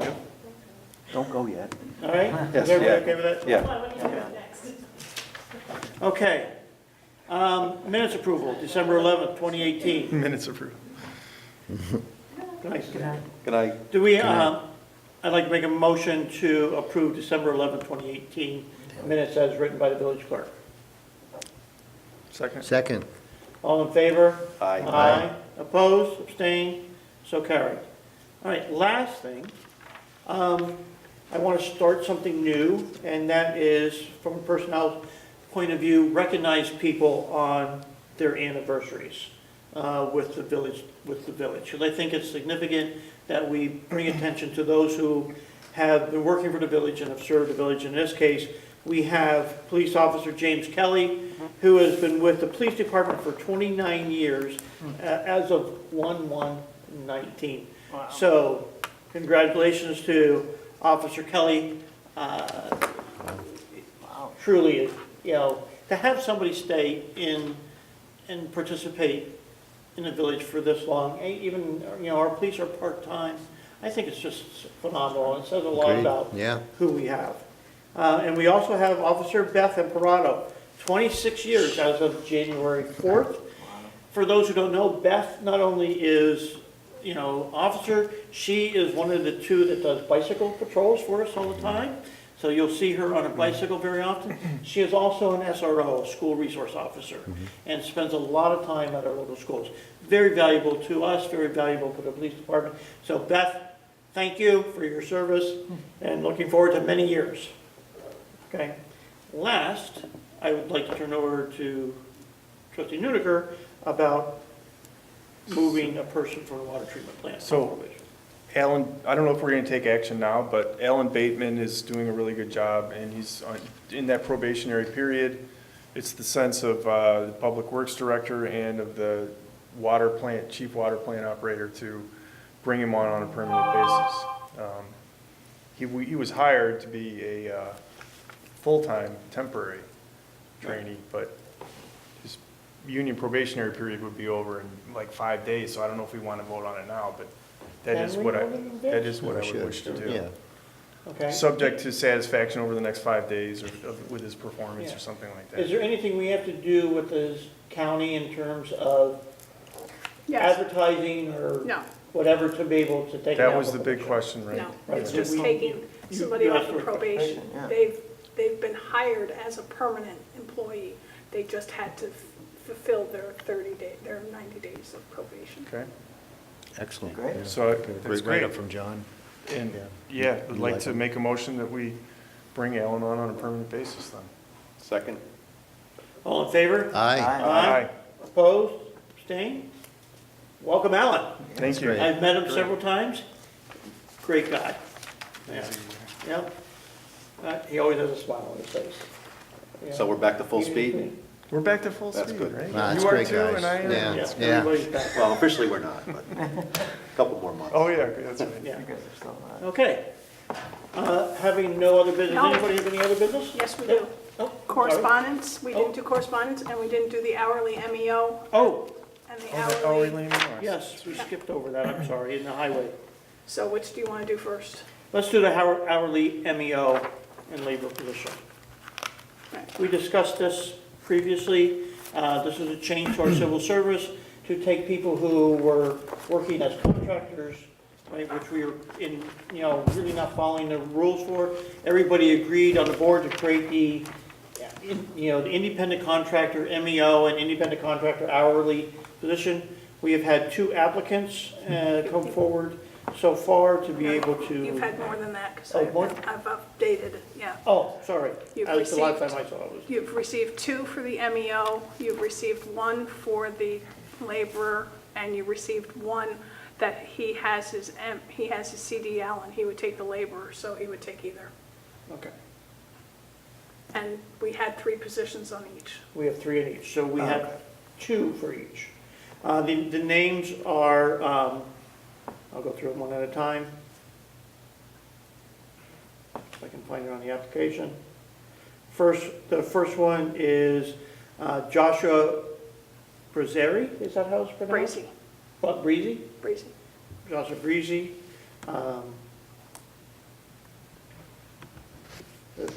Don't go yet. All right? Yes, Is everybody yeah. okay with that? Yeah. Okay. Minutes approval, December 11th, 2018. Minutes approved. Nice. Can I, Do we, I'd like to make a motion to approve December 11th, 2018 minutes as written by the village clerk. Second. Second. All in favor? Aye. Aye. Opposed, abstained, so carried. All right, last thing, I want to start something new, and that is, from a personnel point of view, recognize people on their anniversaries with the village. Because I think it's significant that we bring attention to those who have been working for the village and have served the village. In this case, we have Police Officer James Kelly, who has been with the police department for 29 years, as of 1/1/19. So, congratulations to Officer Kelly. Truly, to have somebody stay in and participate in the village for this long, even, our police are part-time, I think it's just phenomenal. It says a lot Agreed. about Yeah. who we have. And we also have Officer Beth Imparato, 26 years as of January 4th. For those who don't know, Beth not only is, officer, she is one of the two that does bicycle patrols for us all the time. So you'll see her on a bicycle very often. She is also an SRO, a school resource officer, and spends a lot of time at our local schools. Very valuable to us, very valuable to the police department. So Beth, thank you for your service, and looking forward to many years. Okay. Last, I would like to turn over to Trustee Nudiker about moving a person from the water treatment plant. So, Alan, I don't know if we're going to take action now, but Alan Bateman is doing a really good job, and he's in that probationary period. It's the sense of the Public Works Director and of the water plant, chief water plant operator to bring him on a permanent basis. He was hired to be a full-time temporary trainee, but his union probationary period would be over in like 5 days, so I don't know if we want to vote on it now, but that is what I would wish to do. Yeah. Okay. Subject to satisfaction over the next 5 days with his performance Yeah. or something like Is that. there anything we have to do with this county in terms of Yes, advertising or no, whatever to be able to take it out? That was the big question, right? no, Right. it's just We- taking somebody you off asked of for probation. yeah. They've been hired as a permanent employee. They just had to fulfill their 90 days of probation. Okay, Excellent. Great. Yeah. so Great that's write-up great. from John. And, Yeah. yeah, I'd like to make a motion that we bring Alan on a permanent basis then. second? All in favor? Aye. Aye. Opposed? Abstained? Welcome, Alan. Thank you. great. I've met him several times. Great guy. Yeah. Yep. He always has a smile on his face. Yeah. So we're back to full speed? We're back to full That's speed, good. right? Wow, that's You are great, too, guys. and I am. Yeah. Yes, Yeah. everybody's back. Well, officially we're not, but a couple more months. Oh, yeah, that's right. Yeah. You guys are still, Okay. Having no other business, No. anybody have any other business? Yes, we do. Oh, Correspondence, we Oh. didn't do correspondence, and we didn't do the hourly MEO Oh, and the Oh, the hourly. lane hours. yes, we skipped over that, I'm sorry, in the highway. So which do you want to do first? Let's do the hourly MEO and labor position. Right. We discussed this previously. This is a change to our civil service to take people who were working as contractors, right, which we were really not following the rules for. Everybody agreed on the board to create the independent contractor MEO and independent contractor hourly position. We have had 2 applicants come forward so far to be able to. You've had more than that, because Oh, more? I've updated, yeah. Oh, sorry. You've That was the last received- time I saw it. Was- You've received 2 for the MEO, you've received 1 for the laborer, and you received one that he has his CDL and he would take the laborer, so he would take either. Okay. And we had 3 positions on each. We have 3 in each, so we have 2 for each. The names are, I'll go through them one at a time. If I can find it on the application. The first one is Joshua Brazieri, is that how it's pronounced? Brazy. What, Breezy? Brazy. Joshua Breezy. Oops,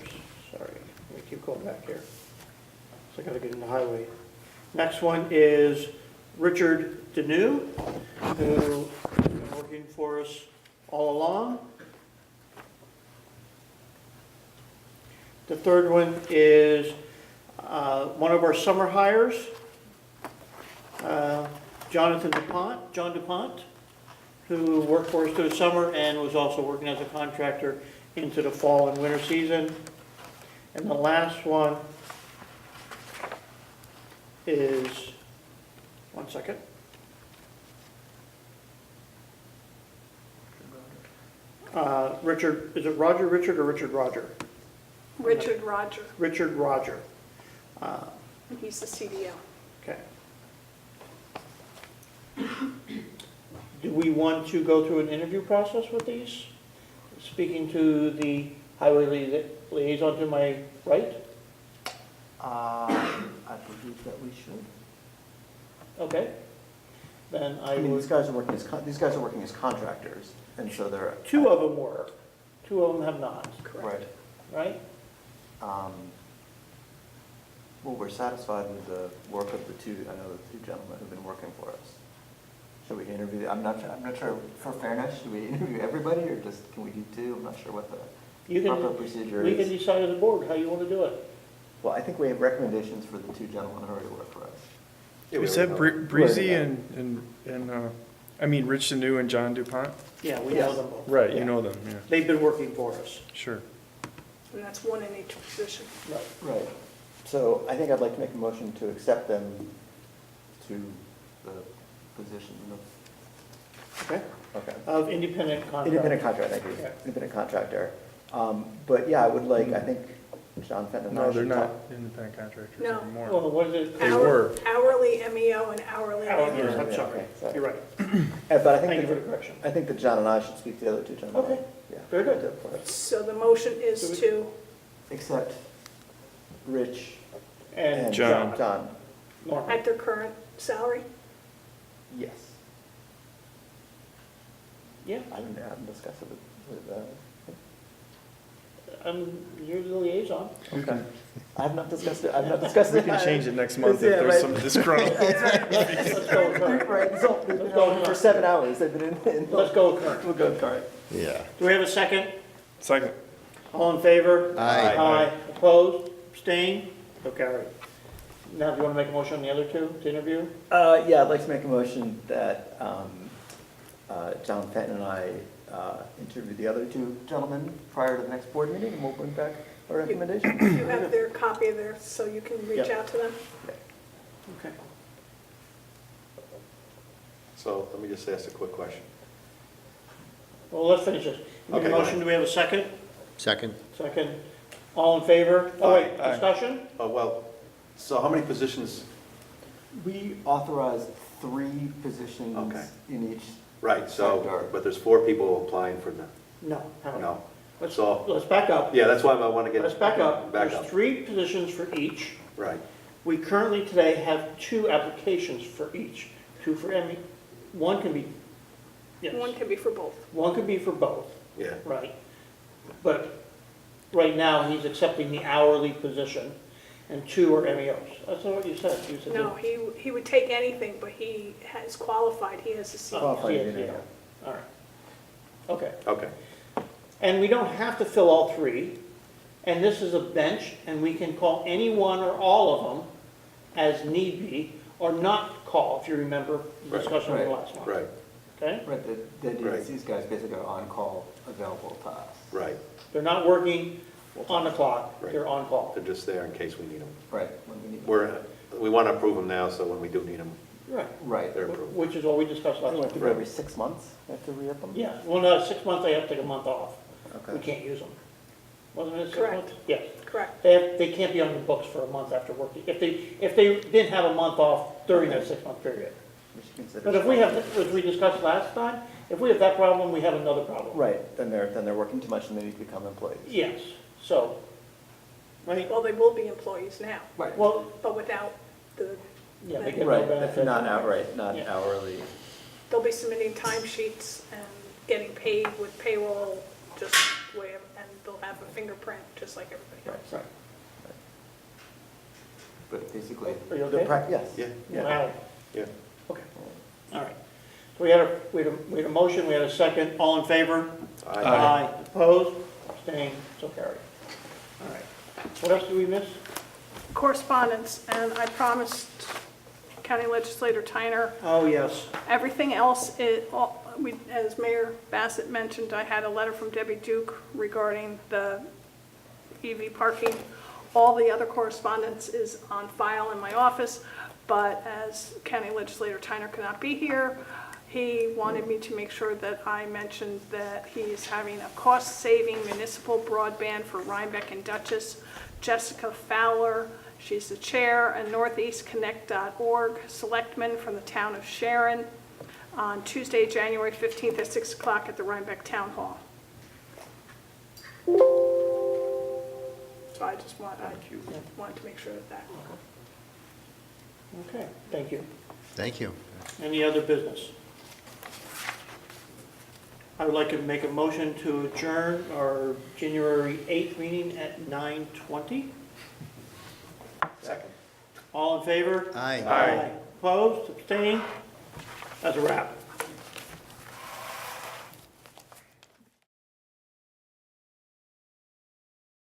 sorry, let me keep going back here. So I gotta get into highway. Next one is Richard Deneau, who has been working for us all along. The third one is one of our summer hires, John DuPont, who worked for us through the summer and was also working as a contractor into the fall and winter season. And the last one is, one second. Richard, is it Roger Richard or Richard Roger? Richard Roger, Richard Roger. and he's the CDL. Okay. Do we want to go through an interview process with these? Speaking to the highway liaison to my right? I believe that we should. Okay. Then I I mean, would, these guys are working as contractors, and so they're. 2 of them were, 2 of them have not, Right. right? Well, we're satisfied with the work of the 2 gentlemen who've been working for us. Should we interview, I'm not sure, for fairness, should we interview everybody, or just, can we do 2? I'm not sure what the You can, proper procedure we can is. decide as a board how you want to do it. Well, I think we have recommendations for the 2 gentlemen who already work for us. We said Breezy and I mean, Rich Deneau and John DuPont? Yeah, we know them both. Right, Yeah. you know them, yeah, They've been working for us. sure. And that's 1 in each position. Right. So I think I'd like to make a motion to accept them to the position Okay? okay. Of independent contractor. Independent contractor, thank you. Yeah. Independent contractor. But yeah, I would like, I think John Fenton and I No, they're should not talk. independent contractors No. anymore. Well, what is it? They were. Hourly MEO and hourly Hourly, MEO. I'm sorry. okay, You're right. But I Thank you think, for the correction. I think that John and I should speak to the other 2 gentlemen. Okay. Yeah. Very good. Do it for us. So the motion is to, Except Rich And and John. John. Norman. at their current salary? Yes. Yeah, I haven't discussed it with you're the liaison. okay. I have not discussed it, I've not discussed it. We can change it next month Yeah, if there's right. some disgruntled. Let's go with current. Right, so they've been on for 7 hours, they've been in. Let's go with current. We'll go with current. Yeah. Do we have a second? Second. All in favor? Aye. Aye. Opposed? Abstained? So carried. Now, do you want to make a motion on the other 2 to interview? Yeah, I'd like to make a motion that John Fenton and I interview the other 2 gentlemen prior to the next board meeting, and we'll bring back our recommendations. You have their copy there, so you can reach Yeah. out to them? Okay. So let me just ask a quick question. Well, let's finish this. Make a Okay, go motion, ahead. do we have a second? Second? Second. All in favor? Oh, wait, Aye. discussion? Oh, well, so how many positions, We authorize 3 positions Okay. in each. right, so, Sector. but there's 4 people applying for them? No. haven't. No. Let's, So- let's back up. Yeah, that's why I want to get. Let's back up. Back There's up, 3 positions for each. right. We currently today have 2 applications for each. 2 for ME, 1 can be, yes, 1 can be for both. 1 could be for both, Yeah, right? But right now, he's accepting the hourly position, and 2 are MEOs. That's not what you said. You said No, he would take anything, but he has qualified, he has a Oh, CDL. Qualified yeah, MEO. yeah. All right. Okay. okay. And we don't have to fill all 3, and this is a bench, and we can call any one or all of them as need be, or not call, if you remember the Right, discussion of the right, last month. Right, Okay? Right, the idea Right. is these guys basically are on-call available to us. right. They're not working on the clock, Right. they're on call. They're just there in case we need them. Right, when we need them. We want to approve them now, so when we do need them, Right. Right. Which is what we discussed last For time. every 6 months, they have to re-up them? Yeah, well, no, 6 months, they have to take a month off. We Okay. can't use them. Wasn't it 6 Correct. months? Yes. Correct. They can't be on the books for a month after working, if they didn't have a month off during that 6-month period. We should consider But if we have, something. as we discussed last time, if we have that problem, we have another problem. Right, then they're working too much and they need to become employees. Yes, so, right? Well, they will be employees now, Right. Well, but without the, yeah, they get no Right, benefit. not outright, not Yeah. hourly. they'll be submitting timesheets and getting paid with payroll, just the way, and they'll have a fingerprint, just like everybody else. Right. But basically, Are you okay? yes. Yeah. Wow. Yeah. Okay, all right. So we had a motion, we had a second, all in favor? Aye. Opposed, abstained, so carried. All right. What else did we miss? Correspondence, and I promised County Legislator Tyner, Oh, yes. everything else, as Mayor Bassett mentioned, I had a letter from Debbie Duke regarding the EV parking. All the other correspondence is on file in my office, but as County Legislator Tyner could not be here, he wanted me to make sure that I mentioned that he is having a cost-saving municipal broadband for Rhinebeck and Dutchess. Jessica Fowler, she's the chair, and northeastconnect.org, selectman from the town of Sharon, on Tuesday, January 15th at 6 o'clock at the Rhinebeck Town Hall. So I just wanted to make sure that. Okay, thank you. Thank you. Any other business? I would like to make a motion to adjourn our January 8th meeting at 9:20. Second. All in favor? Aye. Opposed, abstained? That's a wrap.